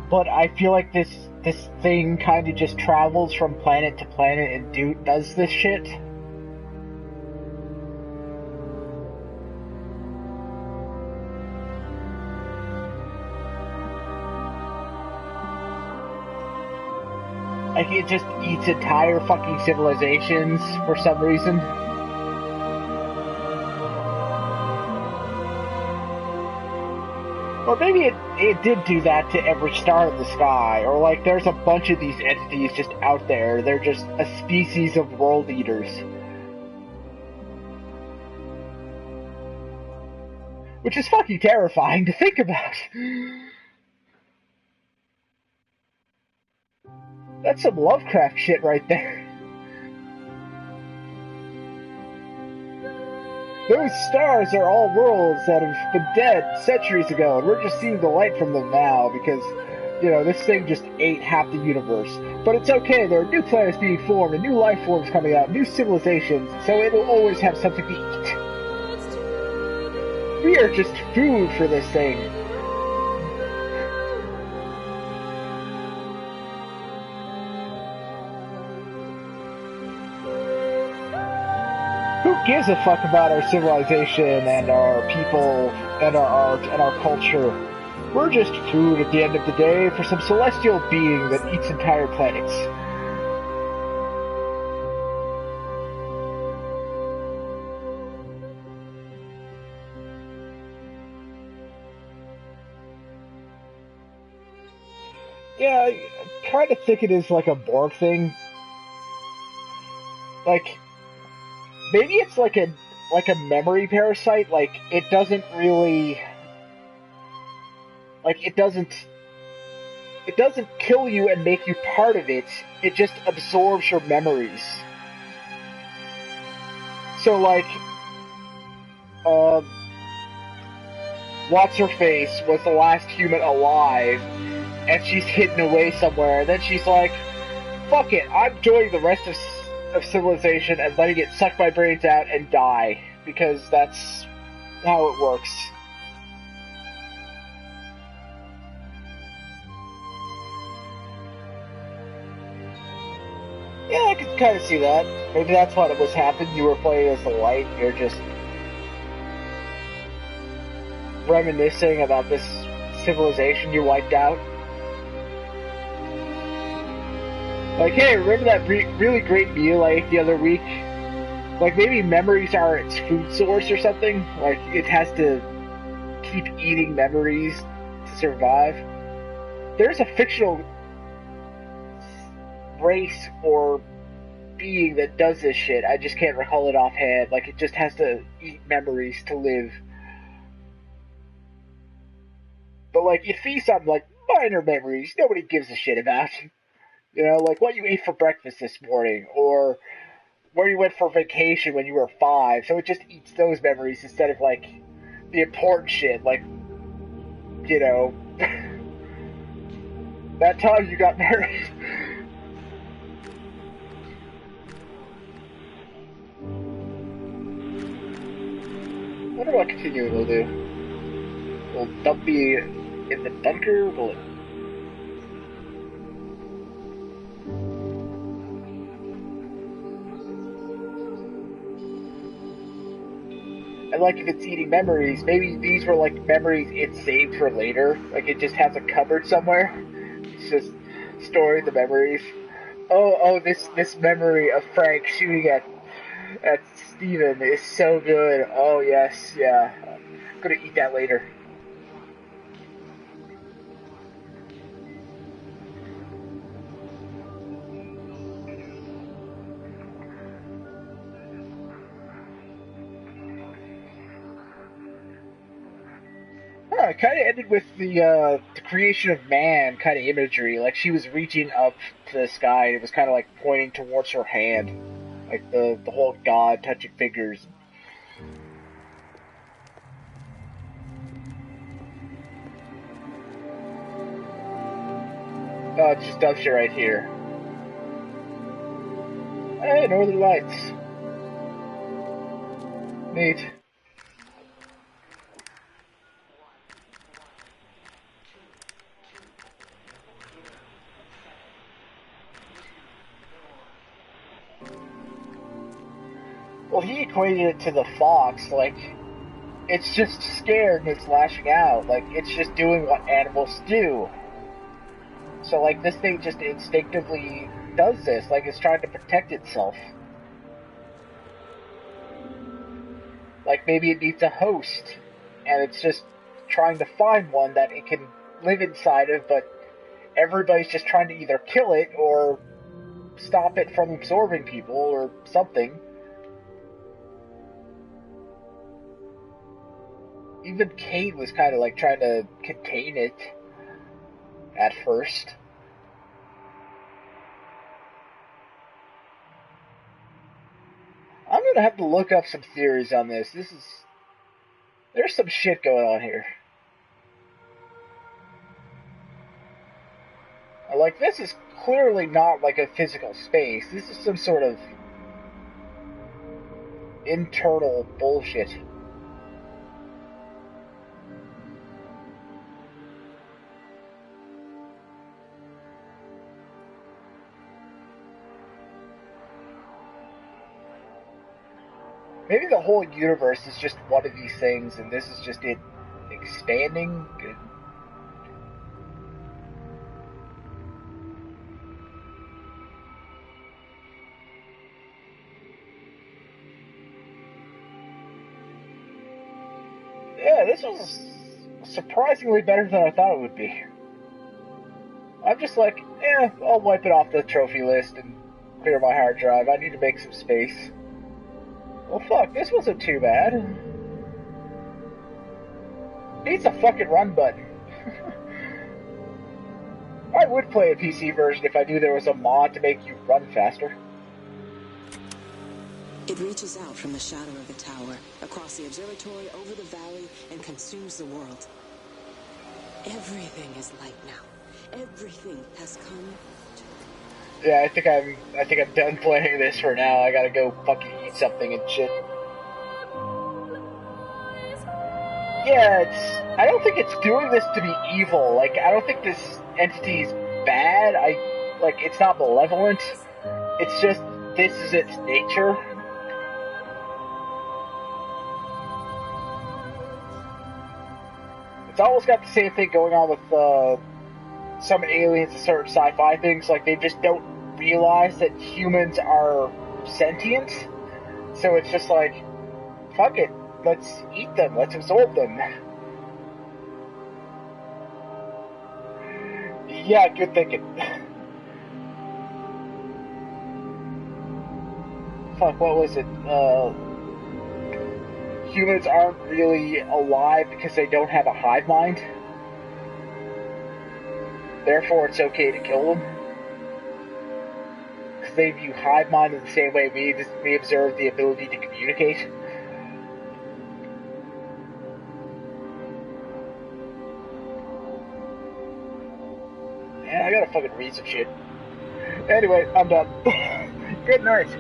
But I feel like this thing kind of just travels from planet to planet and does this shit. Like, it just eats entire fucking civilizations for some reason. Or maybe it did do that to every star in the sky. Or, like, there's a bunch of these entities just out there. They're just a species of world eaters. Which is fucking terrifying to think about. That's some Lovecraft shit right there. Those stars are all worlds that have been dead centuries ago, and we're just seeing the light from them now because, you know, this thing just ate half the universe. But it's okay, there are new planets being formed, and new life forms coming out, new civilizations, so it'll always have something to eat. We are just food for this thing. Who gives a fuck about our civilization and our people and our art and our culture? We're just food at the end of the day for some celestial being that eats entire planets. Yeah, I kind of think it is like a Borg thing. Like, maybe it's like a memory parasite. Like, it doesn't really, like, it doesn't kill you and make you part of it. It just absorbs your memories. So, like, what's her face was the last human alive, and she's hidden away somewhere. And then she's like, "Fuck it, I'm joining the rest of civilization and letting it suck my brains out and die, because that's how it works." Yeah, I could kind of see that. Maybe that's what was happening. You were playing as the light, you're just reminiscing about this civilization you wiped out. Like, hey, remember that really great meal I ate the other week? Like, maybe memories are its food source or something? Like, it has to keep eating memories to survive? There's a fictional race or being that does this shit. I just can't recall it offhand. Like, it just has to eat memories to live. But, like, it feasts on, like, minor memories nobody gives a shit about. You know, like what you ate for breakfast this morning, or where you went for vacation when you were 5. So it just eats those memories instead of, like, the important shit, like, you know, that time you got married. I wonder what continuing will do. Will Dump be in the bunker? Will it... And, like, if it's eating memories, maybe these were, like, memories it saved for later. Like, it just has a cupboard somewhere. It's just storing the memories. Oh, this memory of Frank shooting at Steven is so good. Oh, yes, yeah. I'm gonna eat that later. It kind of ended with the creation of man kind of imagery. Like, she was reaching up to the sky, and it was kind of like pointing towards her hand. Like the whole god touching fingers. Oh, it's just dumpster right here. Hey, Northern Lights. Neat. Well, he equated it to the fox, like, it's just scared and it's lashing out. Like, it's just doing what animals do. So, like, this thing just instinctively does this, like, it's trying to protect itself. Like, maybe it needs a host, and it's just trying to find one that it can live inside of, but everybody's just trying to either kill it or stop it from absorbing people or something. Even Kate was kind of like trying to contain it at first. I'm gonna have to look up some theories on this. There's some shit going on here. Like, this is clearly not like a physical space. This is some sort of internal bullshit. Maybe the whole universe is just one of these things, and this is just it expanding. Yeah, this was surprisingly better than I thought it would be. I'm just like, I'll wipe it off the trophy list and clear my hard drive. I need to make some space. Well, fuck, this wasn't too bad. Needs a fucking run button. I would play a PC version if I knew there was a mod to make you run faster. It reaches out from the shadow of the tower, across the observatory, over the valley, and consumes the world. Everything is light now. Everything has come. Yeah, I think I'm done playing this for now. I gotta go fucking eat something and shit. Yeah, I don't think it's doing this to be evil. Like, I don't think this entity is bad. It's not malevolent. It's just, this is its nature. It's almost got the same thing going on with, some aliens and certain sci-fi things. Like, they just don't realize that humans are sentient. So it's just like, fuck it. Let's eat them. Let's absorb them. Yeah, good thinking. Fuck, what was it? Humans aren't really alive because they don't have a hive mind. Therefore, it's okay to kill them. Because they view hive mind in the same way we observe the ability to communicate. Yeah, I gotta fucking read some shit. Anyway, I'm done. Good night.